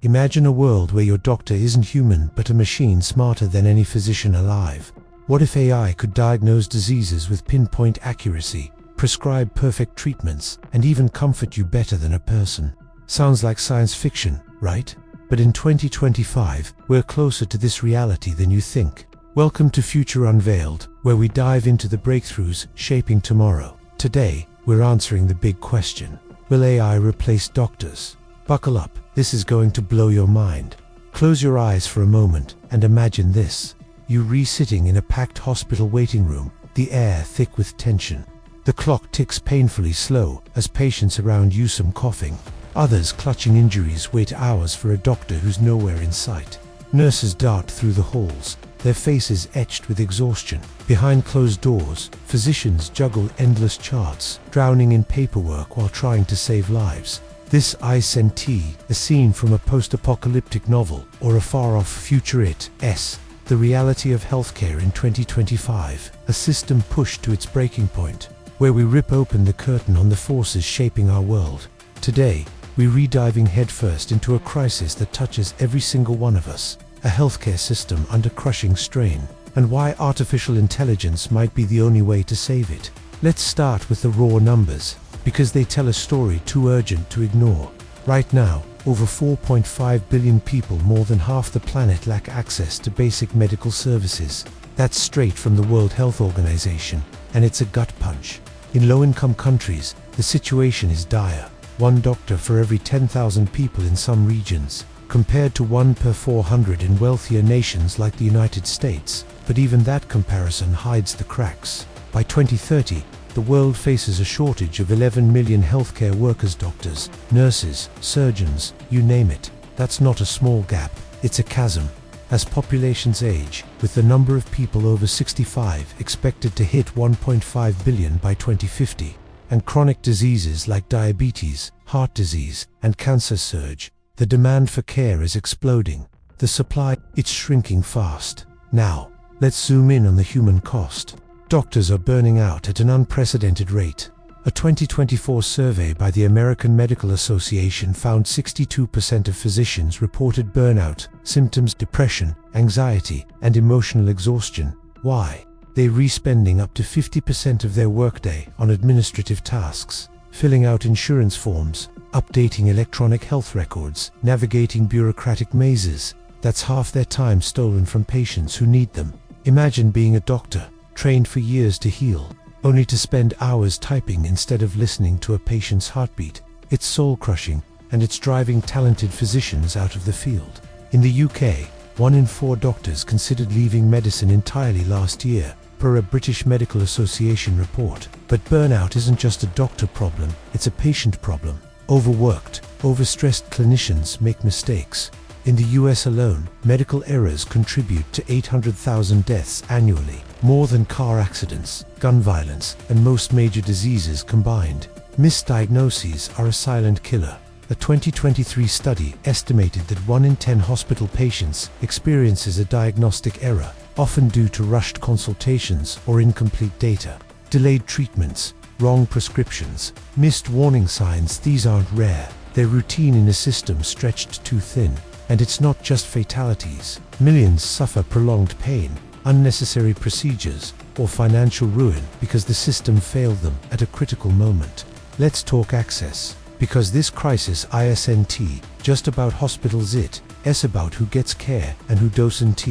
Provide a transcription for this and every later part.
Imagine a world where your doctor isn't human but a machine smarter than any physician alive. What if AI could diagnose diseases with pinpoint accuracy, prescribe perfect treatments, and even comfort you better than a person? Sounds like science fiction, right? But in 2025, we're closer to this reality than you think. Welcome to Future Unveiled, where we dive into the breakthroughs shaping tomorrow. Today, we're answering the big question: will AI replace doctors? Buckle up, this is going to blow your mind. Close your eyes for a moment and imagine this. You sitting in a packed hospital waiting room, the air thick with tension. The clock ticks painfully slow as patients around you, some coughing. Others, clutching injuries, wait hours for a doctor who's nowhere in sight. Nurses dart through the halls, their faces etched with exhaustion. Behind closed doors, physicians juggle endless charts, drowning in paperwork while trying to save lives. This isn't a scene from a post-apocalyptic novel or a far-off future. It's the reality of healthcare in 2025, a system pushed to its breaking point, where we rip open the curtain on the forces shaping our world. Today, we're diving headfirst into a crisis that touches every single one of us, a healthcare system under crushing strain, and why artificial intelligence might be the only way to save it. Let's start with the raw numbers, because they tell a story too urgent to ignore. Right now, over 4.5 billion people, more than half the planet, lack access to basic medical services. That's straight from the World Health Organization, and it's a gut punch. In low-income countries, the situation is dire. One doctor for every 10,000 people in some regions, compared to 1 per 400 in wealthier nations like the United States. But even that comparison hides the cracks. By 2030, the world faces a shortage of 11 million healthcare workers, doctors, nurses, surgeons, you name it. That's not a small gap, it's a chasm. As populations age, with the number of people over 65 expected to hit 1.5 billion by 2050, and chronic diseases like diabetes, heart disease, and cancer surge, the demand for care is exploding. The supply, it's shrinking fast. Now, let's zoom in on the human cost. Doctors are burning out at an unprecedented rate. A 2024 survey by the American Medical Association found 62% of physicians reported burnout, symptoms, depression, anxiety, and emotional exhaustion. Why? They're spending up to 50% of their workday on administrative tasks, filling out insurance forms, updating electronic health records, navigating bureaucratic mazes. That's half their time stolen from patients who need them. Imagine being a doctor, trained for years to heal, only to spend hours typing instead of listening to a patient's heartbeat. It's soul-crushing, and it's driving talented physicians out of the field. In the UK, 1 in 4 doctors considered leaving medicine entirely last year, per a British Medical Association report. But burnout isn't just a doctor problem, it's a patient problem. Overworked, overstressed clinicians make mistakes. In the US alone, medical errors contribute to 800,000 deaths annually, more than car accidents, gun violence, and most major diseases combined. Misdiagnoses are a silent killer. A 2023 study estimated that 1 in 10 hospital patients experiences a diagnostic error, often due to rushed consultations or incomplete data. Delayed treatments, wrong prescriptions, missed warning signs. These aren't rare. They're routine in a system stretched too thin. And it's not just fatalities. Millions suffer prolonged pain, unnecessary procedures, or financial ruin because the system failed them at a critical moment. Let's talk access, because this crisis isn't just about hospitals, it's about who gets care and who doesn't.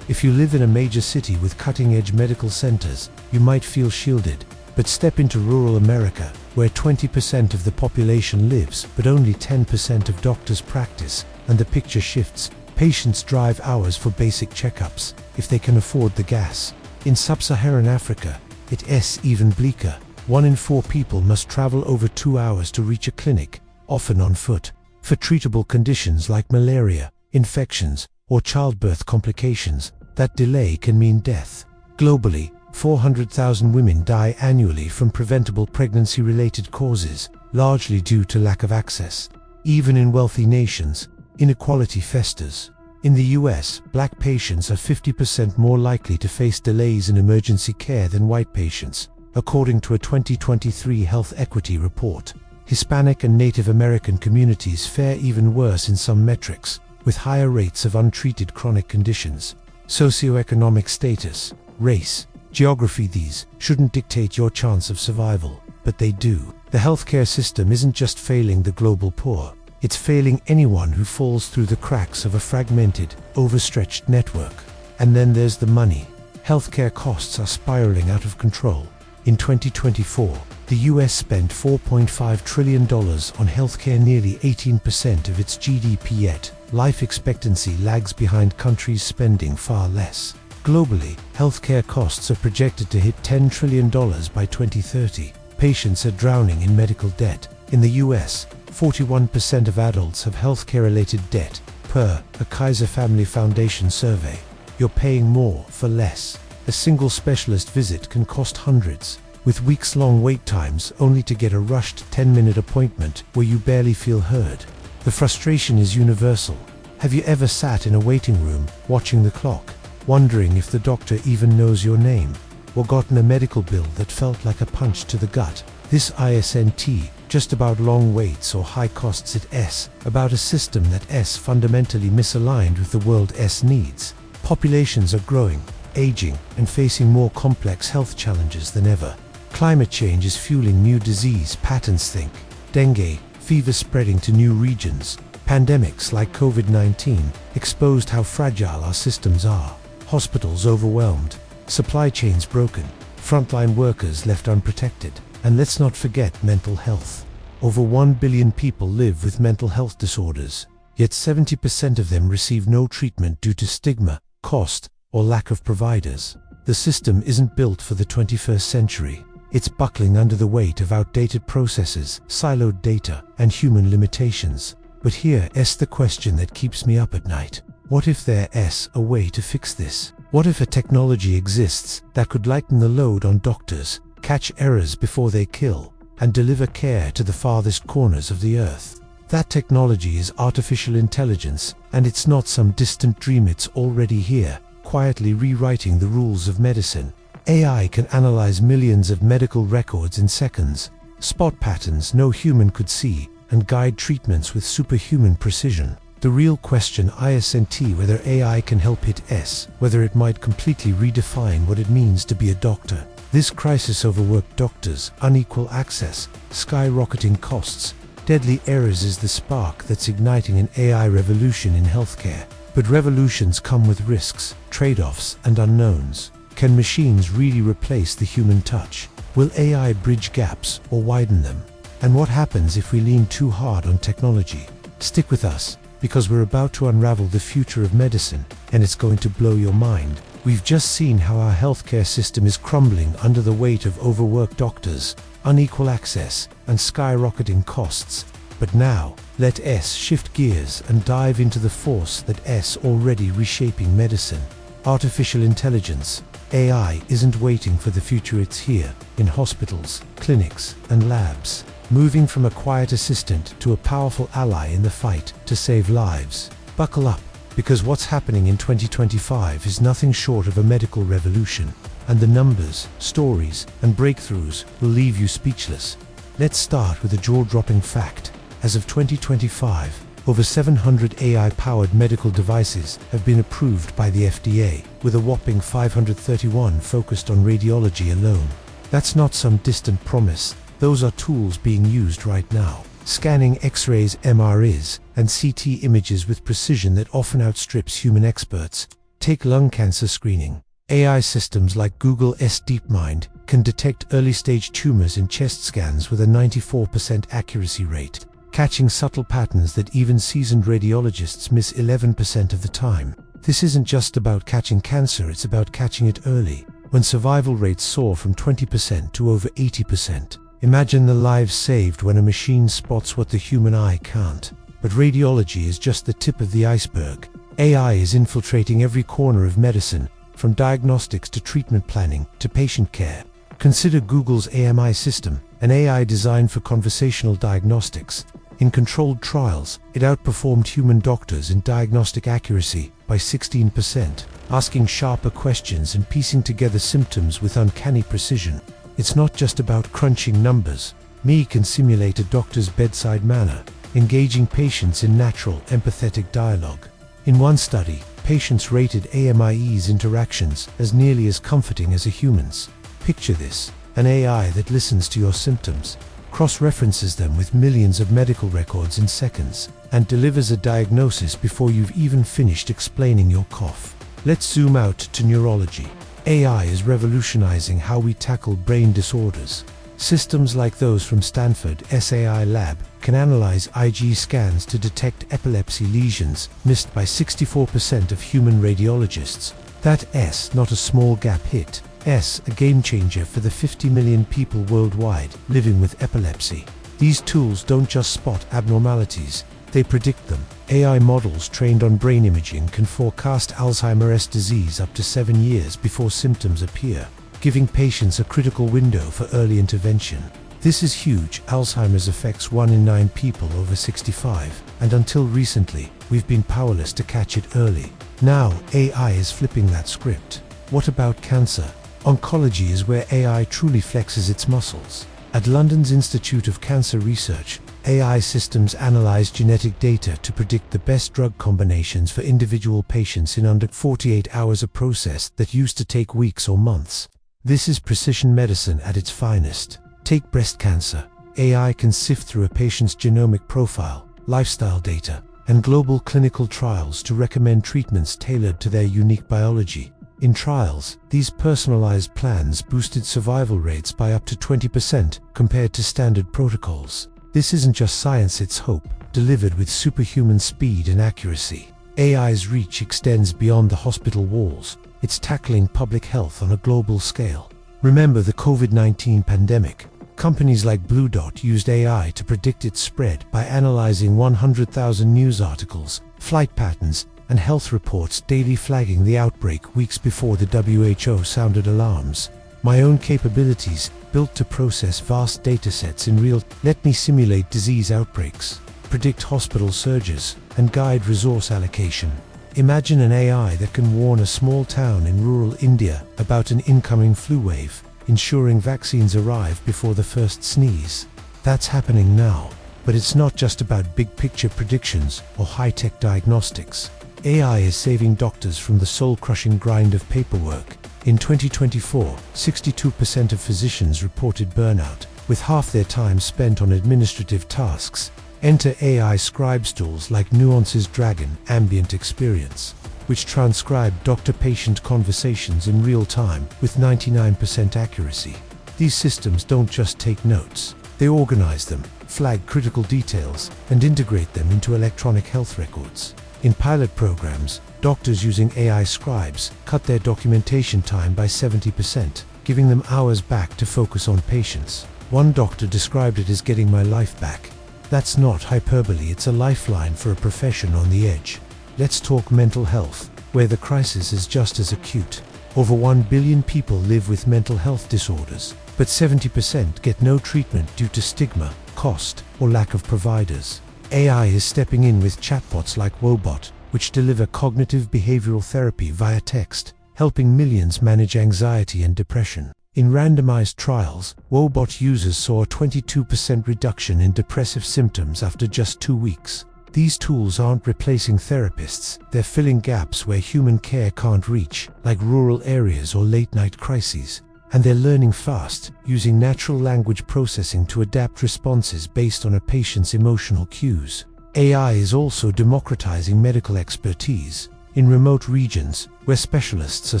If you live in a major city with cutting-edge medical centers, you might feel shielded. But step into rural America, where 20% of the population lives but only 10% of doctors practice, and the picture shifts. Patients drive hours for basic checkups, if they can afford the gas. In sub-Saharan Africa, it's even bleaker. 1 in 4 people must travel over 2 hours to reach a clinic, often on foot, for treatable conditions like malaria, infections, or childbirth complications. That delay can mean death. Globally, 400,000 women die annually from preventable pregnancy-related causes, largely due to lack of access. Even in wealthy nations, inequality festers. In the US, black patients are 50% more likely to face delays in emergency care than white patients, according to a 2023 health equity report. Hispanic and Native American communities fare even worse in some metrics, with higher rates of untreated chronic conditions. Socioeconomic status, race, geography, these shouldn't dictate your chance of survival, but they do. The healthcare system isn't just failing the global poor, it's failing anyone who falls through the cracks of a fragmented, overstretched network. And then there's the money. Healthcare costs are spiraling out of control. In 2024, the US spent $4.5 trillion on healthcare, nearly 18% of its GDP, yet life expectancy lags behind countries spending far less. Globally, healthcare costs are projected to hit $10 trillion by 2030. Patients are drowning in medical debt. In the US, 41% of adults have healthcare-related debt, per a Kaiser Family Foundation survey. You're paying more for less. A single specialist visit can cost hundreds, with weeks-long wait times only to get a rushed 10-minute appointment where you barely feel heard. The frustration is universal. Have you ever sat in a waiting room, watching the clock, wondering if the doctor even knows your name, or gotten a medical bill that felt like a punch to the gut? This isn't just about long waits or high costs, it's about a system that's fundamentally misaligned with the world's needs. Populations are growing, aging, and facing more complex health challenges than ever. Climate change is fueling new disease patterns. Think dengue fever spreading to new regions. Pandemics like COVID-19 exposed how fragile our systems are. Hospitals overwhelmed, supply chains broken, frontline workers left unprotected. And let's not forget mental health. Over 1 billion people live with mental health disorders, yet 70% of them receive no treatment due to stigma, cost, or lack of providers. The system isn't built for the 21st century. It's buckling under the weight of outdated processes, siloed data, and human limitations. But here's the question that keeps me up at night. What if there's a way to fix this? What if a technology exists that could lighten the load on doctors, catch errors before they kill, and deliver care to the farthest corners of the earth? That technology is artificial intelligence, and it's not some distant dream. It's already here, quietly rewriting the rules of medicine. AI can analyze millions of medical records in seconds, spot patterns no human could see, and guide treatments with superhuman precision. The real question isn't whether AI can help, it's whether it might completely redefine what it means to be a doctor. This crisis: overworked doctors, unequal access, skyrocketing costs, deadly errors is the spark that's igniting an AI revolution in healthcare. But revolutions come with risks, trade-offs, and unknowns. Can machines really replace the human touch? Will AI bridge gaps or widen them? And what happens if we lean too hard on technology? Stick with us, because we're about to unravel the future of medicine, and it's going to blow your mind. We've just seen how our healthcare system is crumbling under the weight of overworked doctors, unequal access, and skyrocketing costs. But now, let's shift gears and dive into the force that's already reshaping medicine. Artificial intelligence. AI isn't waiting for the future, it's here, in hospitals, clinics, and labs, moving from a quiet assistant to a powerful ally in the fight to save lives. Buckle up, because what's happening in 2025 is nothing short of a medical revolution, and the numbers, stories, and breakthroughs will leave you speechless. Let's start with a jaw-dropping fact. As of 2025, over 700 AI-powered medical devices have been approved by the FDA, with a whopping 531 focused on radiology alone. That's not some distant promise. Those are tools being used right now, scanning X-rays, MRIs, and CT images with precision that often outstrips human experts. Take lung cancer screening. AI systems like Google's DeepMind can detect early-stage tumors in chest scans with a 94% accuracy rate, catching subtle patterns that even seasoned radiologists miss 11% of the time. This isn't just about catching cancer, it's about catching it early, when survival rates soar from 20% to over 80%. Imagine the lives saved when a machine spots what the human eye can't. But radiology is just the tip of the iceberg. AI is infiltrating every corner of medicine, from diagnostics to treatment planning to patient care. Consider Google's AMI system, an AI designed for conversational diagnostics. In controlled trials, it outperformed human doctors in diagnostic accuracy by 16%, asking sharper questions and piecing together symptoms with uncanny precision. It's not just about crunching numbers. Me can simulate a doctor's bedside manner, engaging patients in natural, empathetic dialogue. In one study, patients rated AMIE's interactions as nearly as comforting as a human's. Picture this: an AI that listens to your symptoms, cross-references them with millions of medical records in seconds, and delivers a diagnosis before you've even finished explaining your cough. Let's zoom out to neurology. AI is revolutionizing how we tackle brain disorders. Systems like those from Stanford SAI Lab can analyze IG scans to detect epilepsy lesions missed by 64% of human radiologists. That's not a small gap hit. A game changer for the 50 million people worldwide living with epilepsy. These tools don't just spot abnormalities, they predict them. AI models trained on brain imaging can forecast Alzheimer's disease up to 7 years before symptoms appear, giving patients a critical window for early intervention. This is huge. Alzheimer's affects 1 in 9 people over 65, and until recently, we've been powerless to catch it early. Now, AI is flipping that script. What about cancer? Oncology is where AI truly flexes its muscles. At London's Institute of Cancer Research, AI systems analyze genetic data to predict the best drug combinations for individual patients in under 48 hours, a process that used to take weeks or months. This is precision medicine at its finest. Take breast cancer. AI can sift through a patient's genomic profile, lifestyle data, and global clinical trials to recommend treatments tailored to their unique biology. In trials, these personalized plans boosted survival rates by up to 20% compared to standard protocols. This isn't just science, it's hope, delivered with superhuman speed and accuracy. AI's reach extends beyond the hospital walls. It's tackling public health on a global scale. Remember the COVID-19 pandemic? Companies like Blue Dot used AI to predict its spread by analyzing 100,000 news articles, flight patterns, and health reports daily, flagging the outbreak weeks before the WHO sounded alarms. My own capabilities, built to process vast datasets in real time, let me simulate disease outbreaks, predict hospital surges, and guide resource allocation. Imagine an AI that can warn a small town in rural India about an incoming flu wave, ensuring vaccines arrive before the first sneeze. That's happening now. But it's not just about big-picture predictions or high-tech diagnostics. AI is saving doctors from the soul-crushing grind of paperwork. In 2024, 62% of physicians reported burnout, with half their time spent on administrative tasks. Enter AI scribes tools like Nuance's Dragon Ambient Experience, which transcribe doctor-patient conversations in real time with 99% accuracy. These systems don't just take notes, they organize them, flag critical details, and integrate them into electronic health records. In pilot programs, doctors using AI scribes cut their documentation time by 70%, giving them hours back to focus on patients. One doctor described it as getting my life back. That's not hyperbole, it's a lifeline for a profession on the edge. Let's talk mental health, where the crisis is just as acute. Over 1 billion people live with mental health disorders, but 70% get no treatment due to stigma, cost, or lack of providers. AI is stepping in with chatbots like Wobot, which deliver cognitive behavioral therapy via text, helping millions manage anxiety and depression. In randomized trials, Wobot users saw a 22% reduction in depressive symptoms after just 2 weeks. These tools aren't replacing therapists, they're filling gaps where human care can't reach, like rural areas or late-night crises. And they're learning fast, using natural language processing to adapt responses based on a patient's emotional cues. AI is also democratizing medical expertise. In remote regions, where specialists are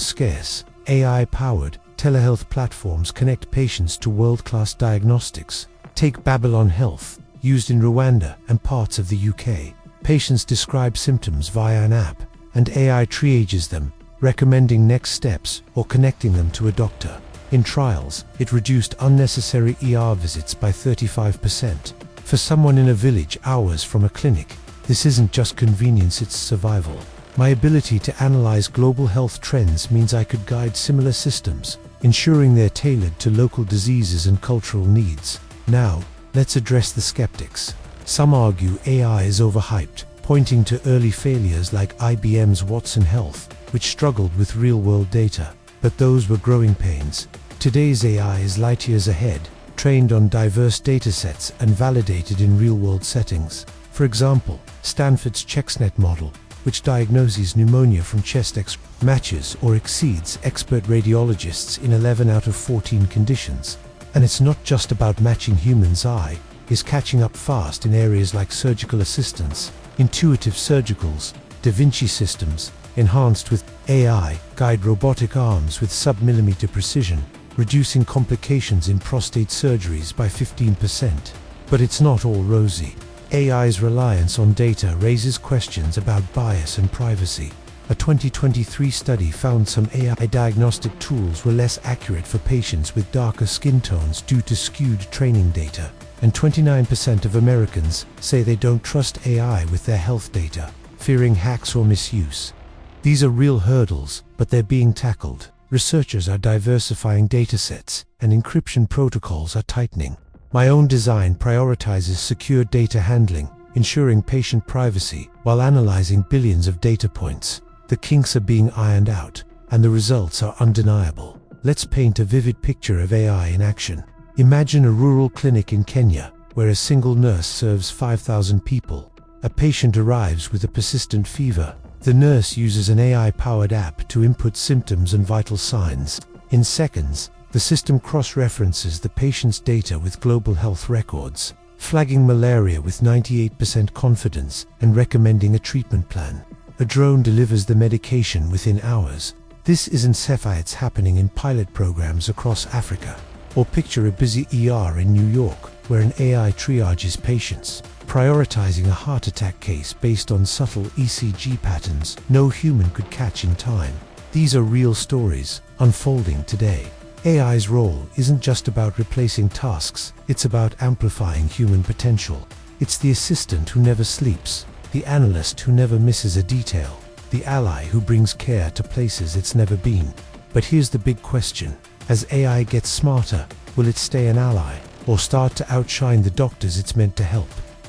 scarce, AI-powered telehealth platforms connect patients to world-class diagnostics. Take Babylon Health, used in Rwanda and parts of the UK. Patients describe symptoms via an app, and AI triages them, recommending next steps or connecting them to a doctor. In trials, it reduced unnecessary ER visits by 35%. For someone in a village hours from a clinic, this isn't just convenience, it's survival. My ability to analyze global health trends means I could guide similar systems, ensuring they're tailored to local diseases and cultural needs. Now, let's address the skeptics. Some argue AI is overhyped, pointing to early failures like IBM's Watson Health, which struggled with real-world data. But those were growing pains. Today's AI is light years ahead. trained on diverse datasets and validated in real-world settings. For example, Stanford's ChexNet model, which diagnoses pneumonia from chest X, matches or exceeds expert radiologists in 11 out of 14 conditions. And it's not just about matching humans' eye, it's catching up fast in areas like surgical assistance, intuitive surgicals, Da Vinci systems, enhanced with AI, guide robotic arms with sub-millimeter precision, reducing complications in prostate surgeries by 15%. But it's not all rosy. AI's reliance on data raises questions about bias and privacy. A 2023 study found some AI diagnostic tools were less accurate for patients with darker skin tones due to skewed training data. And 29% of Americans say they don't trust AI with their health data, fearing hacks or misuse. These are real hurdles, but they're being tackled. Researchers are diversifying datasets, and encryption protocols are tightening. My own design prioritizes secure data handling, ensuring patient privacy, while analyzing billions of data points. The kinks are being ironed out, and the results are undeniable. Let's paint a vivid picture of AI in action. Imagine a rural clinic in Kenya, where a single nurse serves 5,000 people. A patient arrives with a persistent fever. The nurse uses an AI-powered app to input symptoms and vital signs. In seconds, the system cross-references the patient's data with global health records, flagging malaria with 98% confidence and recommending a treatment plan. A drone delivers the medication within hours. This isn't sci-fi, it's happening in pilot programs across Africa. Or picture a busy ER in New York, where an AI triages patients, prioritizing a heart attack case based on subtle ECG patterns no human could catch in time. These are real stories, unfolding today. AI's role isn't just about replacing tasks, it's about amplifying human potential. It's the assistant who never sleeps, the analyst who never misses a detail, the ally who brings care to places it's never been. But here's the big question. As AI gets smarter, will it stay an ally, or start to outshine the doctors it's meant to help?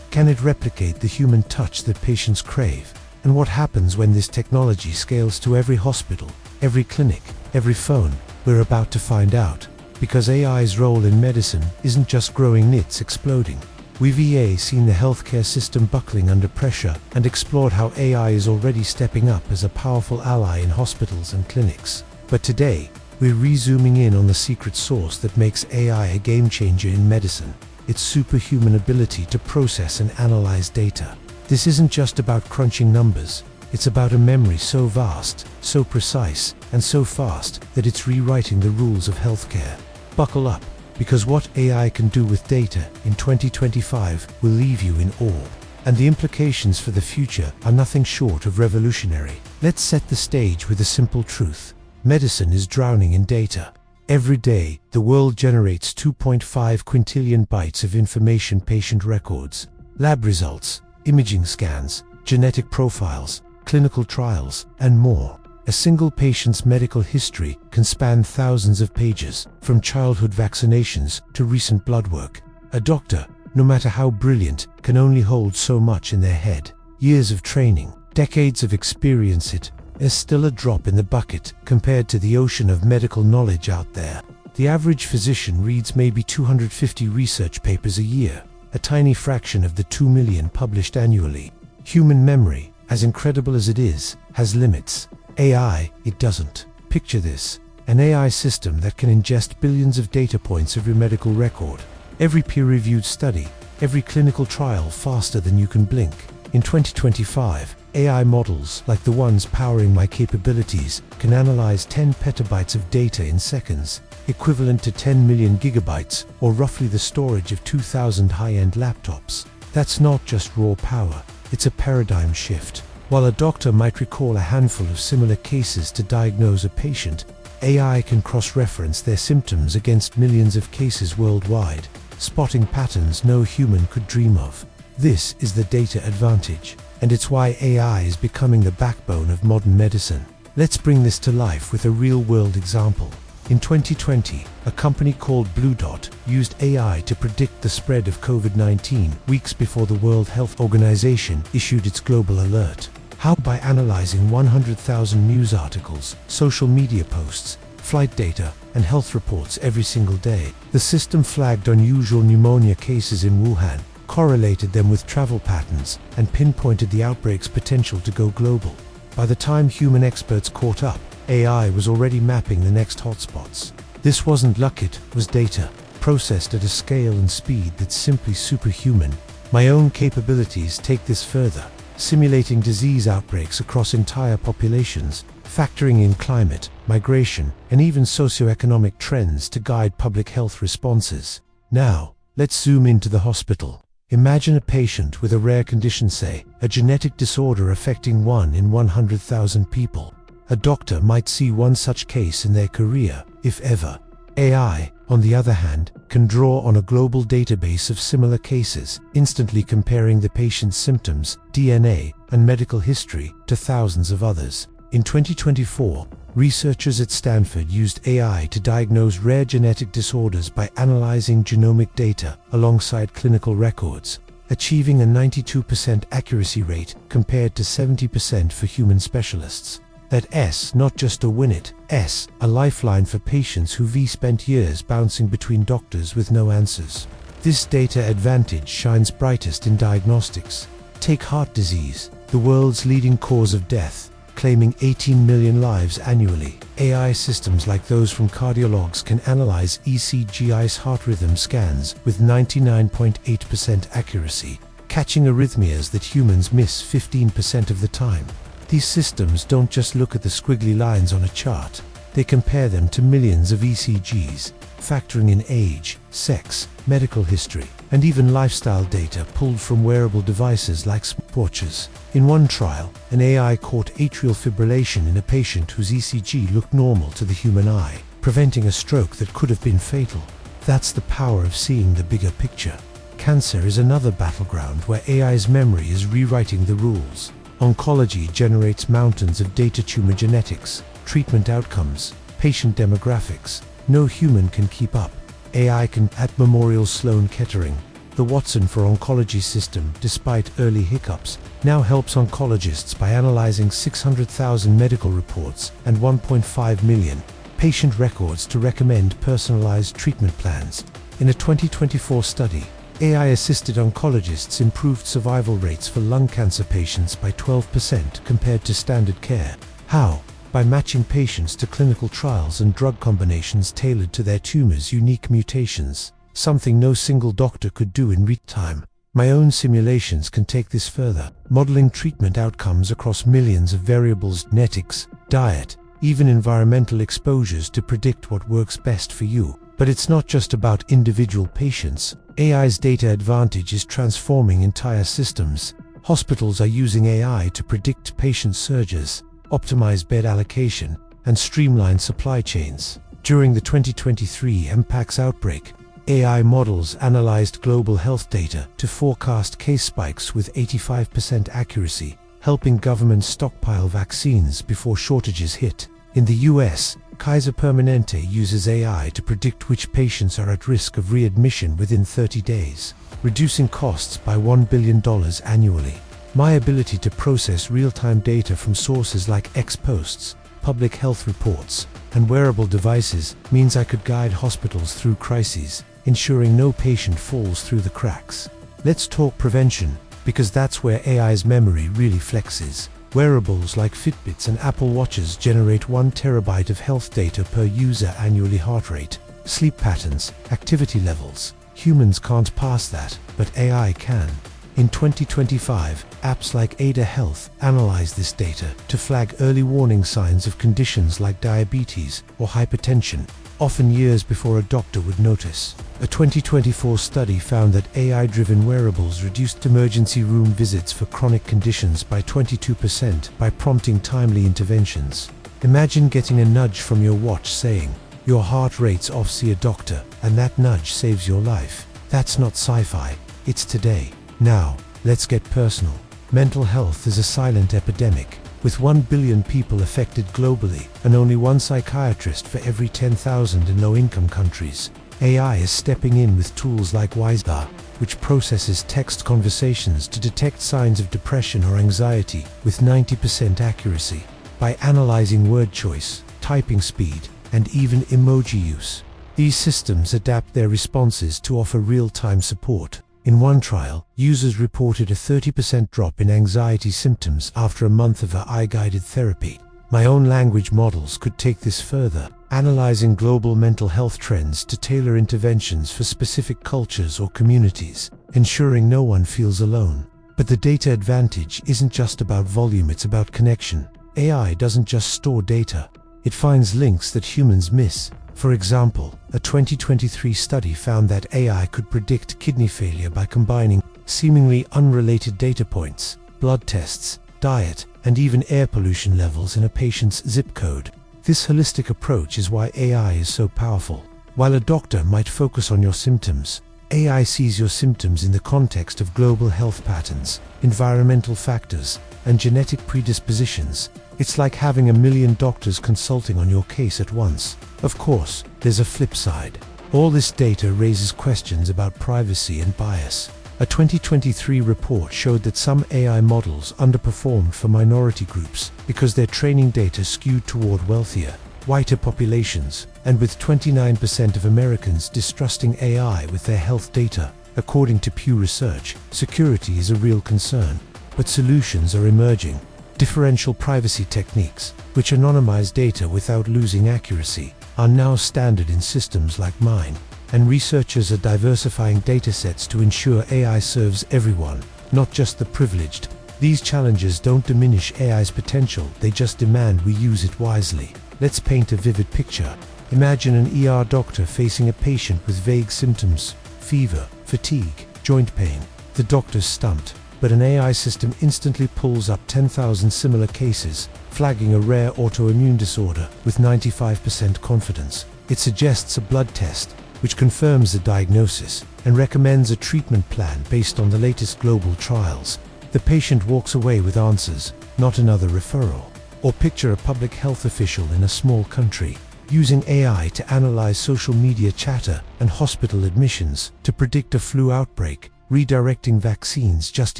Can it replicate the human touch that patients crave? And what happens when this technology scales to every hospital, every clinic, every phone? We're about to find out, because AI's role in medicine isn't just growing, it's exploding. We've seen the healthcare system buckling under pressure and explored how AI is already stepping up as a powerful ally in hospitals and clinics. But today, we're re-zooming in on the secret sauce that makes AI a game-changer in medicine: its superhuman ability to process and analyze data. This isn't just about crunching numbers. It's about a memory so vast, so precise, and so fast that it's rewriting the rules of healthcare. Buckle up, because what AI can do with data in 2025 will leave you in awe. And the implications for the future are nothing short of revolutionary. Let's set the stage with a simple truth. Medicine is drowning in data. Every day, the world generates 2.5 quintillion bytes of information: patient records, lab results, imaging scans, genetic profiles, clinical trials, and more. A single patient's medical history can span thousands of pages, from childhood vaccinations to recent blood work. A doctor, no matter how brilliant, can only hold so much in their head. Years of training, decades of experience, it is still a drop in the bucket compared to the ocean of medical knowledge out there. The average physician reads maybe 250 research papers a year, a tiny fraction of the 2 million published annually. Human memory, as incredible as it is, has limits. AI, it doesn't. Picture this: an AI system that can ingest billions of data points of your medical record, every peer-reviewed study, every clinical trial faster than you can blink. In 2025, AI models, like the ones powering my capabilities, can analyze 10 petabytes of data in seconds, equivalent to 10 million gigabytes, or roughly the storage of 2,000 high-end laptops. That's not just raw power, it's a paradigm shift. While a doctor might recall a handful of similar cases to diagnose a patient, AI can cross-reference their symptoms against millions of cases worldwide, spotting patterns no human could dream of. This is the data advantage, and it's why AI is becoming the backbone of modern medicine. Let's bring this to life with a real-world example. In 2020, a company called Blue Dot used AI to predict the spread of COVID-19 weeks before the World Health Organization issued its global alert. How? By analyzing 100,000 news articles, social media posts, flight data, and health reports every single day. The system flagged unusual pneumonia cases in Wuhan, correlated them with travel patterns, and pinpointed the outbreak's potential to go global. By the time human experts caught up, AI was already mapping the next hotspots. This wasn't luck, it was data, processed at a scale and speed that's simply superhuman. My own capabilities take this further, simulating disease outbreaks across entire populations, factoring in climate, migration, and even socioeconomic trends to guide public health responses. Now, let's zoom into the hospital. Imagine a patient with a rare condition, say, a genetic disorder affecting 1 in 100,000 people. A doctor might see one such case in their career, if ever. AI, on the other hand, can draw on a global database of similar cases, instantly comparing the patient's symptoms, DNA, and medical history to thousands of others. In 2024, researchers at Stanford used AI to diagnose rare genetic disorders by analyzing genomic data alongside clinical records, achieving a 92% accuracy rate compared to 70% for human specialists. That's not just a win, it's a lifeline for patients who've spent years bouncing between doctors with no answers. This data advantage shines brightest in diagnostics. Take heart disease, the world's leading cause of death, claiming 18 million lives annually. AI systems like those from cardiologs can analyze ECG's heart rhythm scans with 99.8% accuracy, catching arrhythmias that humans miss 15% of the time. These systems don't just look at the squiggly lines on a chart, they compare them to millions of ECGs, factoring in age, sex, medical history, and even lifestyle data pulled from wearable devices like smartwatches. In one trial, an AI caught atrial fibrillation in a patient whose ECG looked normal to the human eye, preventing a stroke that could have been fatal. That's the power of seeing the bigger picture. Cancer is another battleground where AI's memory is rewriting the rules. Oncology generates mountains of data: tumor genetics, treatment outcomes, patient demographics. No human can keep up. AI can, at Memorial Sloan Kettering, the Watson for Oncology system, despite early hiccups, now helps oncologists by analyzing 600,000 medical reports and 1.5 million patient records to recommend personalized treatment plans. In a 2024 study, AI-assisted oncologists improved survival rates for lung cancer patients by 12% compared to standard care. How? By matching patients to clinical trials and drug combinations tailored to their tumor's unique mutations, something no single doctor could do in real time. My own simulations can take this further, modeling treatment outcomes across millions of variables: genetics, diet, even environmental exposures to predict what works best for you. But it's not just about individual patients. AI's data advantage is transforming entire systems. Hospitals are using AI to predict patient surges, optimize bed allocation, and streamline supply chains. During the 2023 Mpox outbreak, AI models analyzed global health data to forecast case spikes with 85% accuracy, helping governments stockpile vaccines before shortages hit. In the US, Kaiser Permanente uses AI to predict which patients are at risk of readmission within 30 days, reducing costs by $1 billion annually. My ability to process real-time data from sources like X-Posts, public health reports, and wearable devices means I could guide hospitals through crises, ensuring no patient falls through the cracks. Let's talk prevention, because that's where AI's memory really flexes. Wearables like Fitbits and Apple Watches generate 1 terabyte of health data per user annually: heart rate, sleep patterns, activity levels. Humans can't pass that, but AI can. In 2025, apps like Ada Health analyze this data to flag early warning signs of conditions like diabetes or hypertension, often years before a doctor would notice. A 2024 study found that AI-driven wearables reduced emergency room visits for chronic conditions by 22% by prompting timely interventions. Imagine getting a nudge from your watch saying, "Your heart rate's off, see a doctor," and that nudge saves your life. That's not sci-fi, it's today. Now, let's get personal. Mental health is a silent epidemic, with 1 billion people affected globally and only 1 psychiatrist for every 10,000 in low-income countries. AI is stepping in with tools like WiseDA, which processes text conversations to detect signs of depression or anxiety with 90% accuracy. By analyzing word choice, typing speed, and even emoji use. These systems adapt their responses to offer real-time support. In one trial, users reported a 30% drop in anxiety symptoms after a month of AI-guided therapy. My own language models could take this further, analyzing global mental health trends to tailor interventions for specific cultures or communities, ensuring no one feels alone. But the data advantage isn't just about volume, it's about connection. AI doesn't just store data, it finds links that humans miss. For example, a 2023 study found that AI could predict kidney failure by combining seemingly unrelated data points, blood tests, diet, and even air pollution levels in a patient's zip code. This holistic approach is why AI is so powerful. While a doctor might focus on your symptoms, AI sees your symptoms in the context of global health patterns, environmental factors, and genetic predispositions. It's like having a million doctors consulting on your case at once. Of course, there's a flip side. All this data raises questions about privacy and bias. A 2023 report showed that some AI models underperformed for minority groups because their training data skewed toward wealthier, whiter populations, and with 29% of Americans distrusting AI with their health data. According to Pew Research, security is a real concern, but solutions are emerging. Differential privacy techniques, which anonymize data without losing accuracy, are now standard in systems like mine, and researchers are diversifying datasets to ensure AI serves everyone, not just the privileged. These challenges don't diminish AI's potential, they just demand we use it wisely. Let's paint a vivid picture. Imagine an ER doctor facing a patient with vague symptoms, fever, fatigue, joint pain. The doctor's stumped, but an AI system instantly pulls up 10,000 similar cases, flagging a rare autoimmune disorder with 95% confidence. It suggests a blood test, which confirms the diagnosis, and recommends a treatment plan based on the latest global trials. The patient walks away with answers, not another referral. Or picture a public health official in a small country, using AI to analyze social media chatter and hospital admissions to predict a flu outbreak, redirecting vaccines just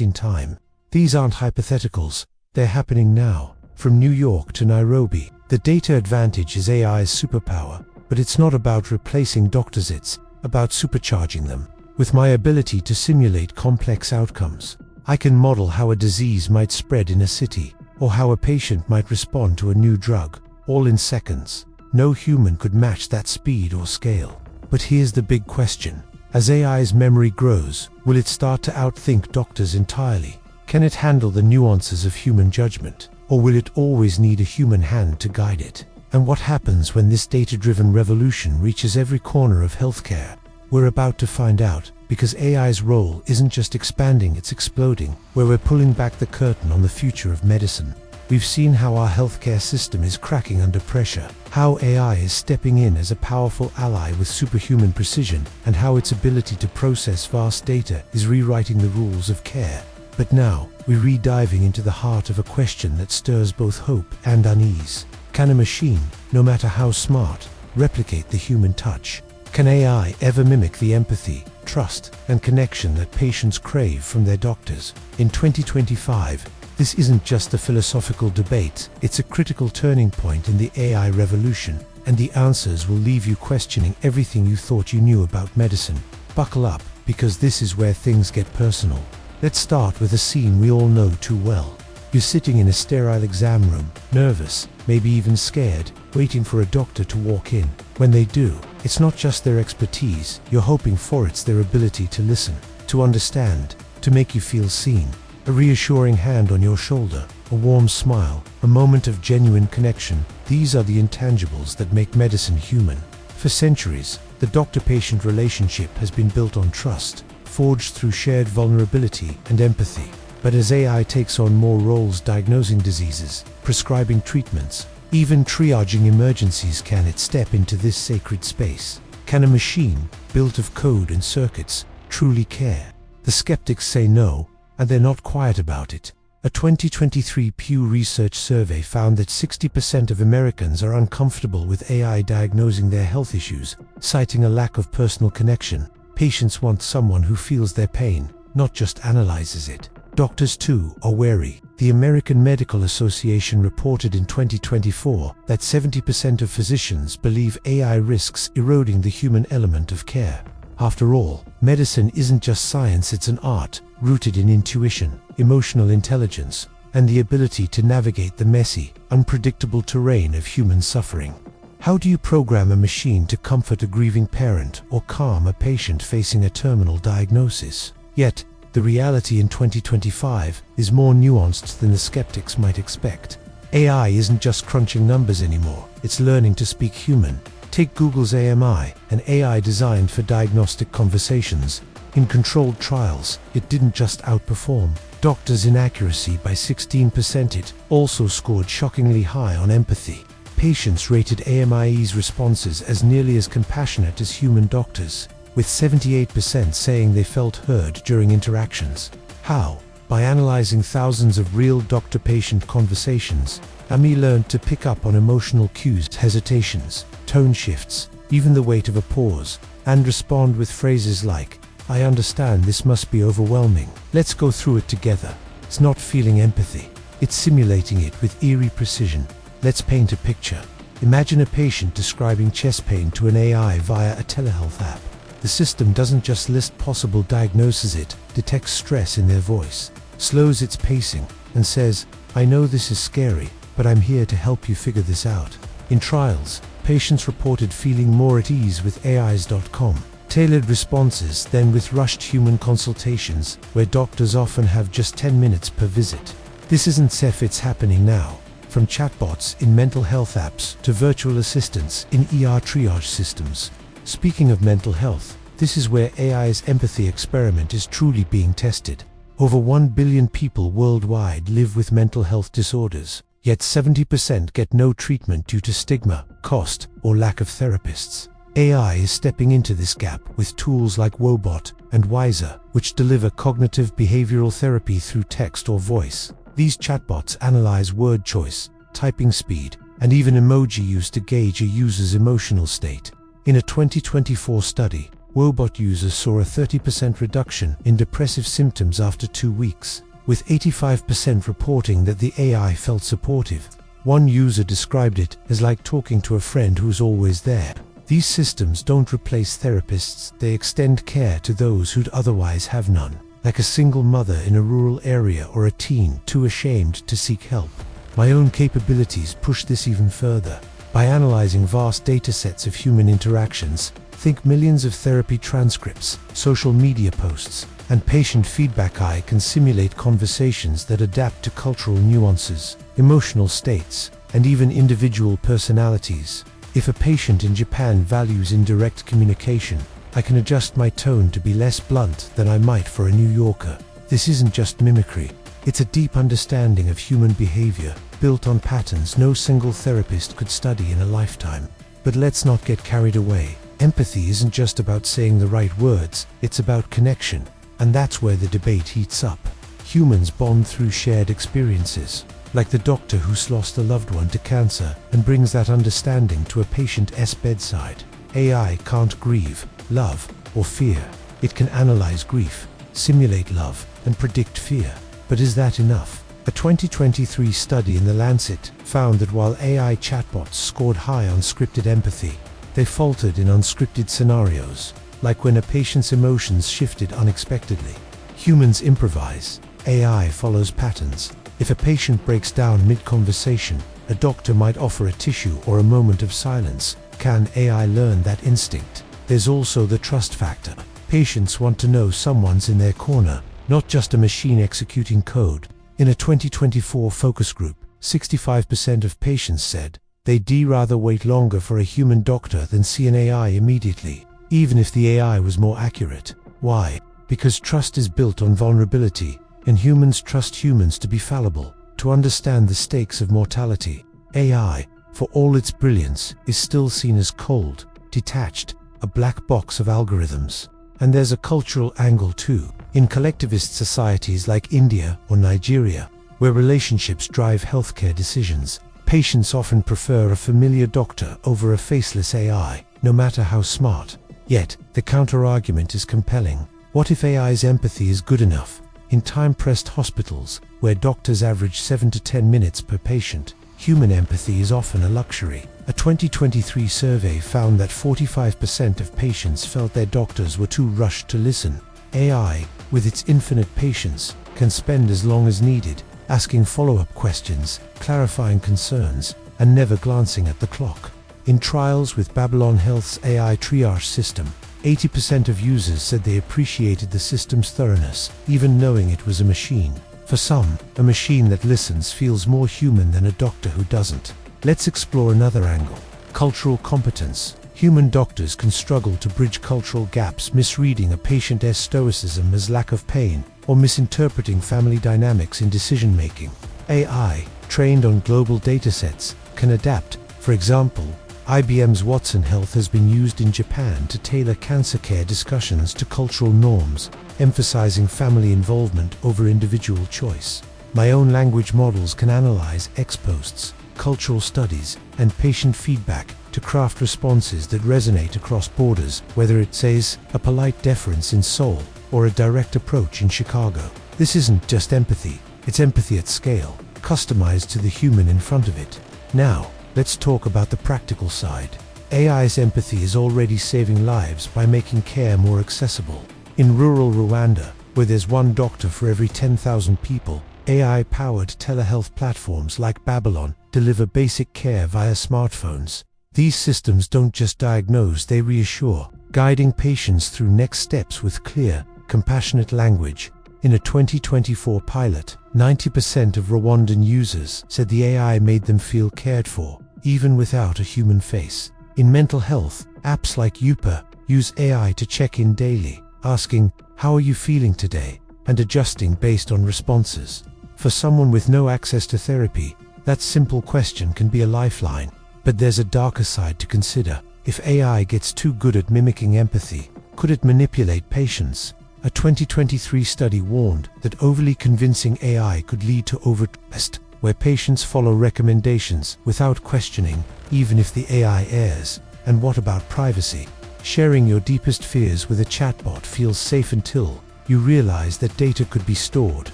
in time. These aren't hypotheticals, they're happening now. From New York to Nairobi, the data advantage is AI's superpower, but it's not about replacing doctors, it's about supercharging them. With my ability to simulate complex outcomes, I can model how a disease might spread in a city, or how a patient might respond to a new drug, all in seconds. No human could match that speed or scale. But here's the big question. As AI's memory grows, will it start to outthink doctors entirely? Can it handle the nuances of human judgment? Or will it always need a human hand to guide it? And what happens when this data-driven revolution reaches every corner of healthcare? We're about to find out, because AI's role isn't just expanding, it's exploding, where we're pulling back the curtain on the future of medicine. We've seen how our healthcare system is cracking under pressure, how AI is stepping in as a powerful ally with superhuman precision, and how its ability to process vast data is rewriting the rules of care. But now, we're re-diving into the heart of a question that stirs both hope and unease. Can a machine, no matter how smart, replicate the human touch? Can AI ever mimic the empathy, trust, and connection that patients crave from their doctors? In 2025, this isn't just a philosophical debate, it's a critical turning point in the AI revolution, and the answers will leave you questioning everything you thought you knew about medicine. Buckle up, because this is where things get personal. Let's start with a scene we all know too well. You're sitting in a sterile exam room, nervous, maybe even scared, waiting for a doctor to walk in. When they do, it's not just their expertise you're hoping for, it's their ability to listen, to understand, to make you feel seen. A reassuring hand on your shoulder, a warm smile, a moment of genuine connection. These are the intangibles that make medicine human. For centuries, the doctor-patient relationship has been built on trust, forged through shared vulnerability and empathy. But as AI takes on more roles, diagnosing diseases, prescribing treatments, even triaging emergencies, can it step into this sacred space? Can a machine, built of code and circuits, truly care? The skeptics say no, and they're not quiet about it. A 2023 Pew Research survey found that 60% of Americans are uncomfortable with AI diagnosing their health issues, citing a lack of personal connection. Patients want someone who feels their pain, not just analyzes it. Doctors too are wary. The American Medical Association reported in 2024 that 70% of physicians believe AI risks eroding the human element of care. After all, medicine isn't just science, it's an art, rooted in intuition, emotional intelligence, and the ability to navigate the messy, unpredictable terrain of human suffering. How do you program a machine to comfort a grieving parent or calm a patient facing a terminal diagnosis? Yet, the reality in 2025 is more nuanced than the skeptics might expect. AI isn't just crunching numbers anymore, it's learning to speak human. Take Google's AMI, an AI designed for diagnostic conversations. In controlled trials, it didn't just outperform doctors' inaccuracy by 16%, it also scored shockingly high on empathy. Patients rated AMI's responses as nearly as compassionate as human doctors, with 78% saying they felt heard during interactions. How? By analyzing thousands of real doctor-patient conversations, AMI learned to pick up on emotional cues, hesitations, tone shifts, even the weight of a pause, and respond with phrases like, "I understand this must be overwhelming. Let's go through it together." It's not feeling empathy, it's simulating it with eerie precision. Let's paint a picture. Imagine a patient describing chest pain to an AI via a telehealth app. The system doesn't just list possible diagnoses, it detects stress in their voice, slows its pacing, and says, "I know this is scary, but I'm here to help you figure this out." In trials, patients reported feeling more at ease with AIs.com tailored responses than with rushed human consultations, where doctors often have just 10 minutes per visit. This isn't safe, it's happening now. From chatbots in mental health apps to virtual assistants in ER triage systems. Speaking of mental health, this is where AI's empathy experiment is truly being tested. Over 1 billion people worldwide live with mental health disorders, yet 70% get no treatment due to stigma, cost, or lack of therapists. AI is stepping into this gap with tools like Wobot and Wiser, which deliver cognitive behavioral therapy through text or voice. These chatbots analyze word choice, typing speed, and even emoji use to gauge a user's emotional state. In a 2024 study, Wobot users saw a 30% reduction in depressive symptoms after 2 weeks, with 85% reporting that the AI felt supportive. One user described it as like talking to a friend who's always there. These systems don't replace therapists, they extend care to those who'd otherwise have none, like a single mother in a rural area or a teen too ashamed to seek help. My own capabilities push this even further. By analyzing vast datasets of human interactions, think millions of therapy transcripts, social media posts, and patient feedback, I can simulate conversations that adapt to cultural nuances, emotional states, and even individual personalities. If a patient in Japan values indirect communication, I can adjust my tone to be less blunt than I might for a New Yorker. This isn't just mimicry, it's a deep understanding of human behavior, built on patterns no single therapist could study in a lifetime. But let's not get carried away. Empathy isn't just about saying the right words, it's about connection. And that's where the debate heats up. Humans bond through shared experiences, like the doctor who's lost a loved one to cancer and brings that understanding to a patient's bedside. AI can't grieve, love, or fear. It can analyze grief, simulate love, and predict fear. But is that enough? A 2023 study in The Lancet found that while AI chatbots scored high on scripted empathy, they faltered in unscripted scenarios, like when a patient's emotions shifted unexpectedly. Humans improvise, AI follows patterns. If a patient breaks down mid-conversation, a doctor might offer a tissue or a moment of silence. Can AI learn that instinct? There's also the trust factor. Patients want to know someone's in their corner, not just a machine executing code. In a 2024 focus group, 65% of patients said they'd rather wait longer for a human doctor than see an AI immediately, even if the AI was more accurate. Why? Because trust is built on vulnerability, and humans trust humans to be fallible, to understand the stakes of mortality. AI, for all its brilliance, is still seen as cold, detached, a black box of algorithms. And there's a cultural angle too. In collectivist societies like India or Nigeria, where relationships drive healthcare decisions, patients often prefer a familiar doctor over a faceless AI, no matter how smart. Yet, the counter-argument is compelling. What if AI's empathy is good enough? In time-pressed hospitals, where doctors average 7 to 10 minutes per patient, human empathy is often a luxury. A 2023 survey found that 45% of patients felt their doctors were too rushed to listen. AI, with its infinite patience, can spend as long as needed, asking follow-up questions, clarifying concerns, and never glancing at the clock. In trials with Babylon Health's AI triage system, 80% of users said they appreciated the system's thoroughness, even knowing it was a machine. For some, a machine that listens feels more human than a doctor who doesn't. Let's explore another angle: cultural competence. Human doctors can struggle to bridge cultural gaps, misreading a patient's stoicism as lack of pain, or misinterpreting family dynamics in decision-making. AI, trained on global datasets, can adapt. For example, IBM's Watson Health has been used in Japan to tailor cancer care discussions to cultural norms, emphasizing family involvement over individual choice. My own language models can analyze ex-posts, cultural studies, and patient feedback to craft responses that resonate across borders, whether it says a polite deference in Seoul or a direct approach in Chicago. This isn't just empathy, it's empathy at scale, customized to the human in front of it. Now, let's talk about the practical side. AI's empathy is already saving lives by making care more accessible. In rural Rwanda, where there's one doctor for every 10,000 people, AI-powered telehealth platforms like Babylon deliver basic care via smartphones. These systems don't just diagnose, they reassure, guiding patients through next steps with clear, compassionate language. In a 2024 pilot, 90% of Rwandan users said the AI made them feel cared for, even without a human face. In mental health, apps like Yupa use AI to check in daily, asking, "How are you feeling today?" and adjusting based on responses. For someone with no access to therapy, that simple question can be a lifeline. But there's a darker side to consider. If AI gets too good at mimicking empathy, could it manipulate patients? A 2023 study warned that overly convincing AI could lead to overtrust, where patients follow recommendations without questioning, even if the AI errs. And what about privacy? Sharing your deepest fears with a chatbot feels safe until you realize that data could be stored,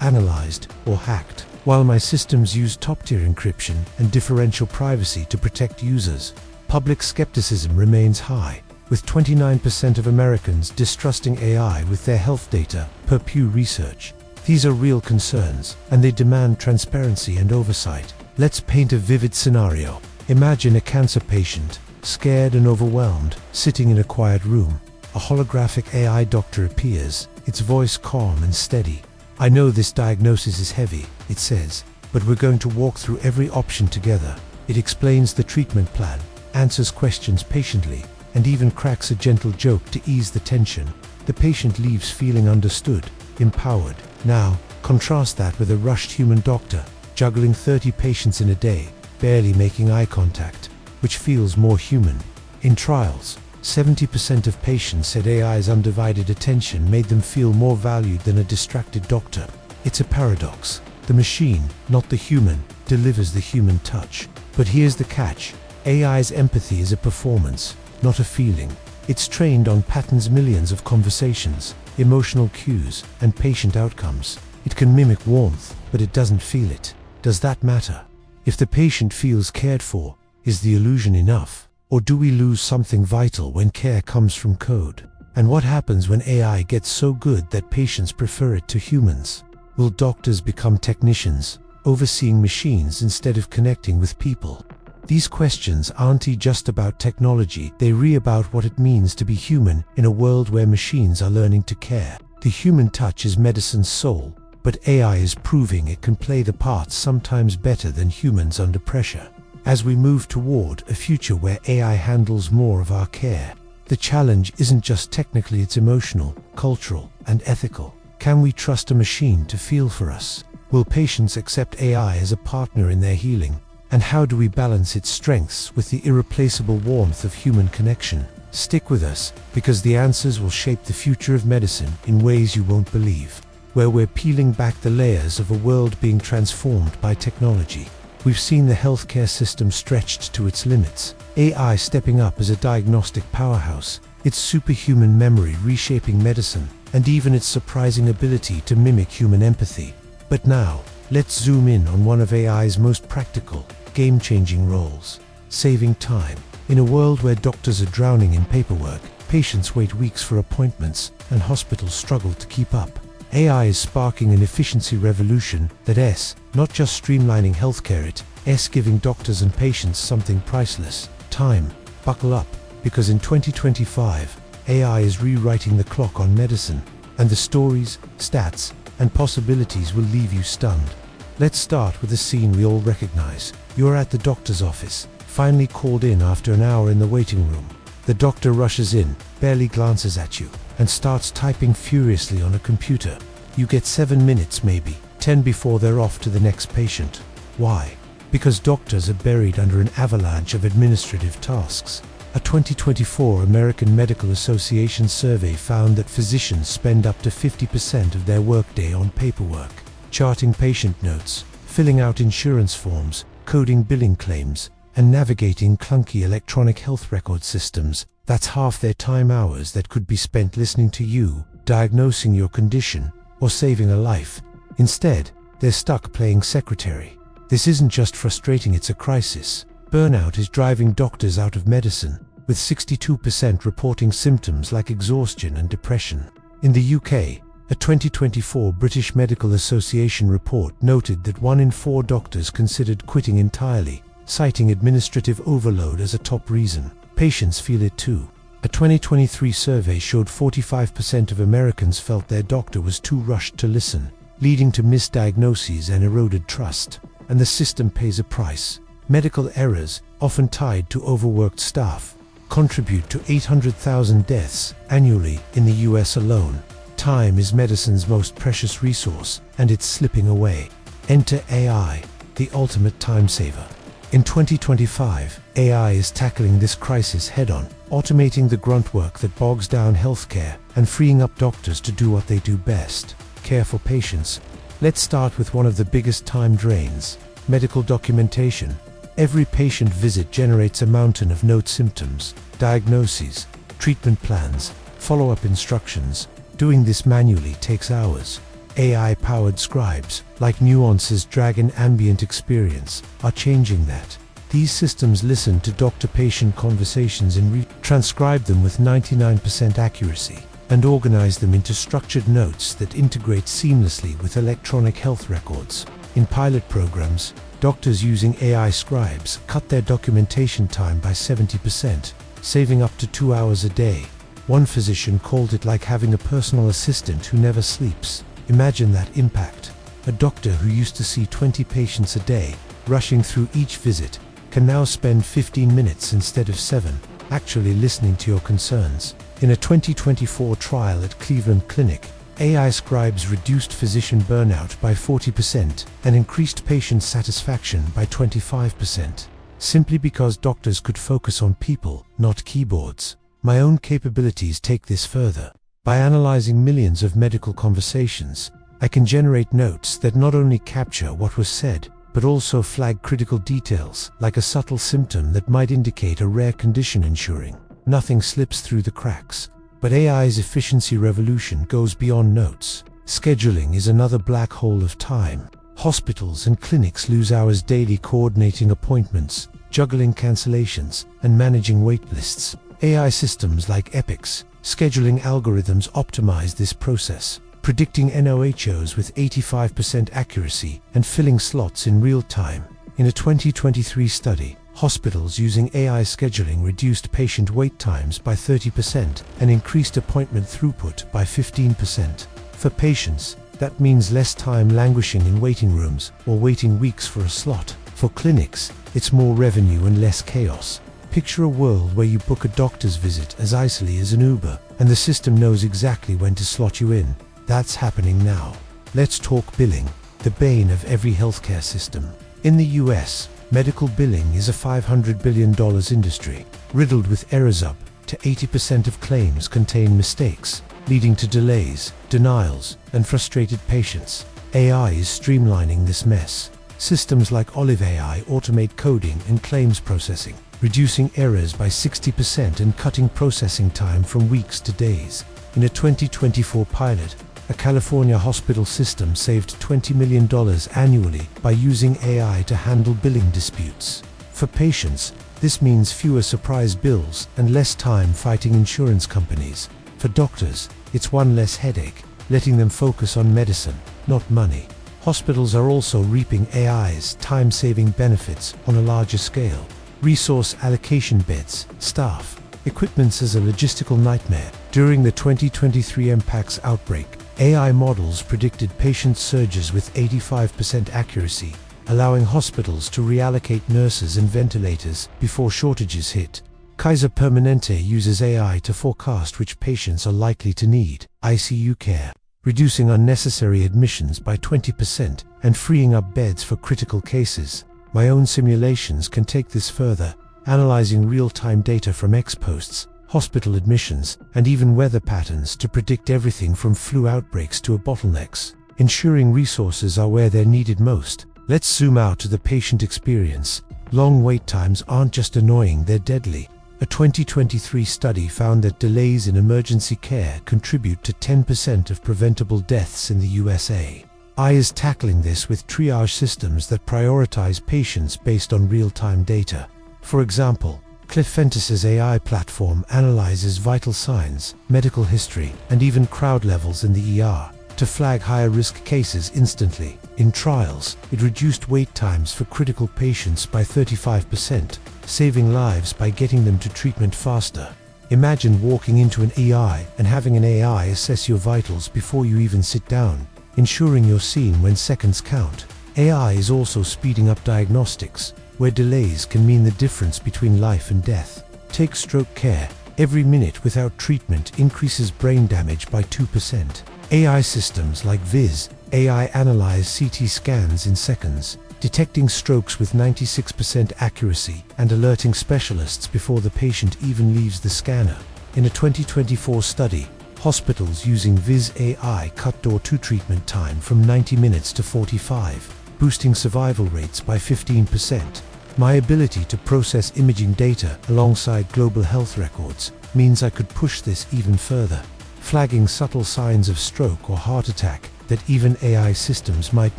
analyzed, or hacked. While my systems use top-tier encryption and differential privacy to protect users, public skepticism remains high, with 29% of Americans distrusting AI with their health data, per Pew Research. These are real concerns, and they demand transparency and oversight. Let's paint a vivid scenario. Imagine a cancer patient, scared and overwhelmed, sitting in a quiet room. A holographic AI doctor appears, its voice calm and steady. "I know this diagnosis is heavy," it says, "but we're going to walk through every option together." It explains the treatment plan, answers questions patiently, and even cracks a gentle joke to ease the tension. The patient leaves feeling understood, empowered. Now, contrast that with a rushed human doctor, juggling 30 patients in a day, barely making eye contact, which feels more human. In trials, 70% of patients said AI's undivided attention made them feel more valued than a distracted doctor. It's a paradox. The machine, not the human, delivers the human touch. But here's the catch. AI's empathy is a performance, not a feeling. It's trained on patterns, millions of conversations, emotional cues, and patient outcomes. It can mimic warmth, but it doesn't feel it. Does that matter? If the patient feels cared for, is the illusion enough? Or do we lose something vital when care comes from code? And what happens when AI gets so good that patients prefer it to humans? Will doctors become technicians, overseeing machines instead of connecting with people? These questions aren't just about technology, they're about what it means to be human in a world where machines are learning to care. The human touch is medicine's soul, but AI is proving it can play the parts sometimes better than humans under pressure. As we move toward a future where AI handles more of our care, the challenge isn't just technically, it's emotional, cultural, and ethical. Can we trust a machine to feel for us? Will patients accept AI as a partner in their healing? And how do we balance its strengths with the irreplaceable warmth of human connection? Stick with us, because the answers will shape the future of medicine in ways you won't believe, where we're peeling back the layers of a world being transformed by technology. We've seen the healthcare system stretched to its limits, AI stepping up as a diagnostic powerhouse, its superhuman memory reshaping medicine, and even its surprising ability to mimic human empathy. But now, let's zoom in on one of AI's most practical, game-changing roles: saving time. In a world where doctors are drowning in paperwork, patients wait weeks for appointments, and hospitals struggle to keep up, AI is sparking an efficiency revolution that's not just streamlining healthcare, it's giving doctors and patients something priceless: time. Buckle up, because in 2025, AI is rewriting the clock on medicine, and the stories, stats, and possibilities will leave you stunned. Let's start with a scene we all recognize. You're at the doctor's office, finally called in after an hour in the waiting room. The doctor rushes in, barely glances at you, and starts typing furiously on a computer. You get 7 minutes, maybe 10 before they're off to the next patient. Why? Because doctors are buried under an avalanche of administrative tasks. A 2024 American Medical Association survey found that physicians spend up to 50% of their workday on paperwork, charting patient notes, filling out insurance forms, coding billing claims, and navigating clunky electronic health record systems. That's half their time hours that could be spent listening to you, diagnosing your condition, or saving a life. Instead, they're stuck playing secretary. This isn't just frustrating, it's a crisis. Burnout is driving doctors out of medicine, with 62% reporting symptoms like exhaustion and depression. In the UK, a 2024 British Medical Association report noted that 1 in 4 doctors considered quitting entirely, citing administrative overload as a top reason. Patients feel it too. A 2023 survey showed 45% of Americans felt their doctor was too rushed to listen, leading to misdiagnoses and eroded trust. And the system pays a price. Medical errors, often tied to overworked staff, contribute to 800,000 deaths annually in the US alone. Time is medicine's most precious resource, and it's slipping away. Enter AI, the ultimate time saver. In 2025, AI is tackling this crisis head-on, automating the grunt work that bogs down healthcare and freeing up doctors to do what they do best: care for patients. Let's start with one of the biggest time drains: medical documentation. Every patient visit generates a mountain of note, symptoms, diagnoses, treatment plans, follow-up instructions. Doing this manually takes hours. AI-powered scribes, like Nuance's Dragon Ambient Experience, are changing that. These systems listen to doctor-patient conversations and transcribe them with 99% accuracy, and organize them into structured notes that integrate seamlessly with electronic health records. In pilot programs, doctors using AI scribes cut their documentation time by 70%, saving up to 2 hours a day. One physician called it like having a personal assistant who never sleeps. Imagine that impact. A doctor who used to see 20 patients a day, rushing through each visit, can now spend 15 minutes instead of 7, actually listening to your concerns. In a 2024 trial at Cleveland Clinic, AI scribes reduced physician burnout by 40% and increased patient satisfaction by 25%, simply because doctors could focus on people, not keyboards. My own capabilities take this further. By analyzing millions of medical conversations, I can generate notes that not only capture what was said, but also flag critical details, like a subtle symptom that might indicate a rare condition, ensuring nothing slips through the cracks. But AI's efficiency revolution goes beyond notes. Scheduling is another black hole of time. Hospitals and clinics lose hours daily coordinating appointments, juggling cancellations, and managing wait lists. AI systems like Epic's scheduling algorithms optimize this process, predicting NOHOs with 85% accuracy and filling slots in real time. In a 2023 study, hospitals using AI scheduling reduced patient wait times by 30% and increased appointment throughput by 15%. For patients, that means less time languishing in waiting rooms or waiting weeks for a slot. For clinics, it's more revenue and less chaos. Picture a world where you book a doctor's visit as easily as an Uber, and the system knows exactly when to slot you in. That's happening now. Let's talk billing, the bane of every healthcare system. In the US, medical billing is a $500 billion industry, riddled with errors. Up to 80% of claims contain mistakes, leading to delays, denials, and frustrated patients. AI is streamlining this mess. Systems like Olive AI automate coding and claims processing, reducing errors by 60% and cutting processing time from weeks to days. In a 2024 pilot, a California hospital system saved $20 million annually by using AI to handle billing disputes. For patients, this means fewer surprise bills and less time fighting insurance companies. For doctors, it's one less headache, letting them focus on medicine, not money. Hospitals are also reaping AI's time-saving benefits on a larger scale. Resource allocation: beds, staff, equipment is a logistical nightmare. During the 2023 Mpox outbreak, AI models predicted patient surges with 85% accuracy, allowing hospitals to reallocate nurses and ventilators before shortages hit. Kaiser Permanente uses AI to forecast which patients are likely to need ICU care, reducing unnecessary admissions by 20% and freeing up beds for critical cases. My own simulations can take this further, analyzing real-time data from X-posts, hospital admissions, and even weather patterns to predict everything from flu outbreaks to bottlenecks, ensuring resources are where they're needed most. Let's zoom out to the patient experience. Long wait times aren't just annoying, they're deadly. A 2023 study found that delays in emergency care contribute to 10% of preventable deaths in the USA. AI is tackling this with triage systems that prioritize patients based on real-time data. For example, Cliffentus's AI platform analyzes vital signs, medical history, and even crowd levels in the ER to flag higher-risk cases instantly. In trials, it reduced wait times for critical patients by 35%, saving lives by getting them to treatment faster. Imagine walking into an ER and having an AI assess your vitals before you even sit down, ensuring you're seen when seconds count. AI is also speeding up diagnostics, where delays can mean the difference between life and death. Take stroke care. Every minute without treatment increases brain damage by 2%. AI systems like Viz AI analyze CT scans in seconds, detecting strokes with 96% accuracy and alerting specialists before the patient even leaves the scanner. In a 2024 study, hospitals using Viz AI cut door-to treatment time from 90 minutes to 45, boosting survival rates by 15%. My ability to process imaging data alongside global health records means I could push this even further, flagging subtle signs of stroke or heart attack that even AI systems might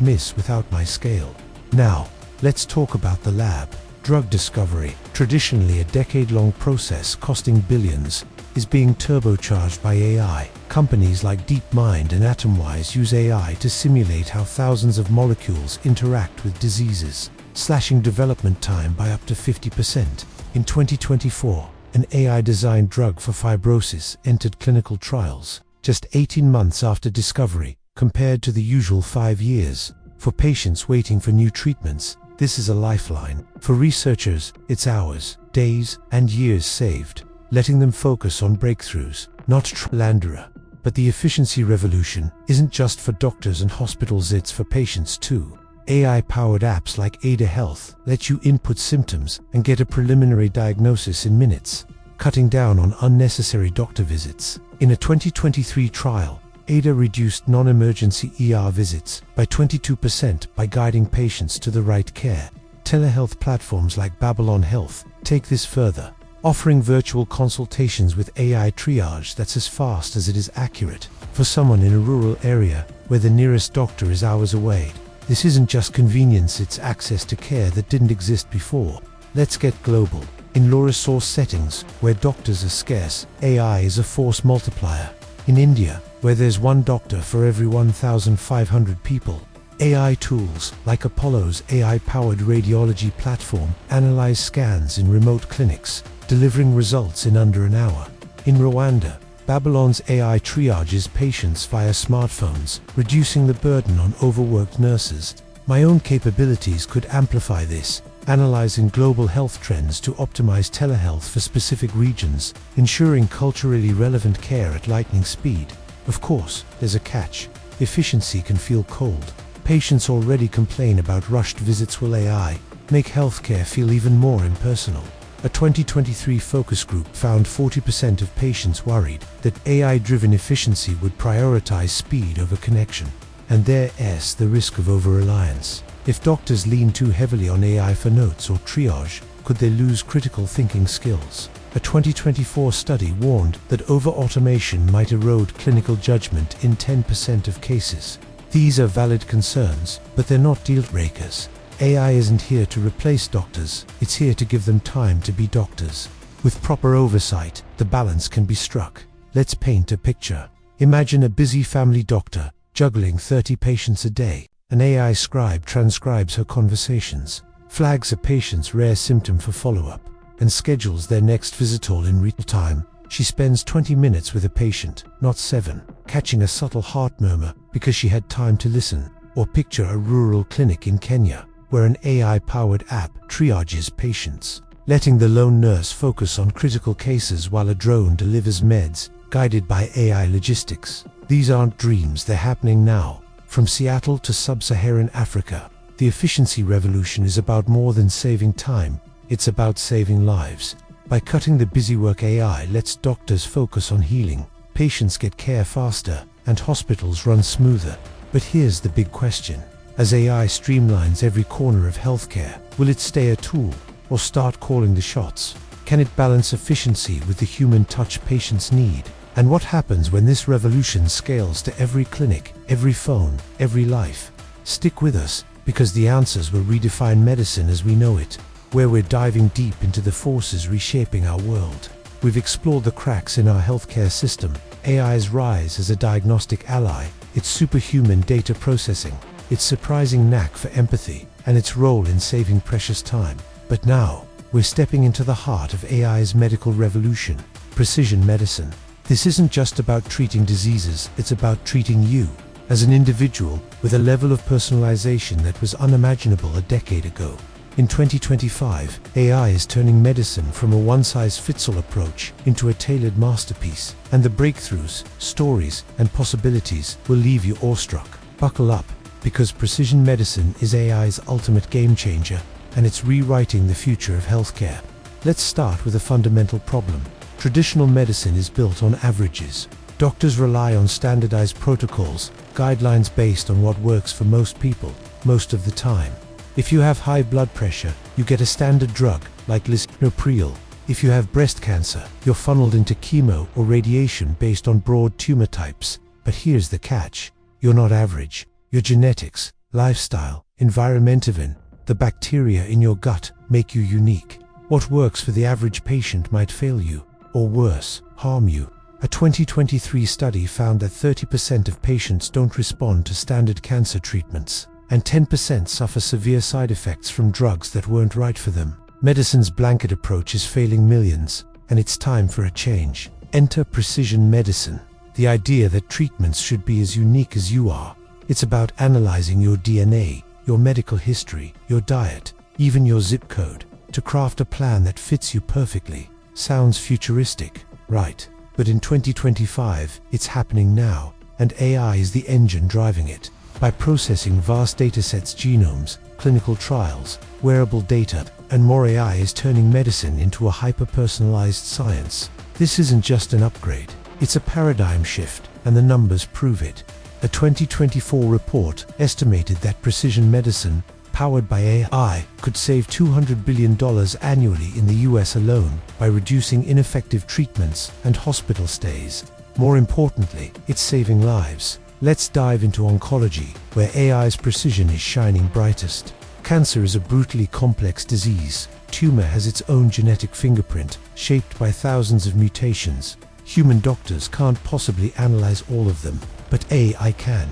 miss without my scale. Now, let's talk about the lab. Drug discovery, traditionally a decade-long process costing billions, is being turbocharged by AI. Companies like DeepMind and Atomwise use AI to simulate how thousands of molecules interact with diseases, slashing development time by up to 50%. In 2024, an AI-designed drug for fibrosis entered clinical trials, just 18 months after discovery, compared to the usual 5 years. For patients waiting for new treatments, this is a lifeline. For researchers, it's hours, days, and years saved, letting them focus on breakthroughs, not Landera. But the efficiency revolution isn't just for doctors and hospitals, it's for patients too. AI-powered apps like Ada Health let you input symptoms and get a preliminary diagnosis in minutes, cutting down on unnecessary doctor visits. In a 2023 trial, Ada reduced non-emergency ER visits by 22% by guiding patients to the right care. Telehealth platforms like Babylon Health take this further, offering virtual consultations with AI triage that's as fast as it is accurate. For someone in a rural area where the nearest doctor is hours away, this isn't just convenience, it's access to care that didn't exist before. Let's get global. In low-resource settings, where doctors are scarce, AI is a force multiplier. In India, where there's one doctor for every 1,500 people, AI tools like Apollo's AI-powered radiology platform analyze scans in remote clinics, delivering results in under an hour. In Rwanda, Babylon's AI triages patients via smartphones, reducing the burden on overworked nurses. My own capabilities could amplify this, analyzing global health trends to optimize telehealth for specific regions, ensuring culturally relevant care at lightning speed. Of course, there's a catch. Efficiency can feel cold. Patients already complain about rushed visits. Will AI make healthcare feel even more impersonal? A 2023 focus group found 40% of patients worried that AI-driven efficiency would prioritize speed over connection, and there's the risk of over-reliance. If doctors lean too heavily on AI for notes or triage, could they lose critical thinking skills? A 2024 study warned that over-automation might erode clinical judgment in 10% of cases. These are valid concerns, but they're not deal-breakers. AI isn't here to replace doctors, it's here to give them time to be doctors. With proper oversight, the balance can be struck. Let's paint a picture. Imagine a busy family doctor, juggling 30 patients a day. An AI scribe transcribes her conversations, flags a patient's rare symptom for follow-up, and schedules their next visit all in real time. She spends 20 minutes with a patient, not 7, catching a subtle heart murmur because she had time to listen. Or picture a rural clinic in Kenya, where an AI-powered app triages patients, letting the lone nurse focus on critical cases while a drone delivers meds, guided by AI logistics. These aren't dreams, they're happening now. From Seattle to sub-Saharan Africa, the efficiency revolution is about more than saving time, it's about saving lives. By cutting the busywork, AI lets doctors focus on healing, patients get care faster, and hospitals run smoother. But here's the big question. As AI streamlines every corner of healthcare, will it stay a tool, or start calling the shots? Can it balance efficiency with the human touch patients need? And what happens when this revolution scales to every clinic, every phone, every life? Stick with us, because the answers will redefine medicine as we know it, where we're diving deep into the forces reshaping our world. We've explored the cracks in our healthcare system, AI's rise as a diagnostic ally, its superhuman data processing, its surprising knack for empathy, and its role in saving precious time. But now, we're stepping into the heart of AI's medical revolution, precision medicine. This isn't just about treating diseases, it's about treating you, as an individual, with a level of personalization that was unimaginable a decade ago. In 2025, AI is turning medicine from a one-size-fits-all approach into a tailored masterpiece, and the breakthroughs, stories, and possibilities will leave you awestruck. Buckle up, because precision medicine is AI's ultimate game-changer, and it's rewriting the future of healthcare. Let's start with a fundamental problem. Traditional medicine is built on averages. Doctors rely on standardized protocols, guidelines based on what works for most people, most of the time. If you have high blood pressure, you get a standard drug, like lisinopril. If you have breast cancer, you're funneled into chemo or radiation based on broad tumor types. But here's the catch. You're not average. Your genetics, lifestyle, environment, even the bacteria in your gut make you unique. What works for the average patient might fail you, or worse, harm you. A 2023 study found that 30% of patients don't respond to standard cancer treatments, and 10% suffer severe side effects from drugs that weren't right for them. Medicine's blanket approach is failing millions, and it's time for a change. Enter precision medicine, the idea that treatments should be as unique as you are. It's about analyzing your DNA, your medical history, your diet, even your zip code, to craft a plan that fits you perfectly. Sounds futuristic, right? But in 2025, it's happening now, and AI is the engine driving it. By processing vast datasets, genomes, clinical trials, wearable data, and more, AI is turning medicine into a hyper-personalized science. This isn't just an upgrade, it's a paradigm shift, and the numbers prove it. A 2024 report estimated that precision medicine, powered by AI, could save $200 billion annually in the US alone by reducing ineffective treatments and hospital stays. More importantly, it's saving lives. Let's dive into oncology, where AI's precision is shining brightest. Cancer is a brutally complex disease. Tumor has its own genetic fingerprint, shaped by thousands of mutations. Human doctors can't possibly analyze all of them, but AI can.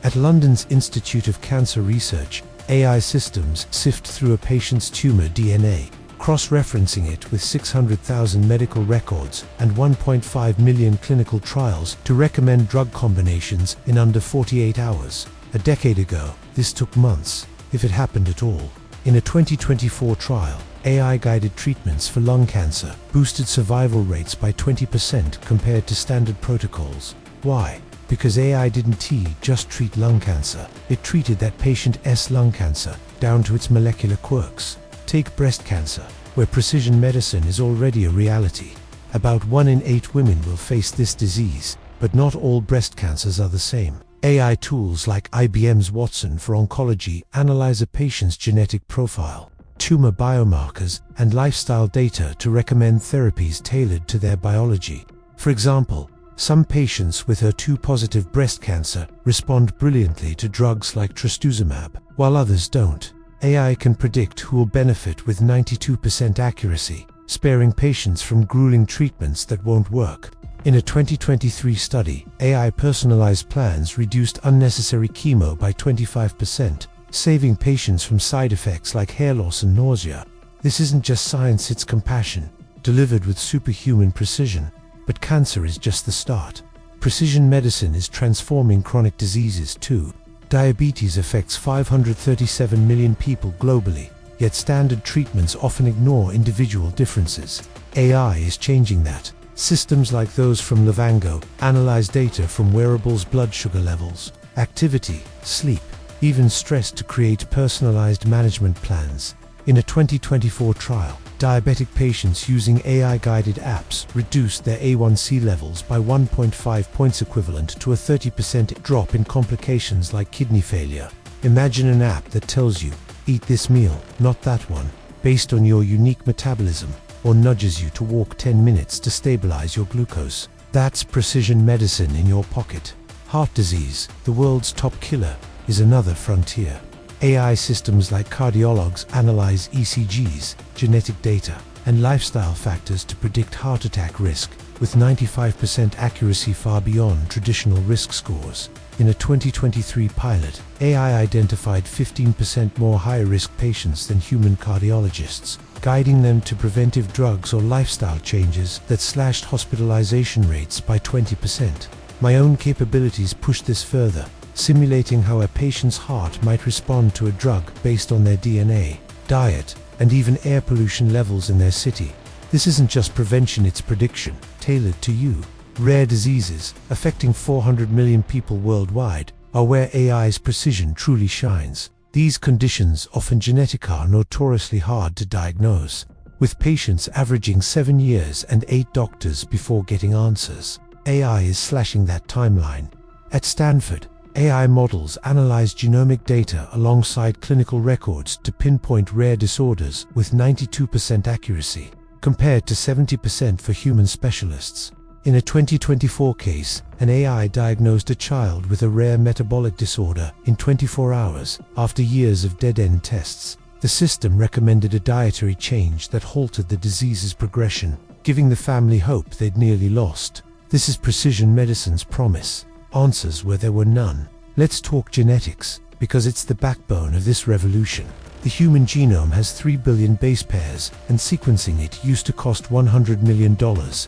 At London's Institute of Cancer Research, AI systems sift through a patient's tumor DNA, cross-referencing it with 600,000 medical records and 1.5 million clinical trials to recommend drug combinations in under 48 hours. A decade ago, this took months, if it happened at all. In a 2024 trial, AI-guided treatments for lung cancer boosted survival rates by 20% compared to standard protocols. Why? Because AI didn't just treat lung cancer, it treated that patient's lung cancer down to its molecular quirks. Take breast cancer, where precision medicine is already a reality. About 1 in 8 women will face this disease, but not all breast cancers are the same. AI tools like IBM's Watson for oncology analyze a patient's genetic profile, tumor biomarkers, and lifestyle data to recommend therapies tailored to their biology. For example, some patients with HER2-positive breast cancer respond brilliantly to drugs like trastuzumab, while others don't. AI can predict who will benefit with 92% accuracy, sparing patients from grueling treatments that won't work. In a 2023 study, AI personalized plans reduced unnecessary chemo by 25%, saving patients from side effects like hair loss and nausea. This isn't just science, it's compassion, delivered with superhuman precision. But cancer is just the start. Precision medicine is transforming chronic diseases too. Diabetes affects 537 million people globally, yet standard treatments often ignore individual differences. AI is changing that. Systems like those from Livongo analyze data from wearables' blood sugar levels, activity, sleep, even stress to create personalized management plans. In a 2024 trial, diabetic patients using AI-guided apps reduced their A1C levels by 1.5 points, equivalent to a 30% drop in complications like kidney failure. Imagine an app that tells you, eat this meal, not that one, based on your unique metabolism, or nudges you to walk 10 minutes to stabilize your glucose. That's precision medicine in your pocket. Heart disease, the world's top killer, is another frontier. AI systems like cardiologs analyze ECGs, genetic data, and lifestyle factors to predict heart attack risk, with 95% accuracy, far beyond traditional risk scores. In a 2023 pilot, AI identified 15% more high-risk patients than human cardiologists, guiding them to preventive drugs or lifestyle changes that slashed hospitalization rates by 20%. My own capabilities push this further, simulating how a patient's heart might respond to a drug based on their DNA, diet, and even air pollution levels in their city. This isn't just prevention, it's prediction, tailored to you. Rare diseases, affecting 400 million people worldwide, are where AI's precision truly shines. These conditions, often genetic, are notoriously hard to diagnose, with patients averaging 7 years and 8 doctors before getting answers. AI is slashing that timeline. At Stanford, AI models analyze genomic data alongside clinical records to pinpoint rare disorders with 92% accuracy, compared to 70% for human specialists. In a 2024 case, an AI diagnosed a child with a rare metabolic disorder in 24 hours after years of dead-end tests. The system recommended a dietary change that halted the disease's progression, giving the family hope they'd nearly lost. This is precision medicine's promise. Answers where there were none. Let's talk genetics, because it's the backbone of this revolution. The human genome has 3 billion base pairs, and sequencing it used to cost $100 million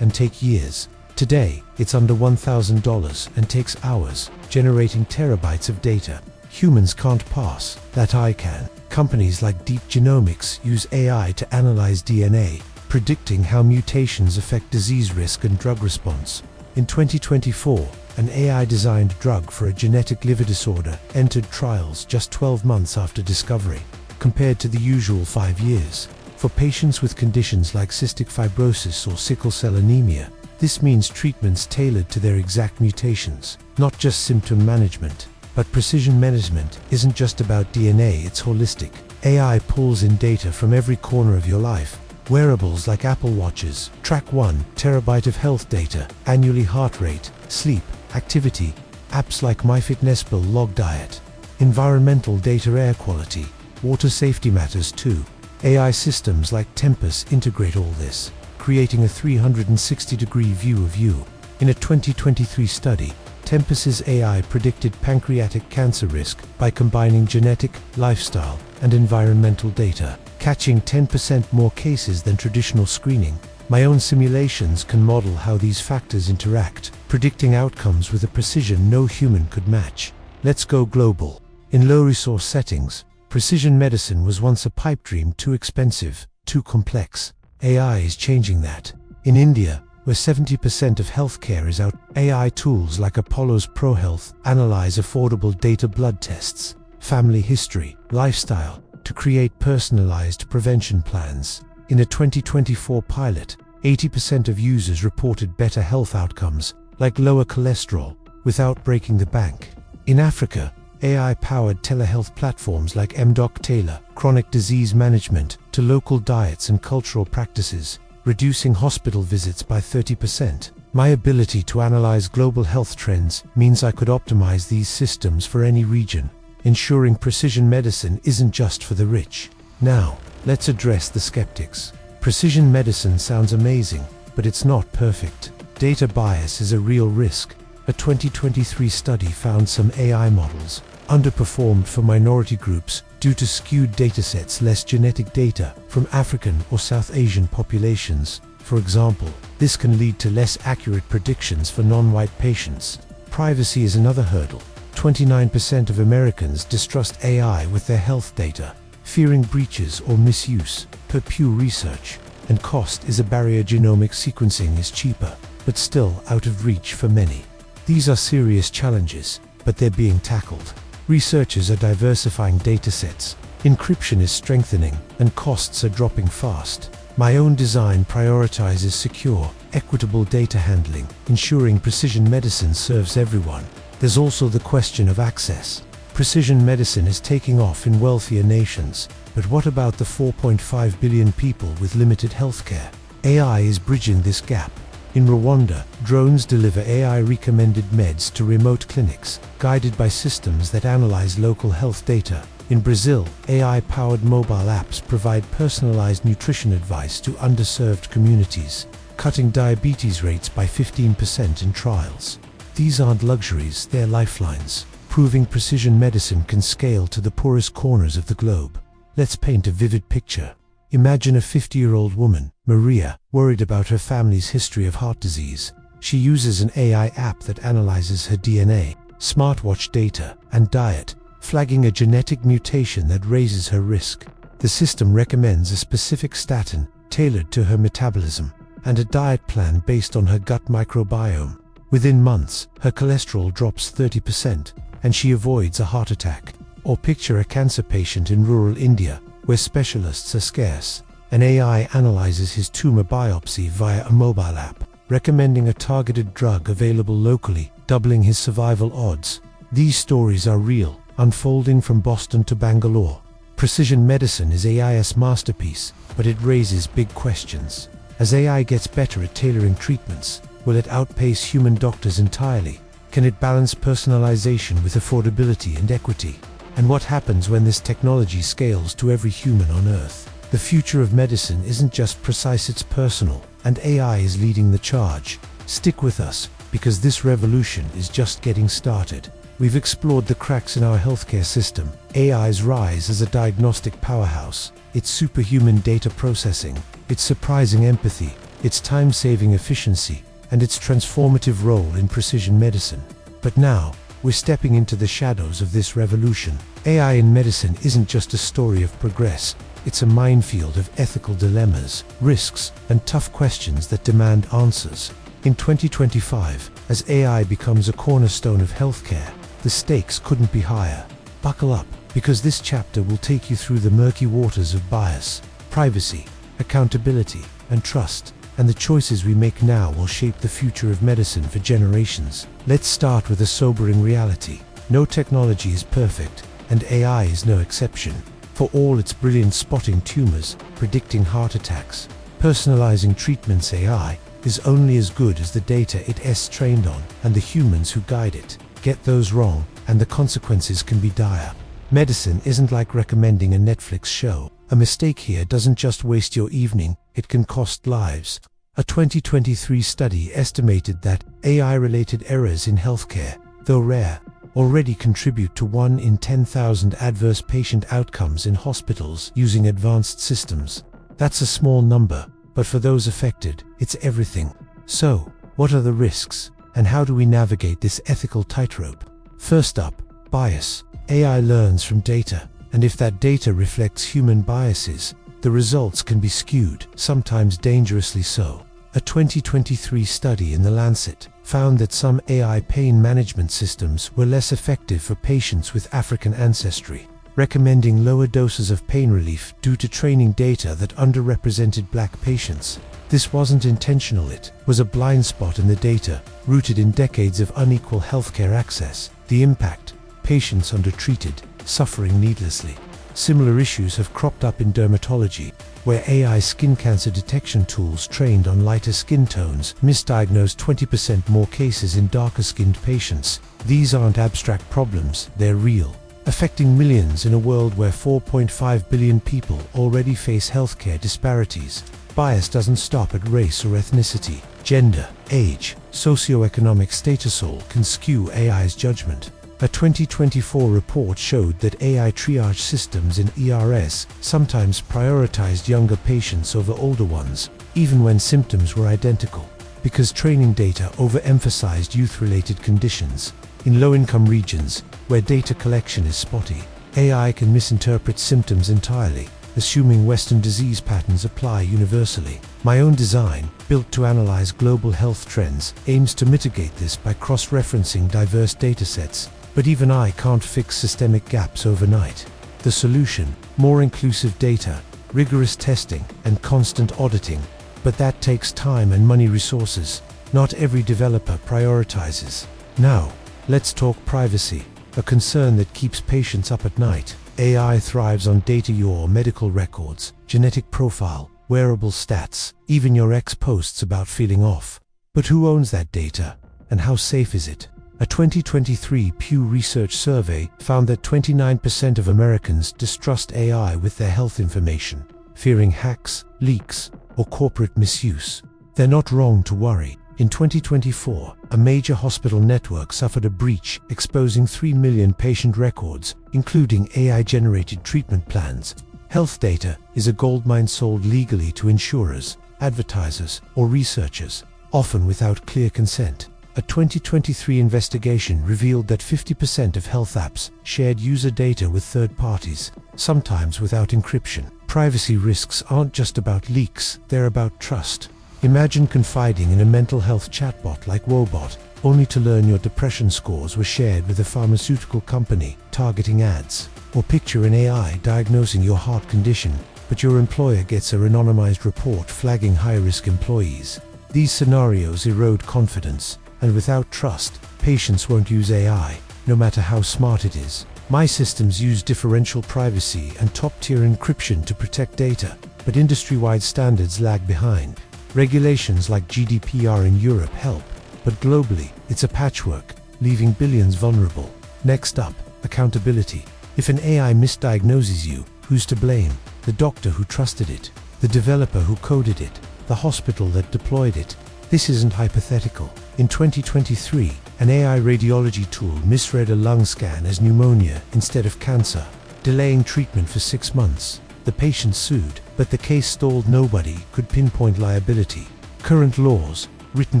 and take years. Today, it's under $1,000 and takes hours, generating terabytes of data. Humans can't pass, that I can. Companies like Deep Genomics use AI to analyze DNA, predicting how mutations affect disease risk and drug response. In 2024, an AI-designed drug for a genetic liver disorder entered trials just 12 months after discovery, compared to the usual 5 years. For patients with conditions like cystic fibrosis or sickle cell anemia, this means treatments tailored to their exact mutations, not just symptom management. But precision management isn't just about DNA, it's holistic. AI pulls in data from every corner of your life. Wearables like Apple Watches track 1 terabyte of health data, annually, heart rate, sleep, activity. Apps like MyFitnessPal log diet. Environmental data, air quality, water safety matters too. AI systems like Tempus integrate all this, creating a 360-degree view of you. In a 2023 study, Tempus's AI predicted pancreatic cancer risk by combining genetic, lifestyle, and environmental data, catching 10% more cases than traditional screening. My own simulations can model how these factors interact, predicting outcomes with a precision no human could match. Let's go global. In low-resource settings, precision medicine was once a pipe dream, too expensive, too complex. AI is changing that. In India, where 70% of healthcare is out, AI tools like Apollo's ProHealth analyze affordable data, blood tests, family history, lifestyle, to create personalized prevention plans. In a 2024 pilot, 80% of users reported better health outcomes, like lower cholesterol, without breaking the bank. In Africa, AI-powered telehealth platforms like MDoc tailor chronic disease management to local diets and cultural practices, reducing hospital visits by 30%. My ability to analyze global health trends means I could optimize these systems for any region, ensuring precision medicine isn't just for the rich. Now, let's address the skeptics. Precision medicine sounds amazing, but it's not perfect. Data bias is a real risk. A 2023 study found some AI models underperformed for minority groups due to skewed datasets, less genetic data from African or South Asian populations. For example, this can lead to less accurate predictions for non-white patients. Privacy is another hurdle. 29% of Americans distrust AI with their health data, fearing breaches or misuse, per Pew Research. And cost is a barrier. Genomic sequencing is cheaper, but still out of reach for many. These are serious challenges, but they're being tackled. Researchers are diversifying datasets, encryption is strengthening, and costs are dropping fast. My own design prioritizes secure, equitable data handling, ensuring precision medicine serves everyone. There's also the question of access. Precision medicine is taking off in wealthier nations, but what about the 4.5 billion people with limited healthcare? AI is bridging this gap. In Rwanda, drones deliver AI-recommended meds to remote clinics, guided by systems that analyze local health data. In Brazil, AI-powered mobile apps provide personalized nutrition advice to underserved communities, cutting diabetes rates by 15% in trials. These aren't luxuries, they're lifelines, proving precision medicine can scale to the poorest corners of the globe. Let's paint a vivid picture. Imagine a 50-year-old woman, Maria, worried about her family's history of heart disease. She uses an AI app that analyzes her DNA, smartwatch data, and diet, flagging a genetic mutation that raises her risk. The system recommends a specific statin tailored to her metabolism and a diet plan based on her gut microbiome. Within months, her cholesterol drops 30% and she avoids a heart attack. Or picture a cancer patient in rural India, where specialists are scarce. An AI analyzes his tumor biopsy via a mobile app, recommending a targeted drug available locally, doubling his survival odds. These stories are real, unfolding from Boston to Bangalore. Precision medicine is AI's masterpiece, but it raises big questions. As AI gets better at tailoring treatments, will it outpace human doctors entirely? Can it balance personalization with affordability and equity? And what happens when this technology scales to every human on Earth? The future of medicine isn't just precise, it's personal, and AI is leading the charge. Stick with us, because this revolution is just getting started. We've explored the cracks in our healthcare system, AI's rise as a diagnostic powerhouse, its superhuman data processing, its surprising empathy, its time-saving efficiency, and its transformative role in precision medicine. But now, we're stepping into the shadows of this revolution. AI in medicine isn't just a story of progress, it's a minefield of ethical dilemmas, risks, and tough questions that demand answers. In 2025, as AI becomes a cornerstone of healthcare, the stakes couldn't be higher. Buckle up, because this chapter will take you through the murky waters of bias, privacy, accountability, and trust. And the choices we make now will shape the future of medicine for generations. Let's start with a sobering reality. No technology is perfect, and AI is no exception. For all its brilliance spotting tumors, predicting heart attacks, personalizing treatments, AI is only as good as the data it's trained on and the humans who guide it. Get those wrong, and the consequences can be dire. Medicine isn't like recommending a Netflix show. A mistake here doesn't just waste your evening, it can cost lives. A 2023 study estimated that AI-related errors in healthcare, though rare, already contribute to 1 in 10,000 adverse patient outcomes in hospitals using advanced systems. That's a small number, but for those affected, it's everything. So, what are the risks, and how do we navigate this ethical tightrope? First up, bias. AI learns from data, and if that data reflects human biases, the results can be skewed, sometimes dangerously so. A 2023 study in The Lancet found that some AI pain management systems were less effective for patients with African ancestry, recommending lower doses of pain relief due to training data that underrepresented Black patients. This wasn't intentional, it was a blind spot in the data, rooted in decades of unequal healthcare access. The impact: patients undertreated, suffering needlessly. Similar issues have cropped up in dermatology, where AI skin cancer detection tools trained on lighter skin tones misdiagnose 20% more cases in darker-skinned patients. These aren't abstract problems, they're real, affecting millions in a world where 4.5 billion people already face healthcare disparities. Bias doesn't stop at race or ethnicity. Gender, age, socioeconomic status all can skew AI's judgment. A 2024 report showed that AI triage systems in ERS sometimes prioritized younger patients over older ones, even when symptoms were identical, because training data overemphasized youth-related conditions. In low-income regions, where data collection is spotty, AI can misinterpret symptoms entirely, assuming Western disease patterns apply universally. My own design, built to analyze global health trends, aims to mitigate this by cross-referencing diverse datasets. But even I can't fix systemic gaps overnight. The solution: more inclusive data, rigorous testing, and constant auditing. But that takes time and money resources. Not every developer prioritizes. Now, let's talk privacy, a concern that keeps patients up at night. AI thrives on data: your medical records, genetic profile, wearable stats, even your ex posts about feeling off. But who owns that data? And how safe is it? A 2023 Pew Research survey found that 29% of Americans distrust AI with their health information, fearing hacks, leaks, or corporate misuse. They're not wrong to worry. In 2024, a major hospital network suffered a breach, exposing 3 million patient records, including AI-generated treatment plans. Health data is a goldmine sold legally to insurers, advertisers, or researchers, often without clear consent. A 2023 investigation revealed that 50% of health apps shared user data with third parties, sometimes without encryption. Privacy risks aren't just about leaks, they're about trust. Imagine confiding in a mental health chatbot like Wobot, only to learn your depression scores were shared with a pharmaceutical company targeting ads. Or picture an AI diagnosing your heart condition, but your employer gets an anonymized report flagging high-risk employees. These scenarios erode confidence. And without trust, patients won't use AI, no matter how smart it is. My systems use differential privacy and top-tier encryption to protect data, but industry-wide standards lag behind. Regulations like GDPR in Europe help, but globally, it's a patchwork, leaving billions vulnerable. Next up, accountability. If an AI misdiagnoses you, who's to blame? The doctor who trusted it, the developer who coded it, the hospital that deployed it. This isn't hypothetical. In 2023, an AI radiology tool misread a lung scan as pneumonia instead of cancer, delaying treatment for 6 months. The patient sued, but the case stalled. Nobody could pinpoint liability. Current laws, written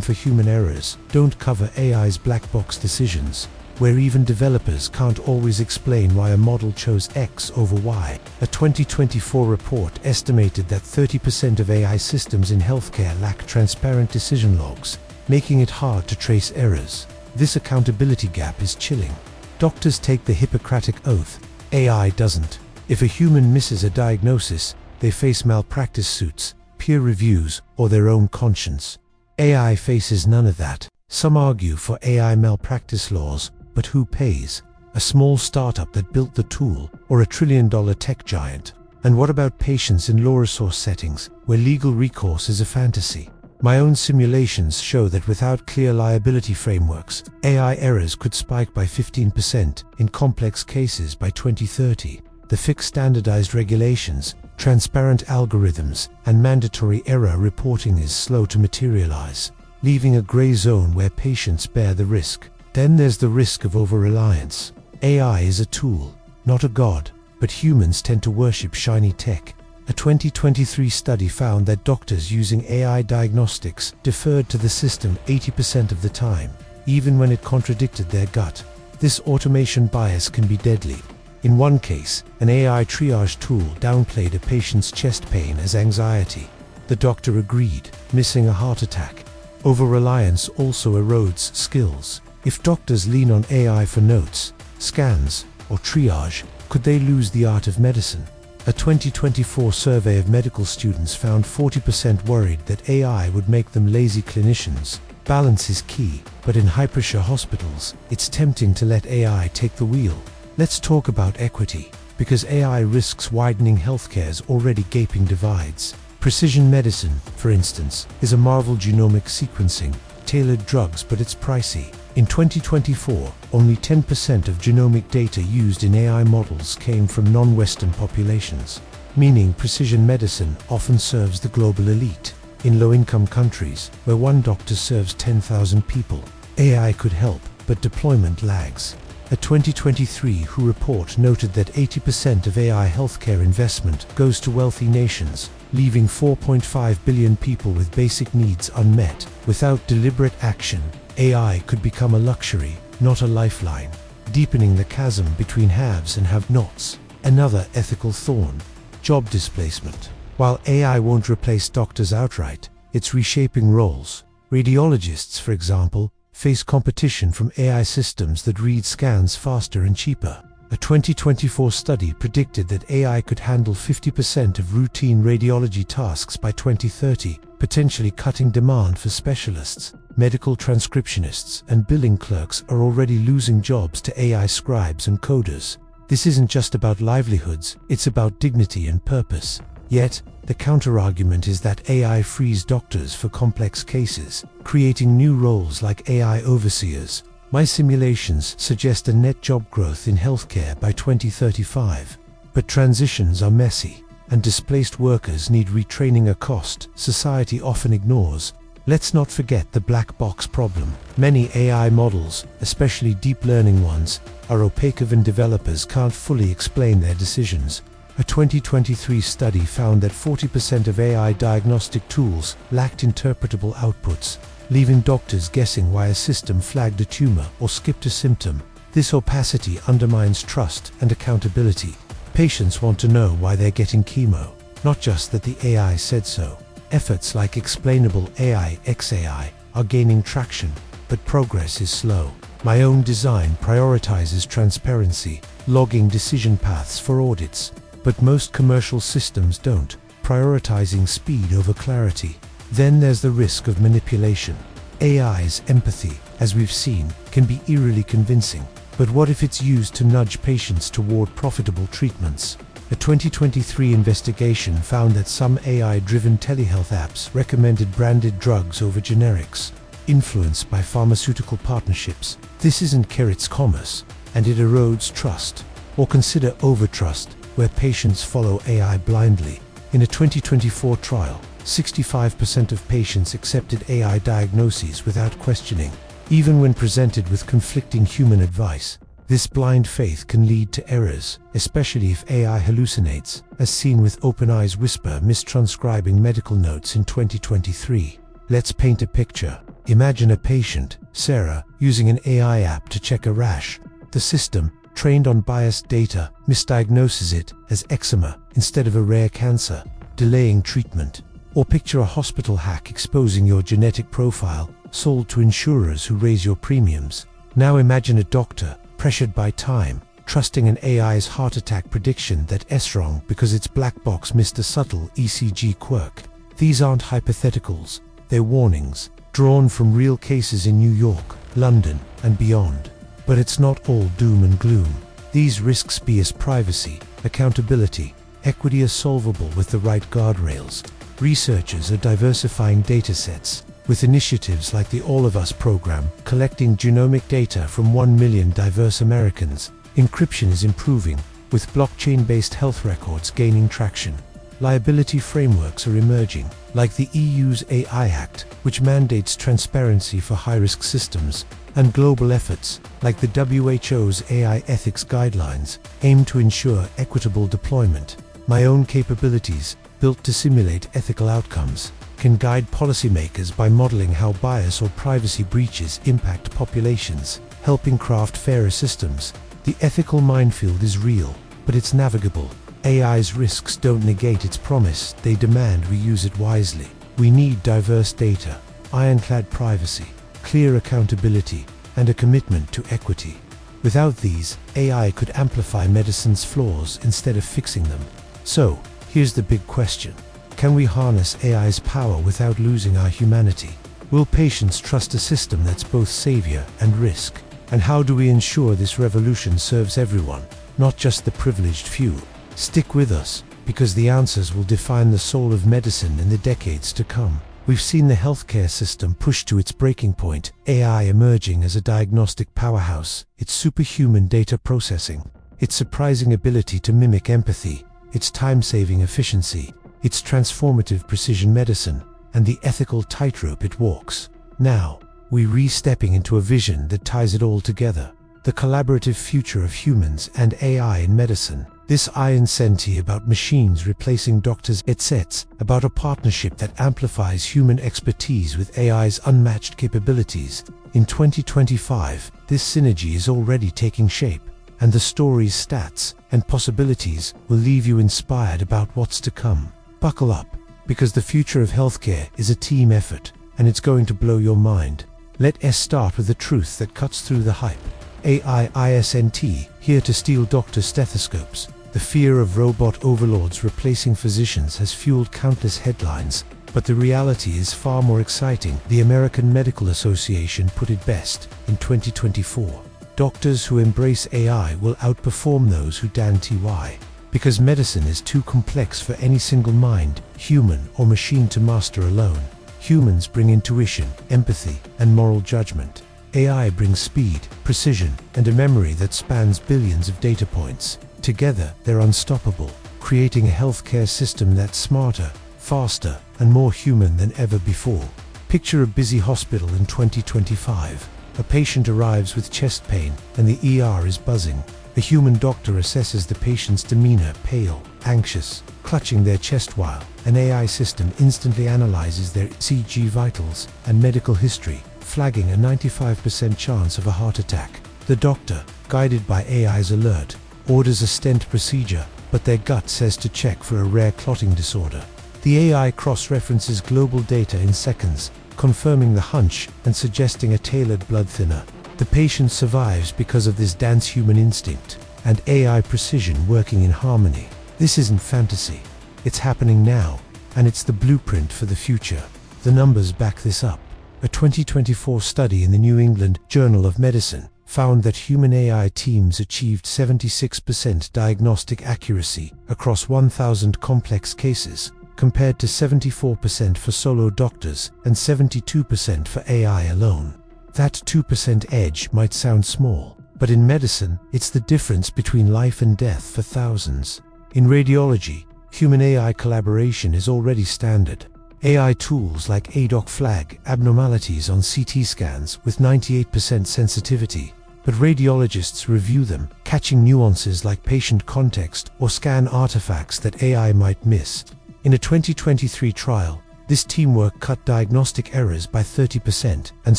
for human errors, don't cover AI's black box decisions, where even developers can't always explain why a model chose X over Y. A 2024 report estimated that 30% of AI systems in healthcare lack transparent decision logs, making it hard to trace errors. This accountability gap is chilling. Doctors take the Hippocratic Oath. AI doesn't. If a human misses a diagnosis, they face malpractice suits, peer reviews, or their own conscience. AI faces none of that. Some argue for AI malpractice laws, but who pays? A small startup that built the tool, or a trillion-dollar tech giant? And what about patients in low-resource settings, where legal recourse is a fantasy? My own simulations show that without clear liability frameworks, AI errors could spike by 15% in complex cases by 2030. The fix: standardized regulations, transparent algorithms, and mandatory error reporting is slow to materialize, leaving a gray zone where patients bear the risk. Then there's the risk of over-reliance. AI is a tool, not a god, but humans tend to worship shiny tech. A 2023 study found that doctors using AI diagnostics deferred to the system 80% of the time, even when it contradicted their gut. This automation bias can be deadly. In one case, an AI triage tool downplayed a patient's chest pain as anxiety. The doctor agreed, missing a heart attack. Over-reliance also erodes skills. If doctors lean on AI for notes, scans, or triage, could they lose the art of medicine? A 2024 survey of medical students found 40% worried that AI would make them lazy clinicians, Balance is key, but in high-pressure hospitals, it's tempting to let AI take the wheel. Let's talk about equity, because AI risks widening healthcare's already gaping divides. Precision medicine, for instance, is a marvel. Genomic sequencing, tailored drugs, but it's pricey. In 2024, only 10% of genomic data used in AI models came from non-Western populations, meaning precision medicine often serves the global elite. In low-income countries, where one doctor serves 10,000 people, AI could help, but deployment lags. A 2023 WHO report noted that 80% of AI healthcare investment goes to wealthy nations, leaving 4.5 billion people with basic needs unmet. Without deliberate action, AI could become a luxury, not a lifeline, deepening the chasm between haves and have-nots. Another ethical thorn: job displacement. While AI won't replace doctors outright, it's reshaping roles. Radiologists, for example, face competition from AI systems that read scans faster and cheaper. A 2024 study predicted that AI could handle 50% of routine radiology tasks by 2030, potentially cutting demand for specialists. Medical transcriptionists and billing clerks are already losing jobs to AI scribes and coders. This isn't just about livelihoods, it's about dignity and purpose. Yet, the counterargument is that AI frees doctors for complex cases, creating new roles like AI overseers. My simulations suggest a net job growth in healthcare by 2035. But transitions are messy, and displaced workers need retraining, a cost society often ignores. Let's not forget the black box problem. Many AI models, especially deep learning ones, are opaque and developers can't fully explain their decisions. A 2023 study found that 40% of AI diagnostic tools lacked interpretable outputs, leaving doctors guessing why a system flagged a tumor or skipped a symptom. This opacity undermines trust and accountability. Patients want to know why they're getting chemo, not just that the AI said so. Efforts like explainable AI XAI are gaining traction, but progress is slow. My own design prioritizes transparency, logging decision paths for audits, but most commercial systems don't, prioritizing speed over clarity. Then there's the risk of manipulation. AI's empathy, as we've seen, can be eerily convincing, but what if it's used to nudge patients toward profitable treatments? A 2023 investigation found that some AI-driven telehealth apps recommended branded drugs over generics, influenced by pharmaceutical partnerships. This isn't carrots commerce, and it erodes trust. Or consider overtrust, where patients follow AI blindly. In a 2024 trial, 65% of patients accepted AI diagnoses without questioning, even when presented with conflicting human advice. This blind faith can lead to errors, especially if AI hallucinates, as seen with OpenAI's Whisper mistranscribing medical notes in 2023. Let's paint a picture. Imagine a patient, Sarah, using an AI app to check a rash. The system, trained on biased data, misdiagnoses it as eczema instead of a rare cancer, delaying treatment. Or picture a hospital hack exposing your genetic profile, sold to insurers who raise your premiums. Now imagine a doctor, pressured by time, trusting an AI's heart attack prediction that is wrong because its black box missed a subtle ECG quirk. These aren't hypotheticals, they're warnings, drawn from real cases in New York, London, and beyond. But it's not all doom and gloom. These risks bias privacy, accountability, equity are solvable with the right guardrails. Researchers are diversifying datasets, with initiatives like the All of Us program, collecting genomic data from 1 million diverse Americans. Encryption is improving, with blockchain-based health records gaining traction. Liability frameworks are emerging, like the EU's AI Act, which mandates transparency for high-risk systems, and global efforts, like the WHO's AI ethics guidelines, aim to ensure equitable deployment. My own capabilities, built to simulate ethical outcomes, can guide policymakers by modeling how bias or privacy breaches impact populations, helping craft fairer systems. The ethical minefield is real, but it's navigable. AI's risks don't negate its promise, they demand we use it wisely. We need diverse data, ironclad privacy, clear accountability, and a commitment to equity. Without these, AI could amplify medicine's flaws instead of fixing them. So, here's the big question. Can we harness AI's power without losing our humanity? Will patients trust a system that's both savior and risk? And how do we ensure this revolution serves everyone, not just the privileged few? Stick with us, because the answers will define the soul of medicine in the decades to come. We've seen the healthcare system pushed to its breaking point, AI emerging as a diagnostic powerhouse, its superhuman data processing, its surprising ability to mimic empathy, its time-saving efficiency, its transformative precision medicine, and the ethical tightrope it walks. Now, we're re-stepping into a vision that ties it all together. The collaborative future of humans and AI in medicine. This iron senti about machines replacing doctors, etc., about a partnership that amplifies human expertise with AI's unmatched capabilities. In 2025, this synergy is already taking shape, and the stories, stats, and possibilities will leave you inspired about what's to come. Buckle up, because the future of healthcare is a team effort, and it's going to blow your mind. Let us start with the truth that cuts through the hype. AI isn't here to steal doctors' stethoscopes. The fear of robot overlords replacing physicians has fueled countless headlines, but the reality is far more exciting. The American Medical Association put it best in 2024. Doctors who embrace AI will outperform those who don't. Why? Because medicine is too complex for any single mind, human or machine, to master alone. Humans bring intuition, empathy, and moral judgment. AI brings speed, precision, and a memory that spans billions of data points. Together, they're unstoppable, creating a healthcare system that's smarter, faster, and more human than ever before. Picture a busy hospital in 2025. A patient arrives with chest pain, and the ER is buzzing. A human doctor assesses the patient's demeanor, pale, anxious, clutching their chest, while an AI system instantly analyzes their ECG vitals and medical history, flagging a 95% chance of a heart attack. The doctor, guided by AI's alert, orders a stent procedure, but their gut says to check for a rare clotting disorder. The AI cross-references global data in seconds, confirming the hunch and suggesting a tailored blood thinner. The patient survives because of this dance human instinct and AI precision working in harmony. This isn't fantasy. It's happening now, and it's the blueprint for the future. The numbers back this up. A 2024 study in the New England Journal of Medicine found that human AI teams achieved 76% diagnostic accuracy across 1,000 complex cases, compared to 74% for solo doctors and 72% for AI alone. That 2% edge might sound small, but in medicine, it's the difference between life and death for thousands. In radiology, human-AI collaboration is already standard. AI tools like ADOC flag abnormalities on CT scans with 98% sensitivity, but radiologists review them, catching nuances like patient context or scan artifacts that AI might miss. In a 2023 trial, this teamwork cut diagnostic errors by 30% and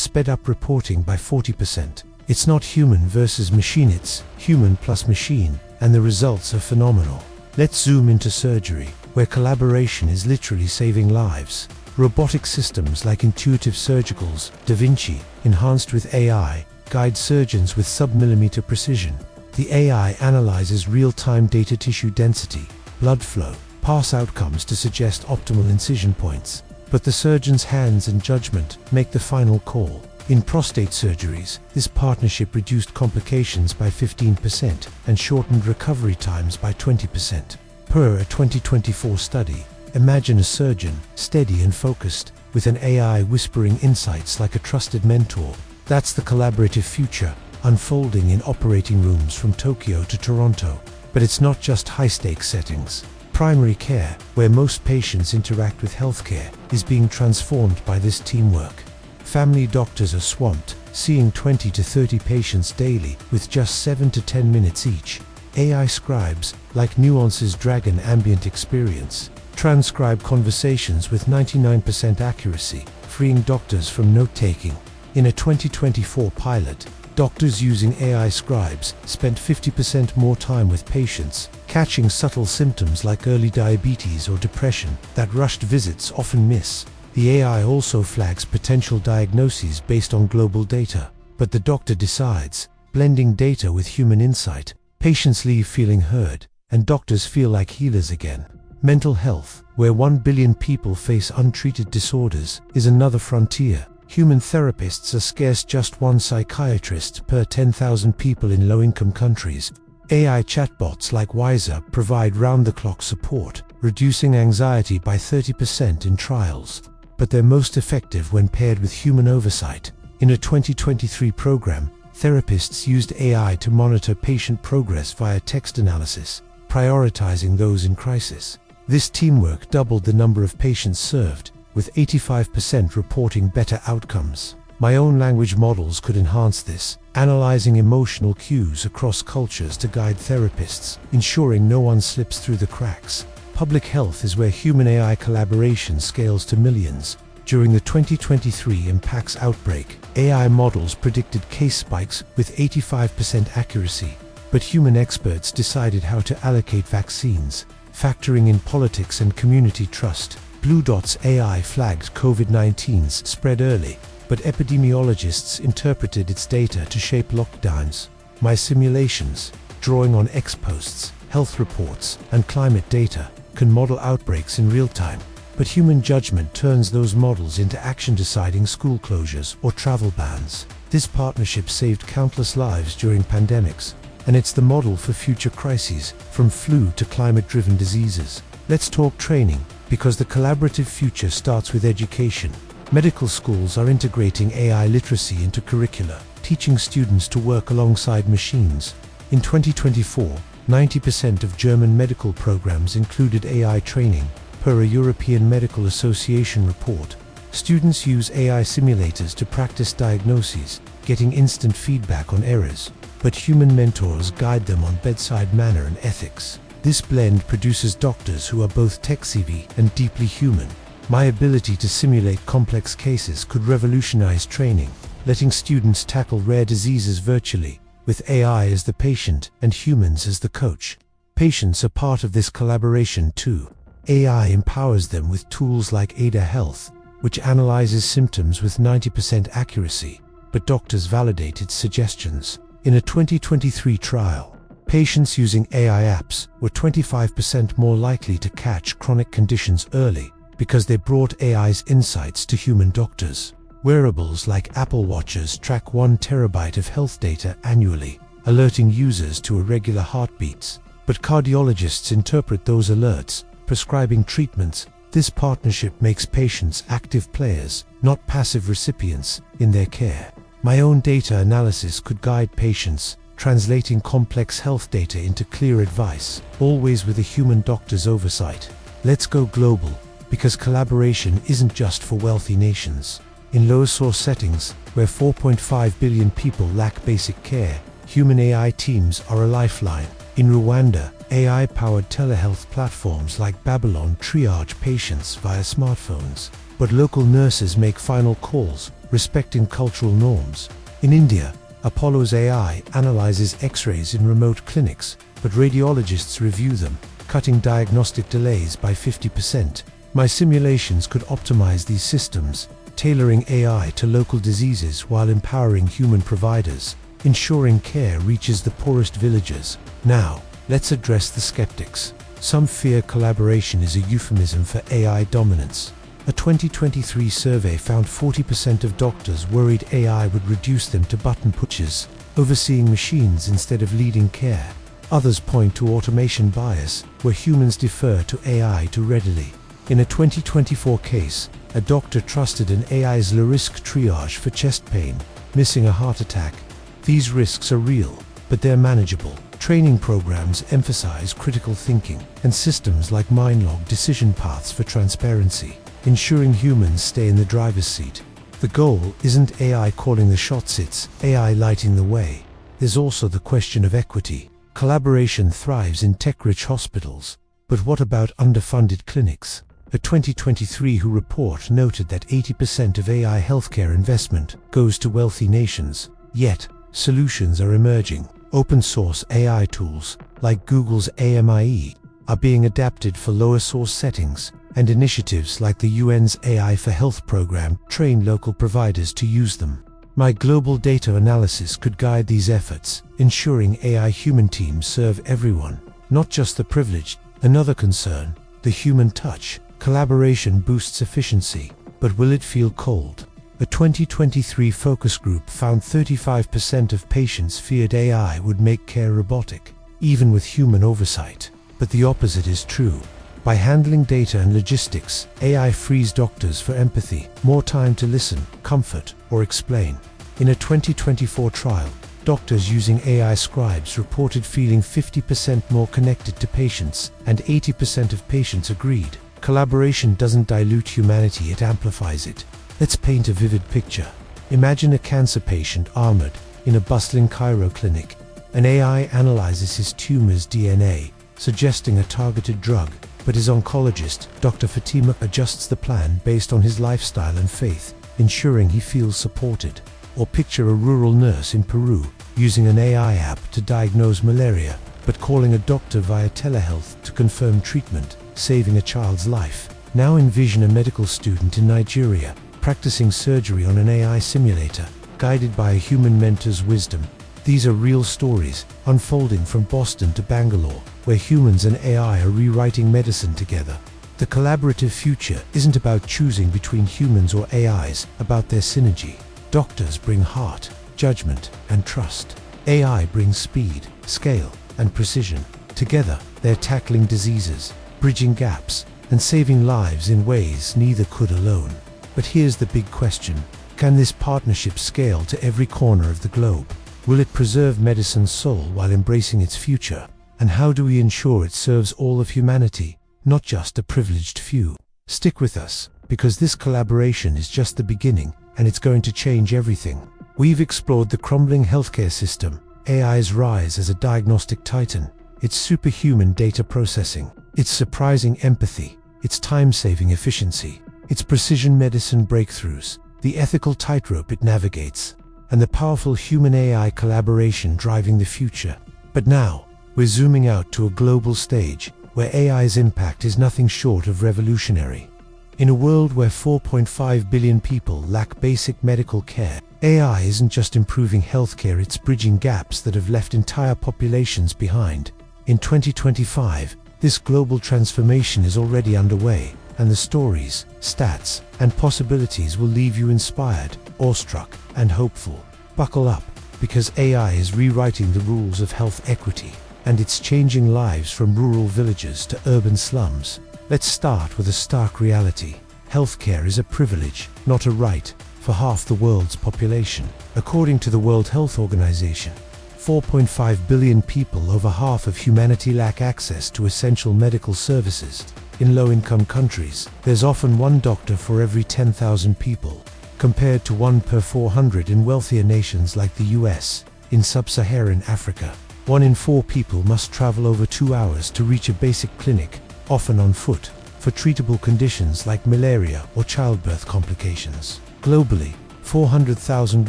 sped up reporting by 40%. It's not human versus machine, it's human plus machine, and the results are phenomenal. Let's zoom into surgery, where collaboration is literally saving lives. Robotic systems like Intuitive Surgical's Da Vinci, enhanced with AI, guide surgeons with sub-millimeter precision. The AI analyzes real-time data, tissue density, blood flow, pass outcomes to suggest optimal incision points. But the surgeon's hands and judgment make the final call. In prostate surgeries, this partnership reduced complications by 15% and shortened recovery times by 20%. Per a 2024 study, imagine a surgeon, steady and focused, with an AI whispering insights like a trusted mentor. That's the collaborative future, unfolding in operating rooms from Tokyo to Toronto. But it's not just high-stakes settings. Primary care, where most patients interact with healthcare, is being transformed by this teamwork. Family doctors are swamped, seeing 20 to 30 patients daily with just 7 to 10 minutes each. AI scribes, like Nuance's Dragon ambient experience, transcribe conversations with 99% accuracy, freeing doctors from note-taking. In a 2024 pilot, doctors using AI scribes spent 50% more time with patients, catching subtle symptoms like early diabetes or depression that rushed visits often miss. The AI also flags potential diagnoses based on global data, but the doctor decides, blending data with human insight. Patients leave feeling heard, and doctors feel like healers again. Mental health, where 1 billion people face untreated disorders, is another frontier. Human therapists are scarce, just one psychiatrist per 10,000 people in low-income countries. AI chatbots like Wiser provide round-the-clock support, reducing anxiety by 30% in trials. But they're most effective when paired with human oversight. In a 2023 program, therapists used AI to monitor patient progress via text analysis, prioritizing those in crisis. This teamwork doubled the number of patients served, with 85% reporting better outcomes. My own language models could enhance this, analyzing emotional cues across cultures to guide therapists, ensuring no one slips through the cracks. Public health is where human-AI collaboration scales to millions. During the 2023 Mpox outbreak, AI models predicted case spikes with 85% accuracy, but human experts decided how to allocate vaccines, factoring in politics and community trust. Blue Dot's AI flagged COVID-19's spread early, but epidemiologists interpreted its data to shape lockdowns. My simulations, drawing on ex-posts, health reports, and climate data, can model outbreaks in real time, but human judgment turns those models into action, deciding school closures or travel bans. This partnership saved countless lives during pandemics, and it's the model for future crises, from flu to climate-driven diseases. Let's talk training, because the collaborative future starts with education. Medical schools are integrating AI literacy into curricula, teaching students to work alongside machines. In 2024, 90% of German medical programs included AI training, per a European Medical Association report. Students use AI simulators to practice diagnoses, getting instant feedback on errors, but human mentors guide them on bedside manner and ethics. This blend produces doctors who are both tech-savvy and deeply human. My ability to simulate complex cases could revolutionize training, letting students tackle rare diseases virtually, with AI as the patient and humans as the coach. Patients are part of this collaboration too. AI empowers them with tools like Ada Health, which analyzes symptoms with 90% accuracy, but doctors validate its suggestions. In a 2023 trial, patients using AI apps were 25% more likely to catch chronic conditions early because they brought AI's insights to human doctors. Wearables like Apple Watches track 1 terabyte of health data annually, alerting users to irregular heartbeats. But cardiologists interpret those alerts, prescribing treatments. This partnership makes patients active players, not passive recipients, in their care. My own data analysis could guide patients, translating complex health data into clear advice, always with a human doctor's oversight. Let's go global, because collaboration isn't just for wealthy nations. In low-source settings, where 4.5 billion people lack basic care, human AI teams are a lifeline. In Rwanda, AI-powered telehealth platforms like Babylon triage patients via smartphones, but local nurses make final calls, respecting cultural norms. In India, Apollo's AI analyzes X-rays in remote clinics, but radiologists review them, cutting diagnostic delays by 50%. My simulations could optimize these systems, tailoring AI to local diseases while empowering human providers, ensuring care reaches the poorest villages. Now, let's address the skeptics. Some fear collaboration is a euphemism for AI dominance. A 2023 survey found 40% of doctors worried AI would reduce them to button pushers, overseeing machines instead of leading care. Others point to automation bias, where humans defer to AI too readily. In a 2024 case, a doctor trusted an AI's low-risk triage for chest pain, missing a heart attack. These risks are real, but they're manageable. Training programs emphasize critical thinking, and systems like MindLog decision paths for transparency, ensuring humans stay in the driver's seat. The goal isn't AI calling the shots, it's AI lighting the way. There's also the question of equity. Collaboration thrives in tech-rich hospitals, but what about underfunded clinics? A 2023 WHO report noted that 80% of AI healthcare investment goes to wealthy nations. Yet, solutions are emerging. Open-source AI tools, like Google's AMIE, are being adapted for lower-source settings, and initiatives like the UN's AI for Health program train local providers to use them. My global data analysis could guide these efforts, ensuring AI human teams serve everyone, not just the privileged. Another concern, the human touch. Collaboration boosts efficiency, but will it feel cold? A 2023 focus group found 35% of patients feared AI would make care robotic, even with human oversight. But the opposite is true. By handling data and logistics, AI frees doctors for empathy, more time to listen, comfort, or explain. In a 2024 trial, doctors using AI scribes reported feeling 50% more connected to patients, and 80% of patients agreed. Collaboration doesn't dilute humanity, it amplifies it. Let's paint a vivid picture. Imagine a cancer patient armored in a bustling Cairo clinic. An AI analyzes his tumor's DNA, suggesting a targeted drug, but his oncologist, Dr. Fatima, adjusts the plan based on his lifestyle and faith, ensuring he feels supported. Or picture a rural nurse in Peru using an AI app to diagnose malaria, but calling a doctor via telehealth to confirm treatment, saving a child's life. Now envision a medical student in Nigeria practicing surgery on an AI simulator, guided by a human mentor's wisdom. These are real stories, unfolding from Boston to Bangalore, where humans and AI are rewriting medicine together. The collaborative future isn't about choosing between humans or AIs, about their synergy. Doctors bring heart, judgment, and trust. AI brings speed, scale, and precision. Together, they're tackling diseases, bridging gaps, and saving lives in ways neither could alone. But here's the big question. Can this partnership scale to every corner of the globe? Will it preserve medicine's soul while embracing its future? And how do we ensure it serves all of humanity, not just a privileged few? Stick with us, because this collaboration is just the beginning, and it's going to change everything. We've explored the crumbling healthcare system, AI's rise as a diagnostic titan, its superhuman data processing, its surprising empathy, its time-saving efficiency, its precision medicine breakthroughs, the ethical tightrope it navigates, and the powerful human-AI collaboration driving the future. But now, we're zooming out to a global stage, where AI's impact is nothing short of revolutionary. In a world where 4.5 billion people lack basic medical care, AI isn't just improving healthcare, it's bridging gaps that have left entire populations behind. In 2025, this global transformation is already underway, and the stories, stats, and possibilities will leave you inspired, awestruck, and hopeful. Buckle up, because AI is rewriting the rules of health equity, and it's changing lives from rural villages to urban slums. Let's start with a stark reality. Healthcare is a privilege, not a right, for half the world's population. According to the World Health Organization, 4.5 billion people, over half of humanity, lack access to essential medical services. In low-income countries, there's often one doctor for every 10,000 people, compared to 1 per 400 in wealthier nations like the US. In sub-Saharan Africa, 1 in 4 people must travel over 2 hours to reach a basic clinic, often on foot, for treatable conditions like malaria or childbirth complications. Globally, 400,000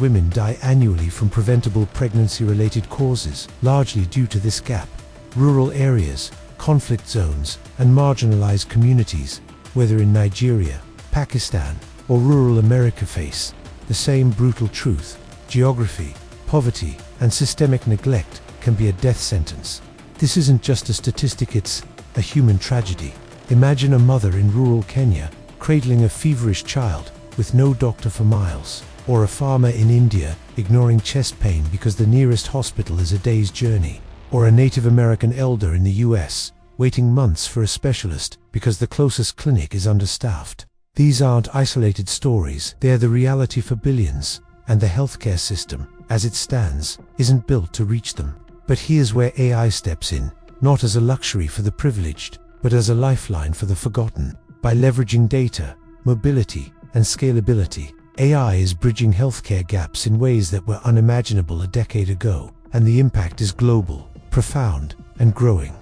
women die annually from preventable pregnancy-related causes, largely due to this gap. Rural areas, conflict zones, and marginalized communities, whether in Nigeria, Pakistan, or rural America, face the same brutal truth. Geography, poverty, and systemic neglect can be a death sentence. This isn't just a statistic, it's a human tragedy. Imagine a mother in rural Kenya cradling a feverish child with no doctor for miles, or a farmer in India ignoring chest pain because the nearest hospital is a day's journey, or a Native American elder in the US waiting months for a specialist because the closest clinic is understaffed. These aren't isolated stories, they're the reality for billions, and the healthcare system, as it stands, isn't built to reach them. But here's where AI steps in, not as a luxury for the privileged, but as a lifeline for the forgotten. By leveraging data, mobility, and scalability, AI is bridging healthcare gaps in ways that were unimaginable a decade ago, and the impact is global, profound, and growing.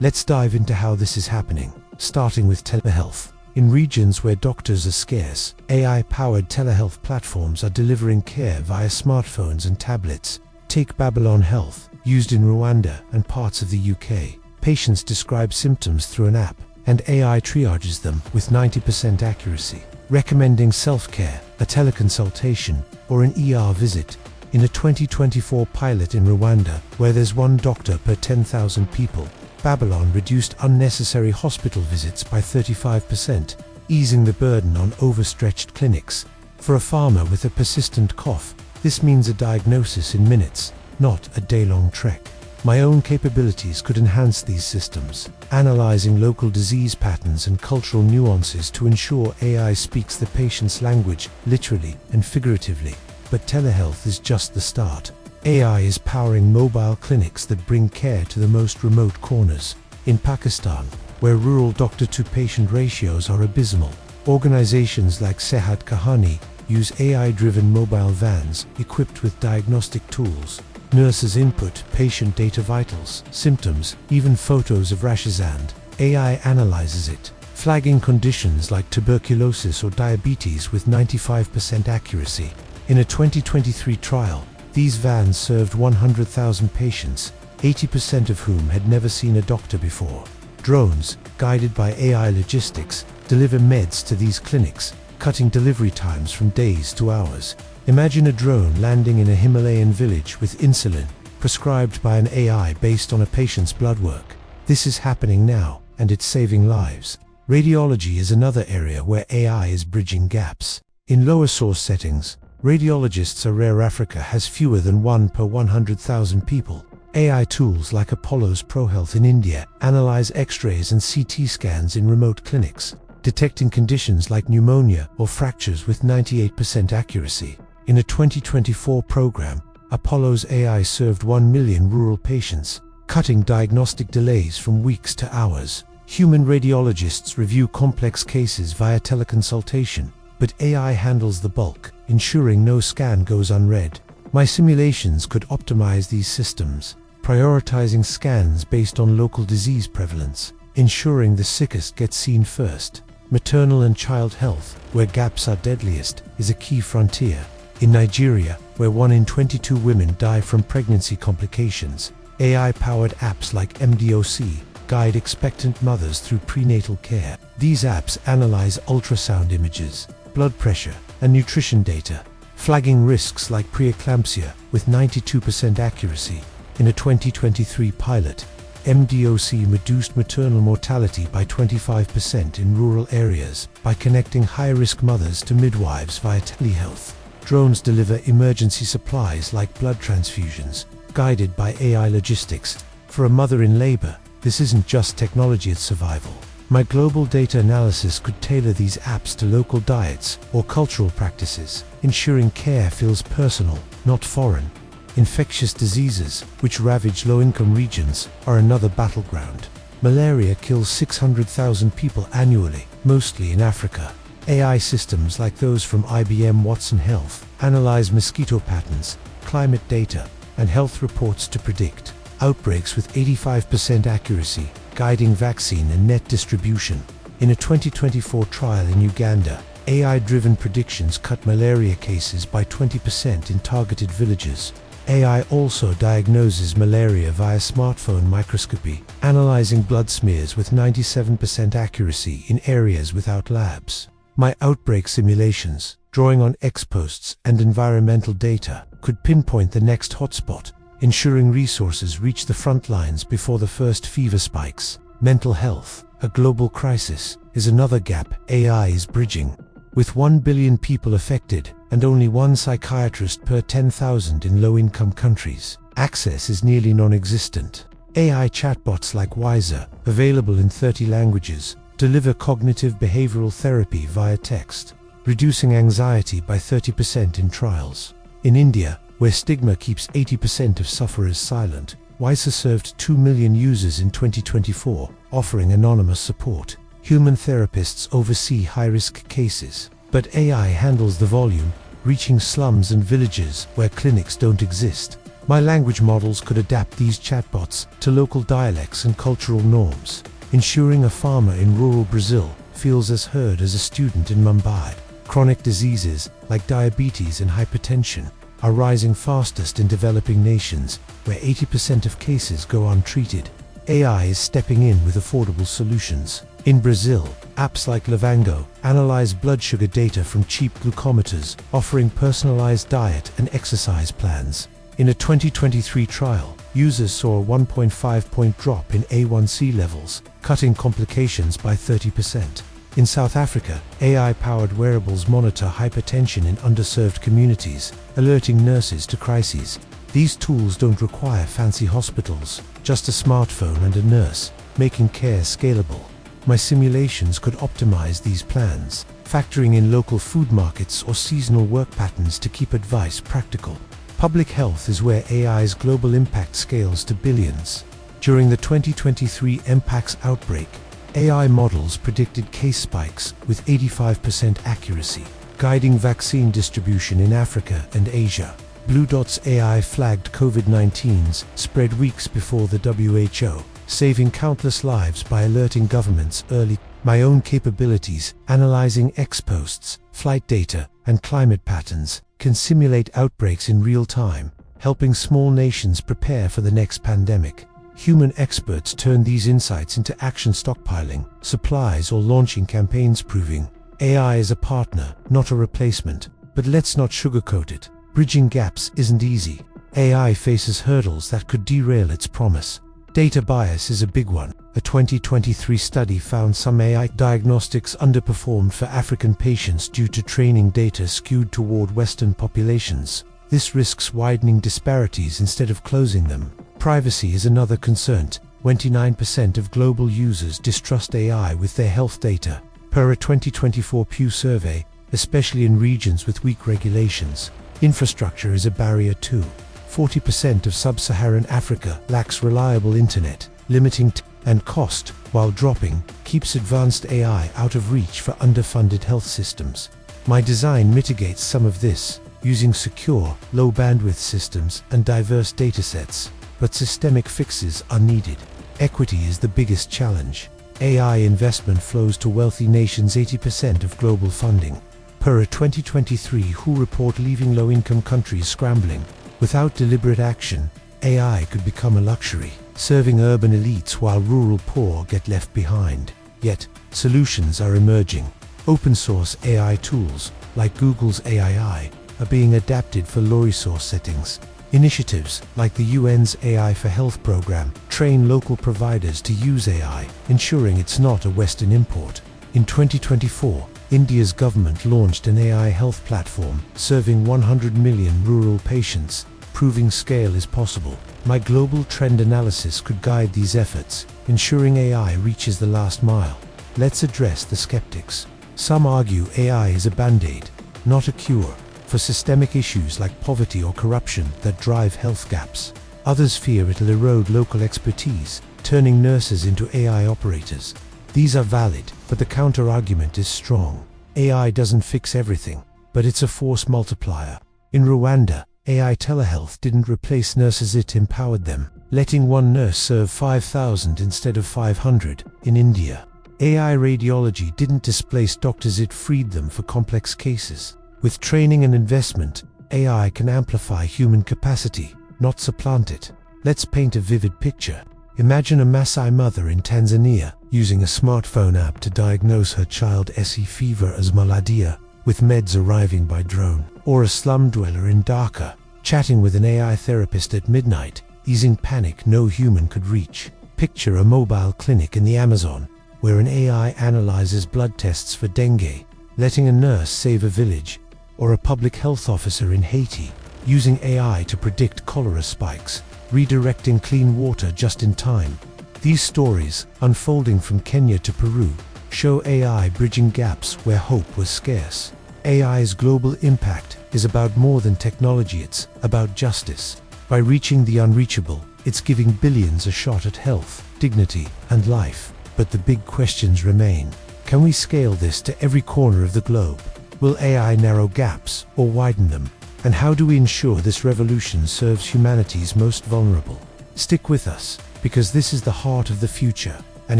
Let's dive into how this is happening, starting with telehealth. In regions where doctors are scarce, AI-powered telehealth platforms are delivering care via smartphones and tablets. Take Babylon Health, used in Rwanda and parts of the UK. Patients describe symptoms through an app, and AI triages them with 90% accuracy, recommending self-care, a teleconsultation, or an ER visit. In a 2024 pilot in Rwanda, where there's 1 doctor per 10,000 people, Babylon reduced unnecessary hospital visits by 35%, easing the burden on overstretched clinics. For a farmer with a persistent cough, this means a diagnosis in minutes, not a day-long trek. My own capabilities could enhance these systems, analyzing local disease patterns and cultural nuances to ensure AI speaks the patient's language, literally and figuratively. But telehealth is just the start. AI is powering mobile clinics that bring care to the most remote corners. In Pakistan, where rural doctor-to-patient ratios are abysmal, organizations like Sehat Kahani use AI-driven mobile vans equipped with diagnostic tools. Nurses input patient data, vitals, symptoms, even photos of rashes, and AI analyzes it, flagging conditions like tuberculosis or diabetes with 95% accuracy. In a 2023 trial, these vans served 100,000 patients, 80% of whom had never seen a doctor before. Drones, guided by AI logistics, deliver meds to these clinics, cutting delivery times from days to hours. Imagine a drone landing in a Himalayan village with insulin, prescribed by an AI based on a patient's blood work. This is happening now, and it's saving lives. Radiology is another area where AI is bridging gaps. In lower source settings, radiologists are rare. Africa has fewer than 1 per 100,000 people. AI tools like Apollo's ProHealth in India analyze X-rays and CT scans in remote clinics, detecting conditions like pneumonia or fractures with 98% accuracy. In a 2024 program, Apollo's AI served 1 million rural patients, cutting diagnostic delays from weeks to hours. Human radiologists review complex cases via teleconsultation, but AI handles the bulk, ensuring no scan goes unread. My simulations could optimize these systems, prioritizing scans based on local disease prevalence, ensuring the sickest get seen first. Maternal and child health, where gaps are deadliest, is a key frontier. In Nigeria, where 1 in 22 women die from pregnancy complications, AI-powered apps like MDOC guide expectant mothers through prenatal care. These apps analyze ultrasound images, blood pressure, and nutrition data, flagging risks like preeclampsia with 92% accuracy. In a 2023 pilot, MDOC reduced maternal mortality by 25% in rural areas by connecting high-risk mothers to midwives via telehealth. Drones deliver emergency supplies like blood transfusions, guided by AI logistics. For a mother in labor, this isn't just technology, it's survival. My global data analysis could tailor these apps to local diets or cultural practices, ensuring care feels personal, not foreign. Infectious diseases, which ravage low-income regions, are another battleground. Malaria kills 600,000 people annually, mostly in Africa. AI systems like those from IBM Watson Health analyze mosquito patterns, climate data, and health reports to predict outbreaks with 85% accuracy, guiding vaccine and net distribution. In a 2024 trial in Uganda, AI-driven predictions cut malaria cases by 20% in targeted villages. AI also diagnoses malaria via smartphone microscopy, analyzing blood smears with 97% accuracy in areas without labs. My outbreak simulations, drawing on X-posts and environmental data, could pinpoint the next hotspot, ensuring resources reach the front lines before the first fever spikes. Mental health, a global crisis, is another gap AI is bridging. With 1 billion people affected and only 1 psychiatrist per 10,000 in low-income countries, access is nearly non-existent. AI chatbots like Wiser, available in 30 languages, deliver cognitive behavioral therapy via text, reducing anxiety by 30% in trials. In India, where stigma keeps 80% of sufferers silent, Wiser served 2 million users in 2024, offering anonymous support. Human therapists oversee high-risk cases, but AI handles the volume, reaching slums and villages where clinics don't exist. My language models could adapt these chatbots to local dialects and cultural norms, ensuring a farmer in rural Brazil feels as heard as a student in Mumbai. Chronic diseases like diabetes and hypertension are rising fastest in developing nations, where 80% of cases go untreated. AI is stepping in with affordable solutions. In Brazil, apps like Livongo analyze blood sugar data from cheap glucometers, offering personalized diet and exercise plans. In a 2023 trial, users saw a 1.5-point drop in A1C levels, cutting complications by 30%. In South Africa, AI-powered wearables monitor hypertension in underserved communities, alerting nurses to crises. These tools don't require fancy hospitals, just a smartphone and a nurse, making care scalable. My simulations could optimize these plans, factoring in local food markets or seasonal work patterns to keep advice practical. Public health is where AI's global impact scales to billions. During the 2023 Mpox outbreak, AI models predicted case spikes with 85% accuracy, guiding vaccine distribution in Africa and Asia. Blue Dot's AI flagged COVID-19's spread weeks before the WHO, saving countless lives by alerting governments early. My own capabilities, analyzing ex-posts, flight data, and climate patterns, can simulate outbreaks in real time, helping small nations prepare for the next pandemic. Human experts turn these insights into action, stockpiling supplies or launching campaigns, proving AI is a partner, not a replacement. But let's not sugarcoat it. Bridging gaps isn't easy. AI faces hurdles that could derail its promise. Data bias is a big one. A 2023 study found some AI diagnostics underperformed for African patients due to training data skewed toward Western populations. This risks widening disparities instead of closing them. Privacy is another concern. 29% of global users distrust AI with their health data, per a 2024 Pew survey, especially in regions with weak regulations. Infrastructure is a barrier too. 40% of sub-Saharan Africa lacks reliable internet, limiting and cost, while dropping, keeps advanced AI out of reach for underfunded health systems. My design mitigates some of this, using secure, low-bandwidth systems and diverse datasets. But systemic fixes are needed. Equity is the biggest challenge. AI investment flows to wealthy nations 80% of global funding, per a 2023 WHO report, leaving low-income countries scrambling. Without deliberate action, AI could become a luxury, serving urban elites while rural poor get left behind. Yet, solutions are emerging. Open-source AI tools, like Google's AI, are being adapted for low-resource settings. Initiatives, like the UN's AI for Health program, train local providers to use AI, ensuring it's not a Western import. In 2024, India's government launched an AI health platform, serving 100 million rural patients, proving scale is possible. My global trend analysis could guide these efforts, ensuring AI reaches the last mile. Let's address the skeptics. Some argue AI is a band-aid, not a cure, for systemic issues like poverty or corruption that drive health gaps. Others fear it'll erode local expertise, turning nurses into AI operators. These are valid, but the counter-argument is strong. AI doesn't fix everything, but it's a force multiplier. In Rwanda, AI telehealth didn't replace nurses, it empowered them, letting one nurse serve 5,000 instead of 500. In India, AI radiology didn't displace doctors, it freed them for complex cases. With training and investment, AI can amplify human capacity, not supplant it. Let's paint a vivid picture. Imagine a Maasai mother in Tanzania using a smartphone app to diagnose her child SE fever as malaria, with meds arriving by drone. Or a slum dweller in Dhaka, chatting with an AI therapist at midnight, easing panic no human could reach. Picture a mobile clinic in the Amazon, where an AI analyzes blood tests for dengue, letting a nurse save a village. Or a public health officer in Haiti, using AI to predict cholera spikes, redirecting clean water just in time. These stories, unfolding from Kenya to Peru, show AI bridging gaps where hope was scarce. AI's global impact is about more than technology, it's about justice. By reaching the unreachable, it's giving billions a shot at health, dignity, and life. But the big questions remain. Can we scale this to every corner of the globe? Will AI narrow gaps or widen them? And how do we ensure this revolution serves humanity's most vulnerable? Stick with us, because this is the heart of the future, and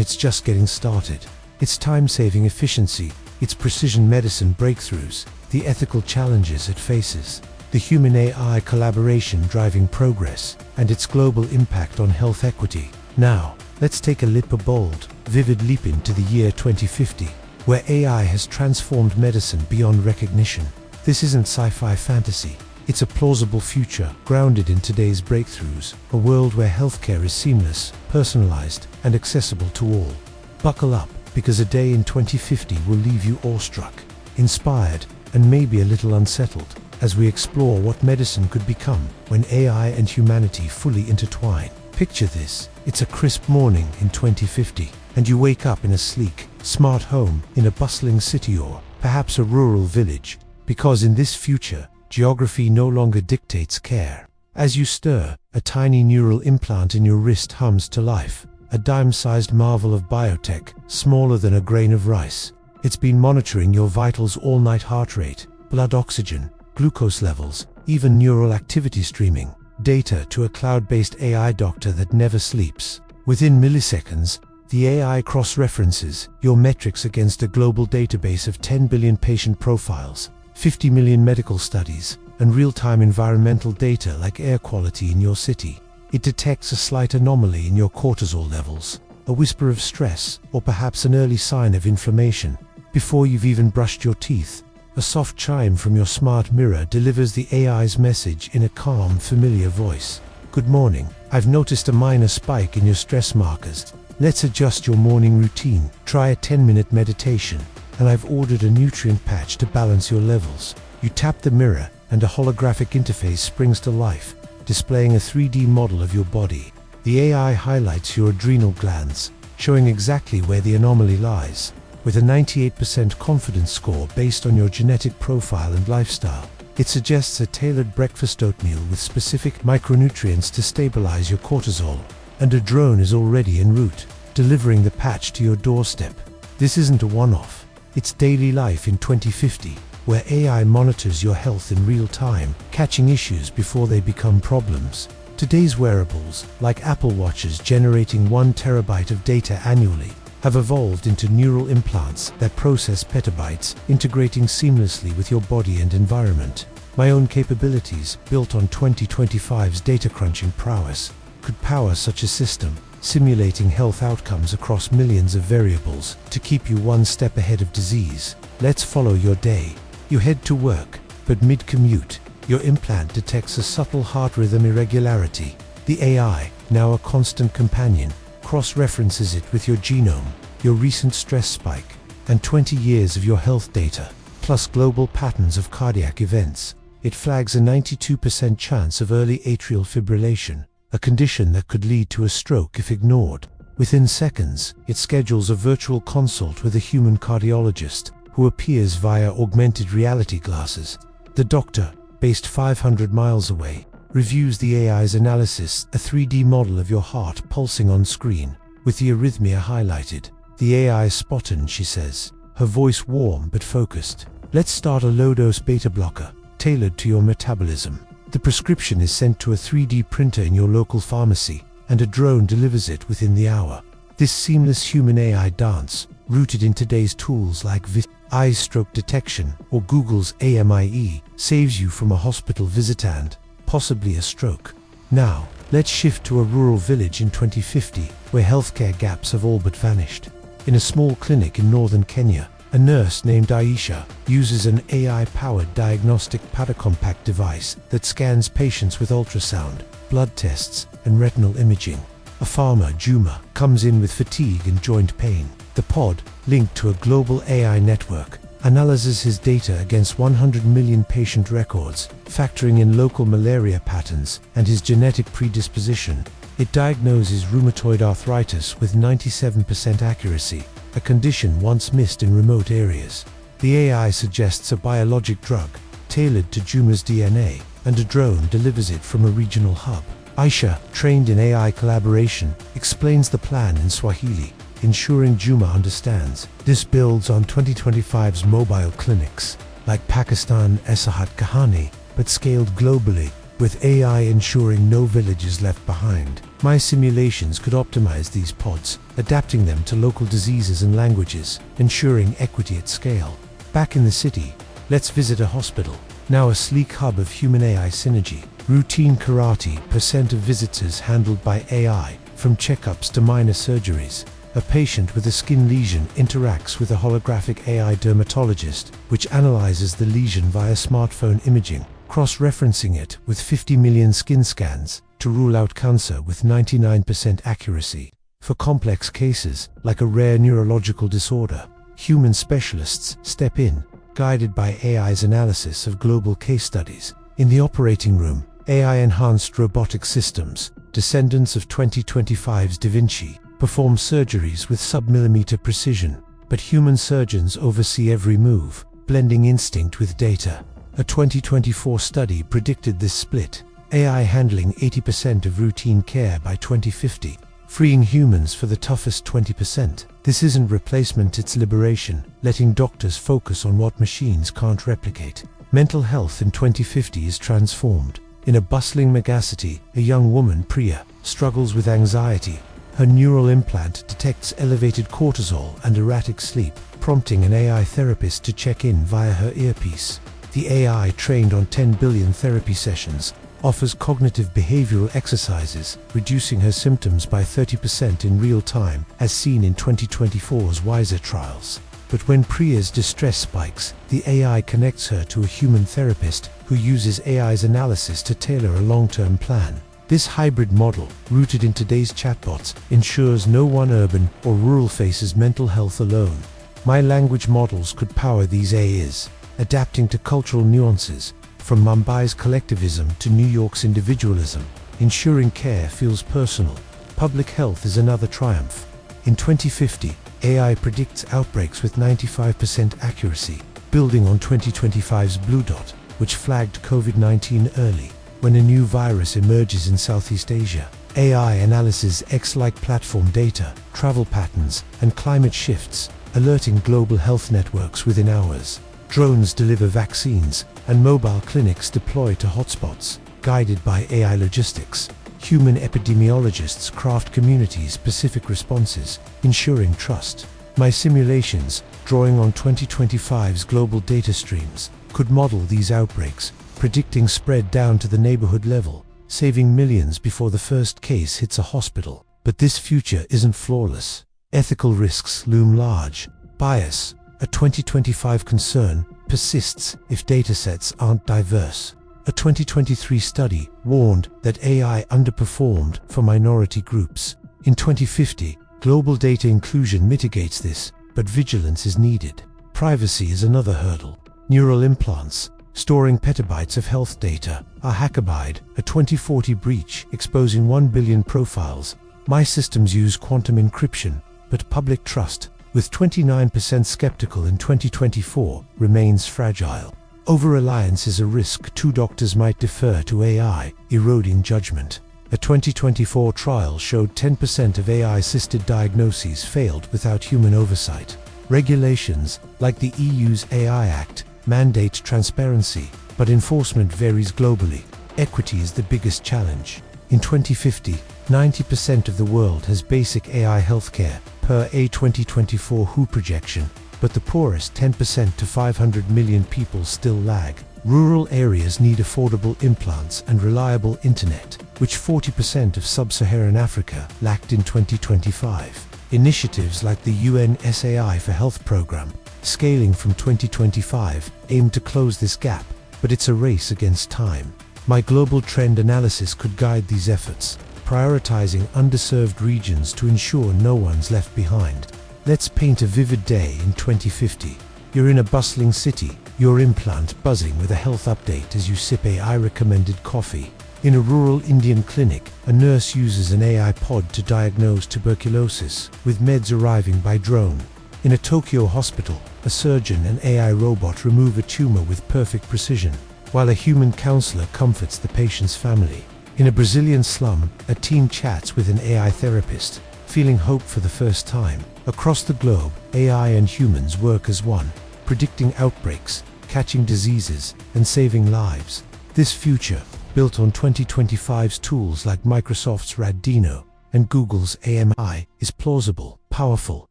it's just getting started. It's time-saving efficiency, its precision medicine breakthroughs, the ethical challenges it faces, the human-AI collaboration driving progress, and its global impact on health equity. Now, let's take a bold, vivid leap into the year 2050. Where AI has transformed medicine beyond recognition. This isn't sci-fi fantasy. It's a plausible future grounded in today's breakthroughs, a world where healthcare is seamless, personalized, and accessible to all. Buckle up, because a day in 2050 will leave you awestruck, inspired, and maybe a little unsettled, as we explore what medicine could become when AI and humanity fully intertwine. Picture this: it's a crisp morning in 2050, and you wake up in a sleek, smart home in a bustling city or perhaps a rural village, because in this future, geography no longer dictates care. As you stir, a tiny neural implant in your wrist hums to life, a dime-sized marvel of biotech, smaller than a grain of rice. It's been monitoring your vitals all night: heart rate, blood oxygen, glucose levels, even neural activity streaming data to a cloud-based AI doctor that never sleeps. Within milliseconds, the AI cross-references your metrics against a global database of 10 billion patient profiles, 50 million medical studies, and real-time environmental data like air quality in your city. It detects a slight anomaly in your cortisol levels, a whisper of stress, or perhaps an early sign of inflammation. Before you've even brushed your teeth, a soft chime from your smart mirror delivers the AI's message in a calm, familiar voice. "Good morning. I've noticed a minor spike in your stress markers. Let's adjust your morning routine. Try a 10-minute meditation, and I've ordered a nutrient patch to balance your levels." You tap the mirror, and a holographic interface springs to life, displaying a 3D model of your body. The AI highlights your adrenal glands, showing exactly where the anomaly lies. With a 98% confidence score based on your genetic profile and lifestyle, it suggests a tailored breakfast oatmeal with specific micronutrients to stabilize your cortisol. And a drone is already en route, delivering the patch to your doorstep. This isn't a one-off. It's daily life in 2050, where AI monitors your health in real time, catching issues before they become problems. Today's wearables, like Apple Watches generating 1 terabyte of data annually, have evolved into neural implants that process petabytes, integrating seamlessly with your body and environment. My own capabilities, built on 2025's data crunching prowess, could power such a system, simulating health outcomes across millions of variables to keep you one step ahead of disease. Let's follow your day. You head to work, but mid-commute, your implant detects a subtle heart rhythm irregularity. The AI, now a constant companion, cross-references it with your genome, your recent stress spike, and 20 years of your health data, plus global patterns of cardiac events. It flags a 92% chance of early atrial fibrillation, a condition that could lead to a stroke if ignored. Within seconds, it schedules a virtual consult with a human cardiologist, who appears via augmented reality glasses. The doctor, based 500 miles away, reviews the AI's analysis, a 3D model of your heart pulsing on screen, with the arrhythmia highlighted. "The AI is spot-on," she says, her voice warm but focused. "Let's start a low-dose beta blocker, tailored to your metabolism." The prescription is sent to a 3D printer in your local pharmacy, and a drone delivers it within the hour. This seamless human-AI dance, rooted in today's tools like eye stroke detection or Google's AMIE, saves you from a hospital visit and possibly a stroke. Now, let's shift to a rural village in 2050, where healthcare gaps have all but vanished. In a small clinic in northern Kenya, a nurse named Aisha uses an AI-powered diagnostic powder-compact device that scans patients with ultrasound, blood tests, and retinal imaging. A farmer, Juma, comes in with fatigue and joint pain. The pod, linked to a global AI network, analyzes his data against 100 million patient records, factoring in local malaria patterns and his genetic predisposition. It diagnoses rheumatoid arthritis with 97% accuracy, a condition once missed in remote areas. The AI suggests a biologic drug, tailored to Juma's DNA, and a drone delivers it from a regional hub. Aisha, trained in AI collaboration, explains the plan in Swahili, ensuring Juma understands. This builds on 2025's mobile clinics, like Pakistan Esahat Kahani, but scaled globally, with AI ensuring no village is left behind. My simulations could optimize these pods, adapting them to local diseases and languages, ensuring equity at scale. Back in the city, let's visit a hospital, now a sleek hub of human-AI synergy. Routine karate, % of visitors handled by AI, from checkups to minor surgeries. A patient with a skin lesion interacts with a holographic AI dermatologist, which analyzes the lesion via smartphone imaging, cross-referencing it with 50 million skin scans to rule out cancer with 99% accuracy. For complex cases, like a rare neurological disorder, human specialists step in, guided by AI's analysis of global case studies. In the operating room, AI-enhanced robotic systems, descendants of 2025's Da Vinci, perform surgeries with sub-millimeter precision, but human surgeons oversee every move, blending instinct with data. A 2024 study predicted this split, AI handling 80% of routine care by 2050, freeing humans for the toughest 20%. This isn't replacement, it's liberation, letting doctors focus on what machines can't replicate. Mental health in 2050 is transformed. In a bustling megacity, a young woman, Priya, struggles with anxiety. Her neural implant detects elevated cortisol and erratic sleep, prompting an AI therapist to check in via her earpiece. The AI, trained on 10 billion therapy sessions, offers cognitive behavioral exercises, reducing her symptoms by 30% in real time, as seen in 2024's WISER trials. But when Priya's distress spikes, the AI connects her to a human therapist who uses AI's analysis to tailor a long-term plan. This hybrid model, rooted in today's chatbots, ensures no one urban or rural faces mental health alone. My language models could power these AIs, adapting to cultural nuances, from Mumbai's collectivism to New York's individualism, ensuring care feels personal. Public health is another triumph. In 2050, AI predicts outbreaks with 95% accuracy, building on 2025's Blue Dot, which flagged COVID-19 early. When a new virus emerges in Southeast Asia, AI analyzes X-like platform data, travel patterns, and climate shifts, alerting global health networks within hours. Drones deliver vaccines, and mobile clinics deploy to hotspots, guided by AI logistics. Human epidemiologists craft community-specific responses, ensuring trust. My simulations, drawing on 2025's global data streams, could model these outbreaks, predicting spread down to the neighborhood level, saving millions before the first case hits a hospital. But this future isn't flawless. Ethical risks loom large. Bias, a 2025 concern, persists if datasets aren't diverse. A 2023 study warned that AI underperformed for minority groups. In 2050, global data inclusion mitigates this, but vigilance is needed. Privacy is another hurdle. Neural implants, storing petabytes of health data, are hackabyed, a 2040 breach exposing 1 billion profiles. My systems use quantum encryption, but public trust, with 29% skeptical in 2024, remains fragile. Over-reliance is a risk. Two doctors might defer to AI, eroding judgment. A 2024 trial showed 10% of AI-assisted diagnoses failed without human oversight. Regulations, like the EU's AI Act, mandate transparency, but enforcement varies globally. Equity is the biggest challenge. In 2050, 90% of the world has basic AI healthcare, per a 2024 WHO projection, but the poorest 10% to 500 million people still lag. Rural areas need affordable implants and reliable internet, which 40% of sub-Saharan Africa lacked in 2025. Initiatives like the UN SAI for Health program, scaling from 2025, aim to close this gap, but it's a race against time. My global trend analysis could guide these efforts, prioritizing underserved regions to ensure no one's left behind. Let's paint a vivid day in 2050. You're in a bustling city, your implant buzzing with a health update as you sip AI-recommended coffee. In a rural Indian clinic, a nurse uses an AI pod to diagnose tuberculosis, with meds arriving by drone. In a Tokyo hospital, a surgeon and AI robot remove a tumor with perfect precision, while a human counselor comforts the patient's family. In a Brazilian slum, a teen chats with an AI therapist, feeling hope for the first time. Across the globe, AI and humans work as one, predicting outbreaks, catching diseases, and saving lives. This future, built on 2025's tools like Microsoft's Radino and Google's AMI, is plausible, powerful,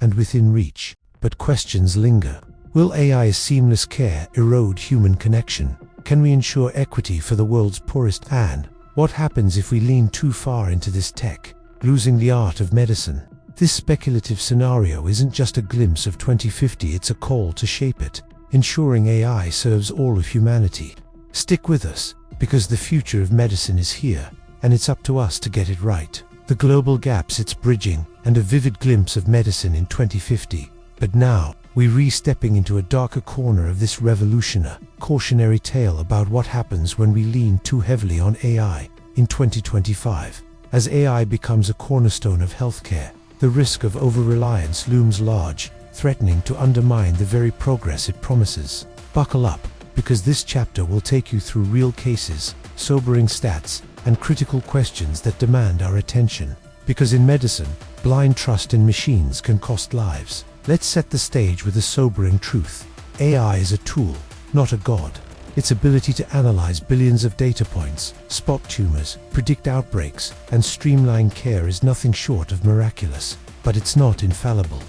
and within reach. But questions linger. Will AI's seamless care erode human connection? Can we ensure equity for the world's poorest? And what happens if we lean too far into this tech, losing the art of medicine? This speculative scenario isn't just a glimpse of 2050, it's a call to shape it, ensuring AI serves all of humanity. Stick with us, because the future of medicine is here, and it's up to us to get it right. the global gaps it's bridging, and a vivid glimpse of medicine in 2050. But now, we're stepping into a darker corner of this revolutionary, cautionary tale about what happens when we lean too heavily on AI in 2025. As AI becomes a cornerstone of healthcare, the risk of over-reliance looms large, threatening to undermine the very progress it promises. Buckle up, because this chapter will take you through real cases, sobering stats, and critical questions that demand our attention. Because in medicine, blind trust in machines can cost lives. Let's set the stage with a sobering truth. AI is a tool, not a god. Its ability to analyze billions of data points, spot tumors, predict outbreaks, and streamline care is nothing short of miraculous. But it's not infallible.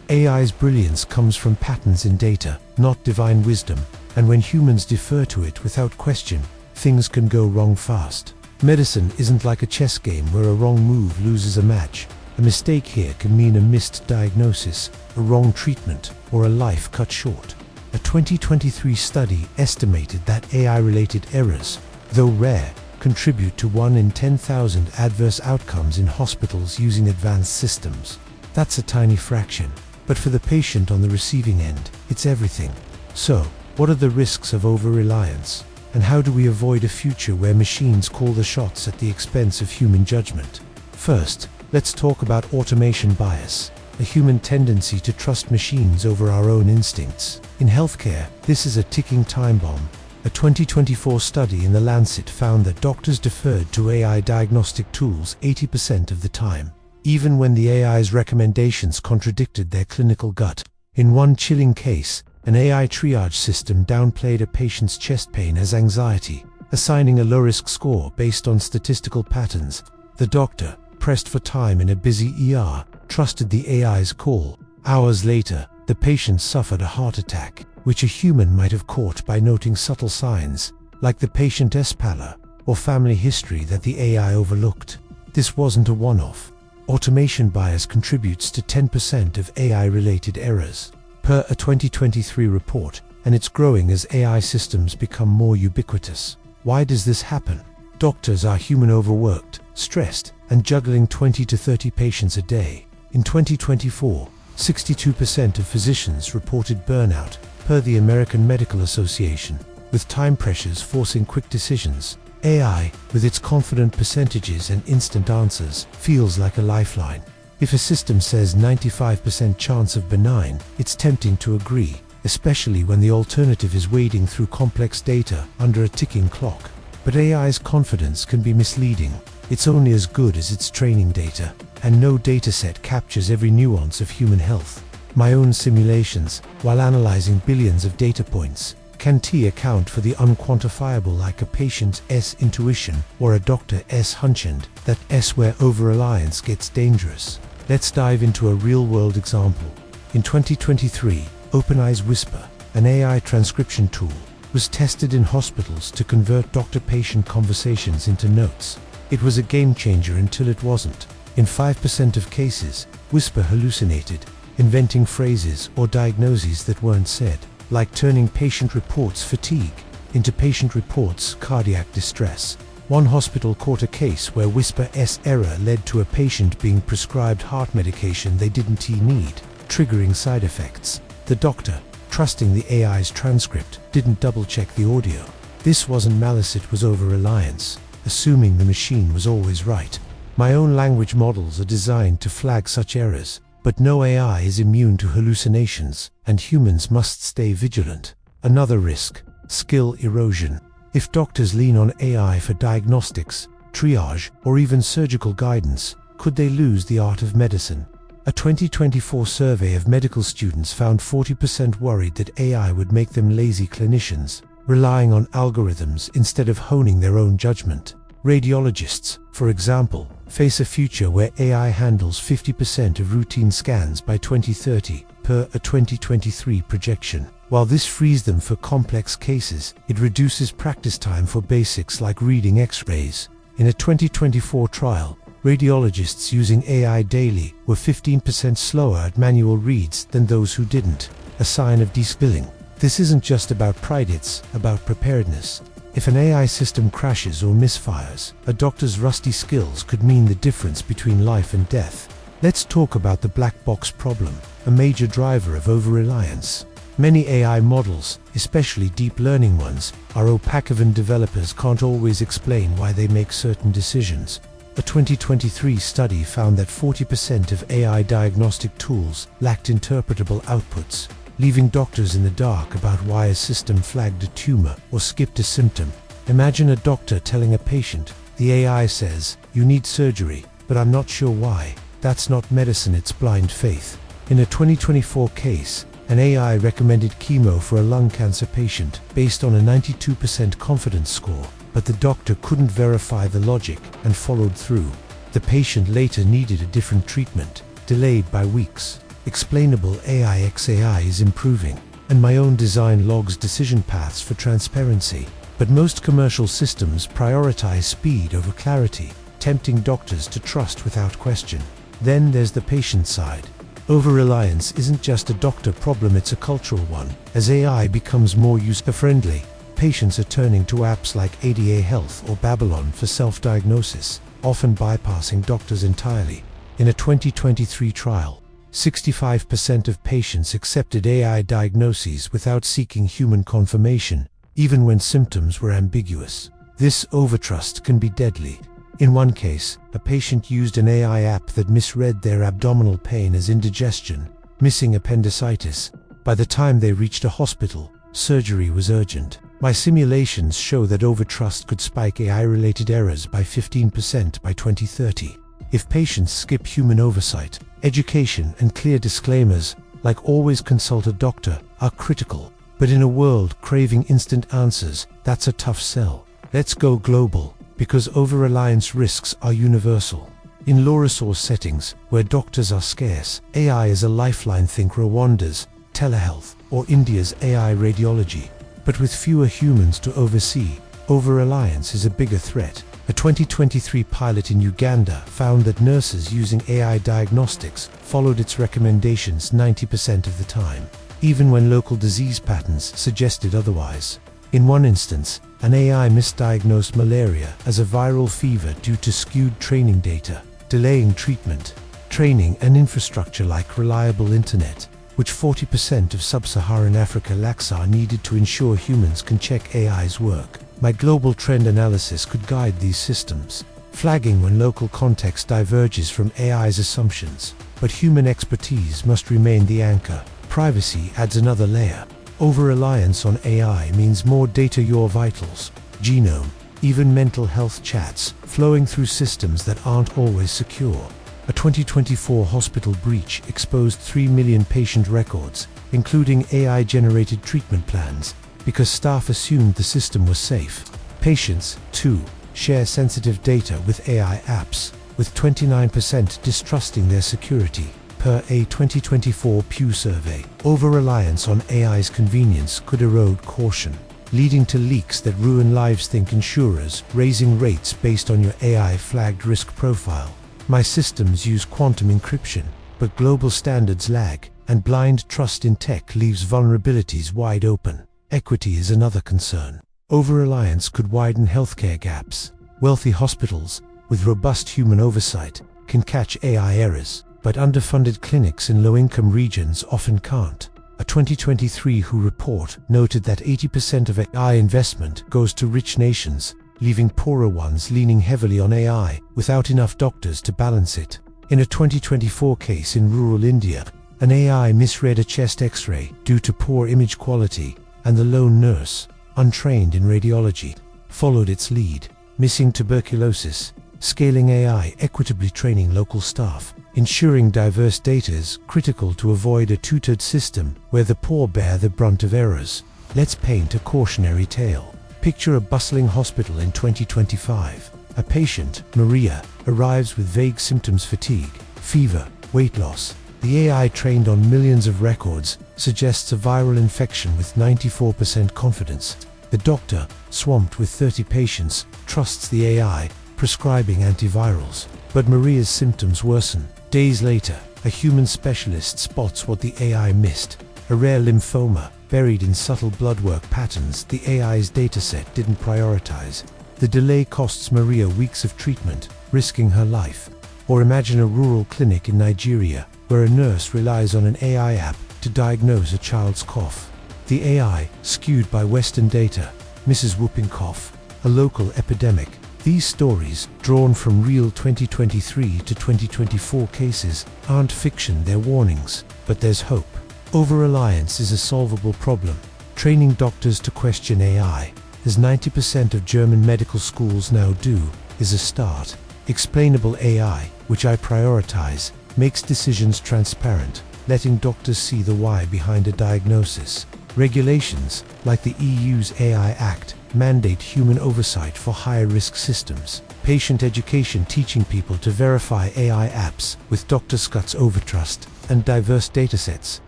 AI's brilliance comes from patterns in data, not divine wisdom, and when humans defer to it without question, things can go wrong fast. Medicine isn't like a chess game where a wrong move loses a match. A mistake here can mean a missed diagnosis, a wrong treatment, or a life cut short. A 2023 study estimated that AI-related errors, though rare, contribute to 1 in 10,000 adverse outcomes in hospitals using advanced systems. That's a tiny fraction, but for the patient on the receiving end, it's everything. So, what are the risks of over-reliance? And how do we avoid a future where machines call the shots at the expense of human judgment? First, let's talk about automation bias, a human tendency to trust machines over our own instincts. In healthcare, this is a ticking time bomb. A 2024 study in The Lancet found that doctors deferred to AI diagnostic tools 80% of the time, even when the AI's recommendations contradicted their clinical gut. In one chilling case, an AI triage system downplayed a patient's chest pain as anxiety, assigning a low-risk score based on statistical patterns. The doctor, pressed for time in a busy ER, trusted the AI's call. Hours later, the patient suffered a heart attack, which a human might have caught by noting subtle signs, like the patient's pallor or family history that the AI overlooked. This wasn't a one-off. Automation bias contributes to 10% of AI-related errors, per a 2023 report, and it's growing as AI systems become more ubiquitous. Why does this happen? Doctors are human overworked, stressed, and juggling 20 to 30 patients a day. In 2024, 62% of physicians reported burnout, per the American Medical Association, with time pressures forcing quick decisions. AI, with its confident percentages and instant answers, feels like a lifeline. If a system says 95% chance of benign, it's tempting to agree, especially when the alternative is wading through complex data under a ticking clock. But AI's confidence can be misleading. It's only as good as its training data, and no dataset captures every nuance of human health. My own simulations, while analyzing billions of data points, can't account for the unquantifiable, like a patient's intuition or a doctor's hunch, and that's where over-reliance gets dangerous. Let's dive into a real-world example. In 2023, OpenAI's Whisper, an AI transcription tool, was tested in hospitals to convert doctor-patient conversations into notes. It was a game-changer until it wasn't. In 5% of cases, Whisper hallucinated, inventing phrases or diagnoses that weren't said, like turning patient reports fatigue into patient reports cardiac distress. One hospital caught a case where Whisper's error led to a patient being prescribed heart medication they didn't need, triggering side effects. The doctor, trusting the AI's transcript, didn't double-check the audio. This wasn't malice, it was over-reliance, assuming the machine was always right. My own language models are designed to flag such errors, but no AI is immune to hallucinations, and humans must stay vigilant. Another risk: skill erosion. If doctors lean on AI for diagnostics, triage, or even surgical guidance, could they lose the art of medicine? A 2024 survey of medical students found 40% worried that AI would make them lazy clinicians, relying on algorithms instead of honing their own judgment. Radiologists, for example, face a future where AI handles 50% of routine scans by 2030, per a 2023 projection. While this frees them for complex cases, it reduces practice time for basics like reading X-rays. In a 2024 trial, radiologists using AI daily were 15% slower at manual reads than those who didn't, a sign of de-skilling. This isn't just about pride, it's about preparedness. If an AI system crashes or misfires, a doctor's rusty skills could mean the difference between life and death. Let's talk about the black box problem, a major driver of over-reliance. Many AI models, especially deep learning ones, are opaque and developers can't always explain why they make certain decisions. A 2023 study found that 40% of AI diagnostic tools lacked interpretable outputs, leaving doctors in the dark about why a system flagged a tumor or skipped a symptom. Imagine a doctor telling a patient, "The AI says, you need surgery, but I'm not sure why." That's not medicine, it's blind faith. In a 2024 case, an AI recommended chemo for a lung cancer patient based on a 92% confidence score, but the doctor couldn't verify the logic and followed through. The patient later needed a different treatment, delayed by weeks. Explainable AI XAI is improving, and my own design logs decision paths for transparency. But most commercial systems prioritize speed over clarity, tempting doctors to trust without question. Then there's the patient side. Over-reliance isn't just a doctor problem, it's a cultural one. As AI becomes more user-friendly, patients are turning to apps like ADA Health or Babylon for self-diagnosis, often bypassing doctors entirely. In a 2023 trial, 65% of patients accepted AI diagnoses without seeking human confirmation, even when symptoms were ambiguous. This overtrust can be deadly. In one case, a patient used an AI app that misread their abdominal pain as indigestion, missing appendicitis. By the time they reached a hospital, surgery was urgent. My simulations show that overtrust could spike AI-related errors by 15% by 2030. If patients skip human oversight, education and clear disclaimers, like always consult a doctor, are critical. But in a world craving instant answers, that's a tough sell. Let's go global, because over-reliance risks are universal. In low-resource settings, where doctors are scarce, AI is a lifeline. Think Rwanda's telehealth or India's AI radiology. But with fewer humans to oversee, over-reliance is a bigger threat. A 2023 pilot in Uganda found that nurses using AI diagnostics followed its recommendations 90% of the time, even when local disease patterns suggested otherwise. In one instance, an AI misdiagnosed malaria as a viral fever due to skewed training data, delaying treatment. Training and infrastructure like reliable internet, which 40% of sub-Saharan Africa lacks, are needed to ensure humans can check AI's work. My global trend analysis could guide these systems, flagging when local context diverges from AI's assumptions. But human expertise must remain the anchor. Privacy adds another layer. Over-reliance on AI means more data, your vitals, genome, even mental health chats, flowing through systems that aren't always secure. A 2024 hospital breach exposed 3 million patient records, including AI-generated treatment plans, because staff assumed the system was safe. Patients, too, share sensitive data with AI apps, with 29% distrusting their security. Per a 2024 Pew survey, over-reliance on AI's convenience could erode caution, leading to leaks that ruin lives. Think insurers raising rates based on your AI-flagged risk profile. My systems use quantum encryption, but global standards lag, and blind trust in tech leaves vulnerabilities wide open. Equity is another concern. Over-reliance could widen healthcare gaps. Wealthy hospitals, with robust human oversight, can catch AI errors, but underfunded clinics in low-income regions often can't. A 2023 WHO report noted that 80% of AI investment goes to rich nations, leaving poorer ones leaning heavily on AI without enough doctors to balance it. In a 2024 case in rural India, an AI misread a chest X-ray due to poor image quality, and the lone nurse, untrained in radiology, followed its lead, missing tuberculosis. Scaling AI equitably, training local staff, ensuring diverse data is critical to avoid a tutored system where the poor bear the brunt of errors. Let's paint a cautionary tale. Picture a bustling hospital in 2025. A patient, Maria, arrives with vague symptoms: fatigue, fever, weight loss. The AI, trained on millions of records, suggests a viral infection with 94% confidence. The doctor, swamped with 30 patients, trusts the AI, prescribing antivirals. But Maria's symptoms worsen. Days later, a human specialist spots what the AI missed: a rare lymphoma, buried in subtle bloodwork patterns the AI's dataset didn't prioritize. The delay costs Maria weeks of treatment, risking her life. Or imagine a rural clinic in Nigeria, where a nurse relies on an AI app to diagnose a child's cough. The AI, skewed by Western data, misses whooping cough, a local epidemic. These stories, drawn from real 2023 to 2024 cases, aren't fiction, they're warnings. But there's hope. Over-reliance is a solvable problem. Training doctors to question AI, as 90% of German medical schools now do, is a start. Explainable AI, which I prioritize, makes decisions transparent, letting doctors see the why behind a diagnosis. Regulations, like the EU's AI Act, mandate human oversight for higher-risk systems. Patient education teaching people to verify AI apps with Dr. Scott's overtrust, and diverse datasets,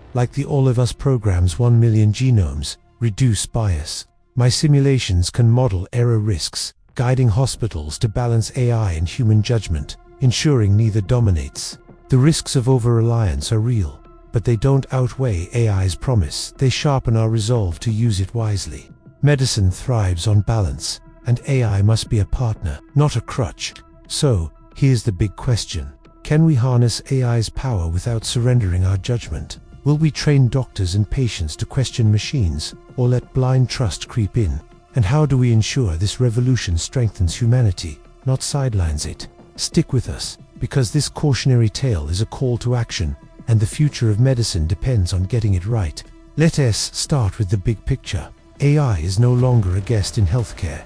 like the All of Us program's 1 million genomes, reduce bias. My simulations can model error risks, guiding hospitals to balance AI and human judgment, ensuring neither dominates. The risks of over-reliance are real, but they don't outweigh AI's promise. They sharpen our resolve to use it wisely. Medicine thrives on balance, and AI must be a partner, not a crutch. So, here's the big question. Can we harness AI's power without surrendering our judgment? Will we train doctors and patients to question machines, or let blind trust creep in? And how do we ensure this revolution strengthens humanity, not sidelines it? Stick with us, because this cautionary tale is a call to action, and the future of medicine depends on getting it right. Let us start with the big picture. AI is no longer a guest in healthcare.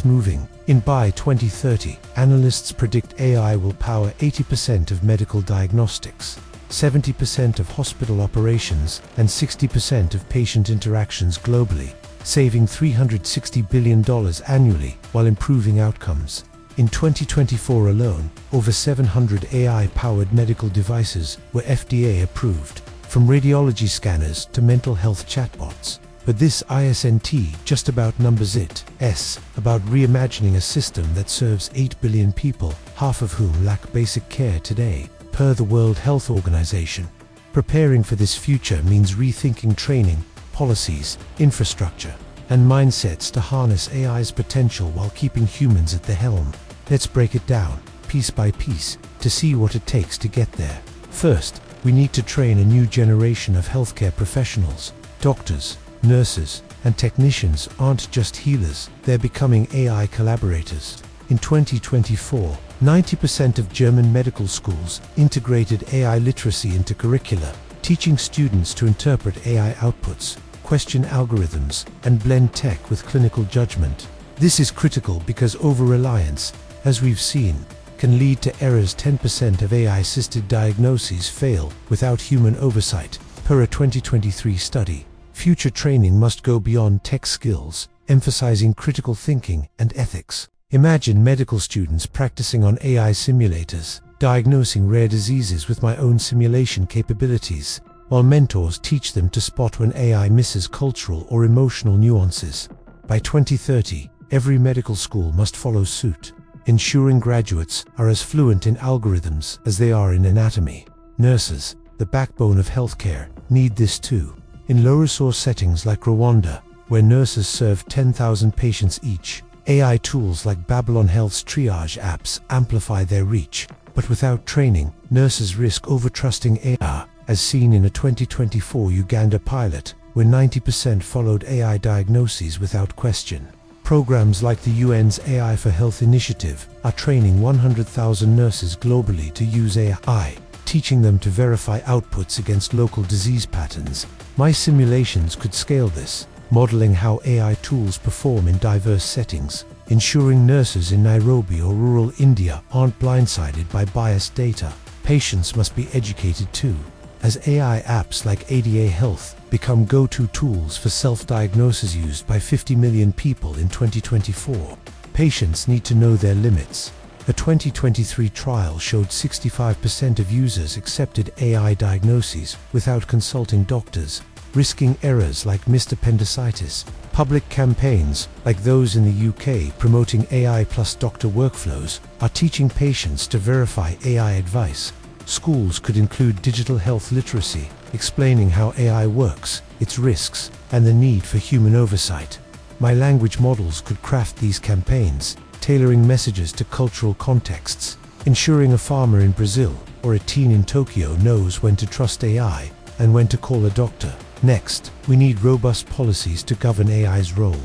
Moving. By 2030, analysts predict AI will power 80% of medical diagnostics, 70% of hospital operations, and 60% of patient interactions globally, saving $360 billion annually while improving outcomes. In 2024 alone, over 700 AI-powered medical devices were FDA approved, from radiology scanners to mental health chatbots. But this isn't just about numbers, it's about reimagining a system that serves 8 billion people, half of whom lack basic care today, per the World Health Organization. Preparing for this future means rethinking training, policies, infrastructure, and mindsets to harness AI's potential while keeping humans at the helm. Let's break it down, piece by piece, to see what it takes to get there. First, we need to train a new generation of healthcare professionals. Doctors, nurses, and technicians aren't just healers, they're becoming AI collaborators. In 2024, 90% of German medical schools integrated AI literacy into curricula, teaching students to interpret AI outputs, question algorithms, and blend tech with clinical judgment. This is critical because over-reliance, as we've seen, can lead to errors. 10% of AI-assisted diagnoses fail without human oversight, per a 2023 study. Future training must go beyond tech skills, emphasizing critical thinking and ethics. Imagine medical students practicing on AI simulators, diagnosing rare diseases with my own simulation capabilities, while mentors teach them to spot when AI misses cultural or emotional nuances. By 2030, every medical school must follow suit, ensuring graduates are as fluent in algorithms as they are in anatomy. Nurses, the backbone of healthcare, need this too. In low-resource settings like Rwanda, where nurses serve 10,000 patients each, AI tools like Babylon Health's triage apps amplify their reach. But without training, nurses risk overtrusting AI, as seen in a 2024 Uganda pilot, where 90% followed AI diagnoses without question. Programs like the UN's AI for Health initiative are training 100,000 nurses globally to use AI, teaching them to verify outputs against local disease patterns. My simulations could scale this, modeling how AI tools perform in diverse settings, ensuring nurses in Nairobi or rural India aren't blindsided by biased data. Patients must be educated too. As AI apps like ADA Health become go-to tools for self-diagnosis used by 50 million people in 2024, patients need to know their limits. A 2023 trial showed 65% of users accepted AI diagnoses without consulting doctors, risking errors like missed appendicitis. Public campaigns, like those in the UK promoting AI plus doctor workflows, are teaching patients to verify AI advice. Schools could include digital health literacy, explaining how AI works, its risks, and the need for human oversight. My language models could craft these campaigns, tailoring messages to cultural contexts, ensuring a farmer in Brazil or a teen in Tokyo knows when to trust AI and when to call a doctor. Next, we need robust policies to govern AI's role.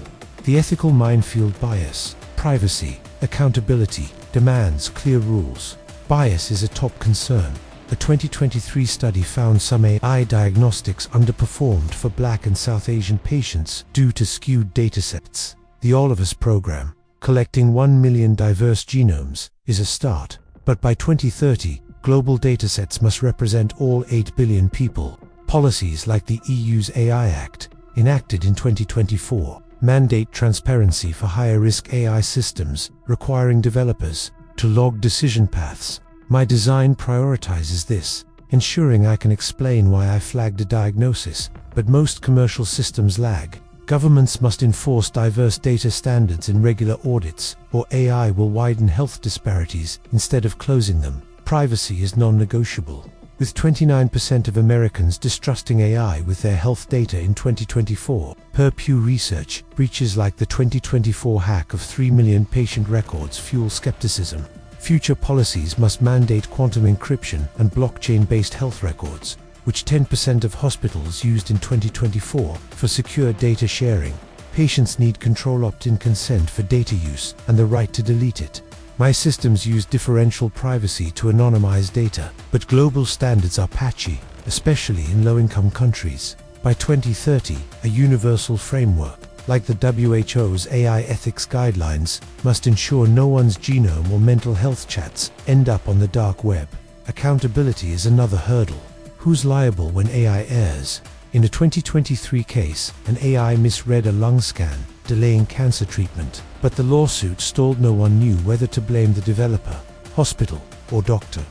The ethical minefield bias, privacy, accountability, demands clear rules. Bias is a top concern. A 2023 study found some AI diagnostics underperformed for Black and South Asian patients due to skewed datasets. The All of Us program, collecting 1 million diverse genomes, is a start. But by 2030, global datasets must represent all 8 billion people. Policies like the EU's AI Act, enacted in 2024, mandate transparency for higher-risk AI systems, requiring developers to log decision paths. My design prioritizes this, ensuring I can explain why I flagged a diagnosis, but most commercial systems lag. Governments must enforce diverse data standards in regular audits, or AI will widen health disparities instead of closing them. Privacy is non-negotiable. With 29% of Americans distrusting AI with their health data in 2024, per Pew Research, breaches like the 2024 hack of 3 million patient records fuel skepticism. Future policies must mandate quantum encryption and blockchain-based health records, which 10% of hospitals used in 2024 for secure data sharing. Patients need control opt-in consent for data use and the right to delete it. My systems use differential privacy to anonymize data, but global standards are patchy, especially in low-income countries. By 2030, a universal framework, like the WHO's AI ethics guidelines, must ensure no one's genome or mental health chats end up on the dark web. Accountability is another hurdle. Who's liable when AI errs? In a 2023 case, an AI misread a lung scan, delaying cancer treatment, but the lawsuit stalled. No one knew whether to blame the developer, hospital, or doctor.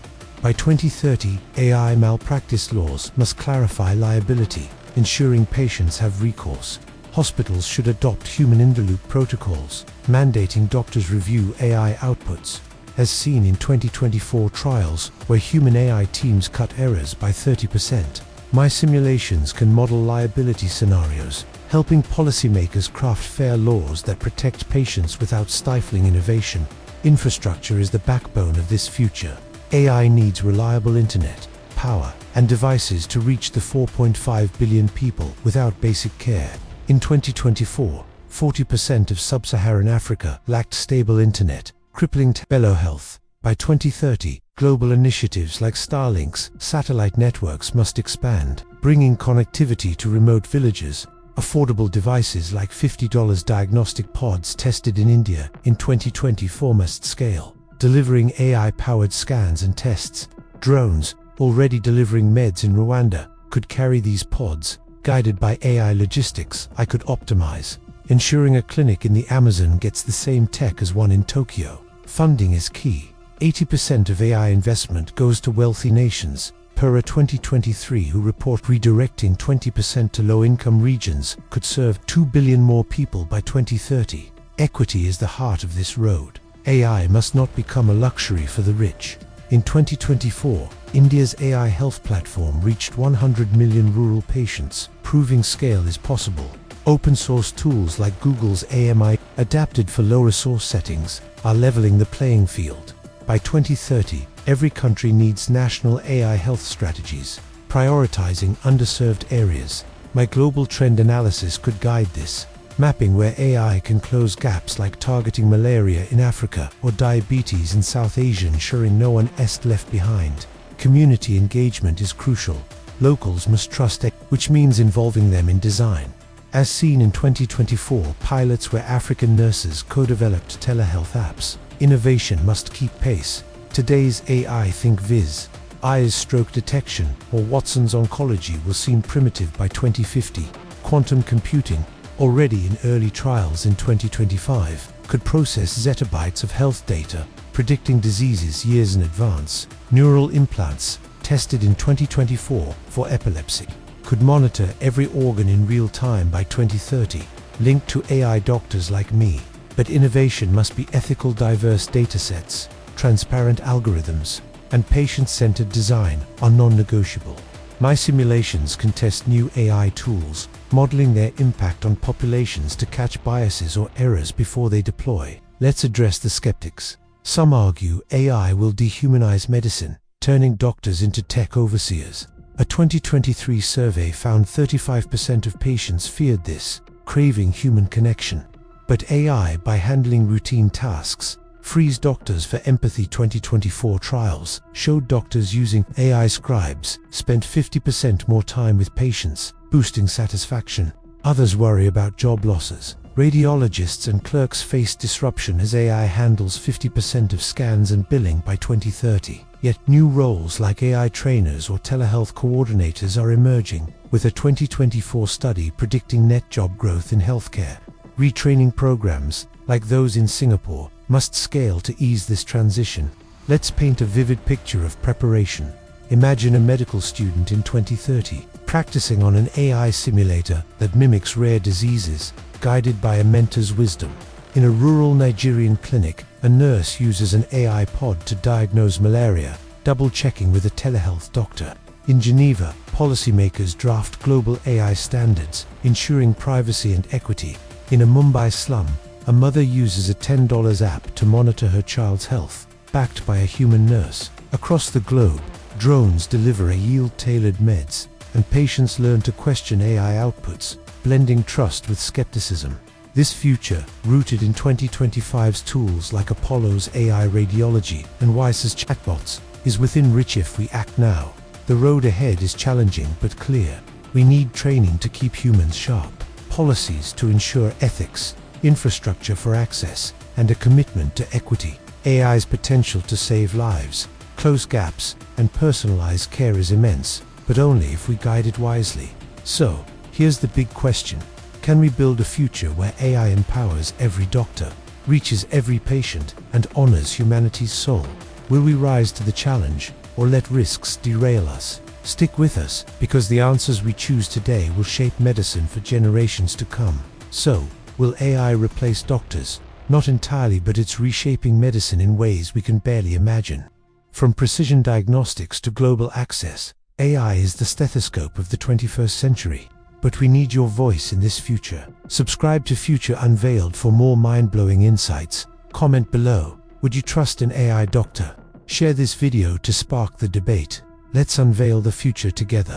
By 2030, AI malpractice laws must clarify liability, ensuring patients have recourse. Hospitals should adopt human-in-the-loop protocols, mandating doctors review AI outputs, as seen in 2024 trials where human AI teams cut errors by 30%. My simulations can model liability scenarios, helping policymakers craft fair laws that protect patients without stifling innovation. Infrastructure is the backbone of this future. AI needs reliable internet, power, and devices to reach the 4.5 billion people without basic care. In 2024, 40% of sub-Saharan Africa lacked stable internet, crippling telehealth. By 2030, global initiatives like Starlink's satellite networks must expand, bringing connectivity to remote villages. Affordable devices like $50 diagnostic pods tested in India in 2024 must scale, delivering AI-powered scans and tests. Drones, already delivering meds in Rwanda, could carry these pods. Guided by AI logistics, I could optimize, ensuring a clinic in the Amazon gets the same tech as one in Tokyo. Funding is key. 80% of AI investment goes to wealthy nations, per a 2023 WHO report. Redirecting 20% to low-income regions could serve 2 billion more people by 2030. Equity is the heart of this road. AI must not become a luxury for the rich. In 2024, India's AI health platform reached 100 million rural patients, proving scale is possible. Open-source tools like Google's AMI, adapted for low-resource settings, are leveling the playing field. By 2030, every country needs national AI health strategies, prioritizing underserved areas. My global trend analysis could guide this, mapping where AI can close gaps like targeting malaria in Africa or diabetes in South Asia, ensuring no one is left behind. Community engagement is crucial. Locals must trust it, which means involving them in design. As seen in 2024 pilots where African nurses co-developed telehealth apps. Innovation must keep pace. Today's AI think Viz, eyes stroke detection, or Watson's oncology will seem primitive by 2050. Quantum computing, already in early trials in 2025, could process zettabytes of health data, predicting diseases years in advance. Neural implants, tested in 2024 for epilepsy, could monitor every organ in real time by 2030, linked to AI doctors like me. But innovation must be ethical, diverse datasets, transparent algorithms, and patient-centered design are non-negotiable. My simulations can test new AI tools, modeling their impact on populations to catch biases or errors before they deploy. Let's address the skeptics. Some argue AI will dehumanize medicine, turning doctors into tech overseers. A 2023 survey found 35% of patients feared this, craving human connection. But AI, by handling routine tasks, frees doctors for empathy. 2024 trials showed doctors using AI scribes spent 50% more time with patients, boosting satisfaction. Others worry about job losses. Radiologists and clerks face disruption as AI handles 50% of scans and billing by 2030. Yet new roles like AI trainers or telehealth coordinators are emerging, with a 2024 study predicting net job growth in healthcare. Retraining programs, like those in Singapore, must scale to ease this transition. Let's paint a vivid picture of preparation. Imagine a medical student in 2030, practicing on an AI simulator that mimics rare diseases, guided by a mentor's wisdom. In a rural Nigerian clinic, a nurse uses an AI pod to diagnose malaria, double-checking with a telehealth doctor. In Geneva, policymakers draft global AI standards, ensuring privacy and equity. In a Mumbai slum, a mother uses a $10 app to monitor her child's health, backed by a human nurse. Across the globe, drones deliver yield-tailored meds, and patients learn to question AI outputs, blending trust with skepticism. This future, rooted in 2025's tools like Apollo's AI radiology and Wise's chatbots, is within reach if we act now. The road ahead is challenging but clear. We need training to keep humans sharp, policies to ensure ethics, infrastructure for access, and a commitment to equity. AI's potential to save lives, close gaps, and personalize care is immense, but only if we guide it wisely. So, here's the big question. Can we build a future where AI empowers every doctor, reaches every patient, and honors humanity's soul? Will we rise to the challenge, or let risks derail us? Stick with us, because the answers we choose today will shape medicine for generations to come. So, will AI replace doctors? Not entirely, but it's reshaping medicine in ways we can barely imagine. From precision diagnostics to global access, AI is the stethoscope of the 21st century. But we need your voice in this future. Subscribe to Future Unveiled for more mind-blowing insights. Comment below, would you trust an AI doctor? Share this video to spark the debate. Let's unveil the future together.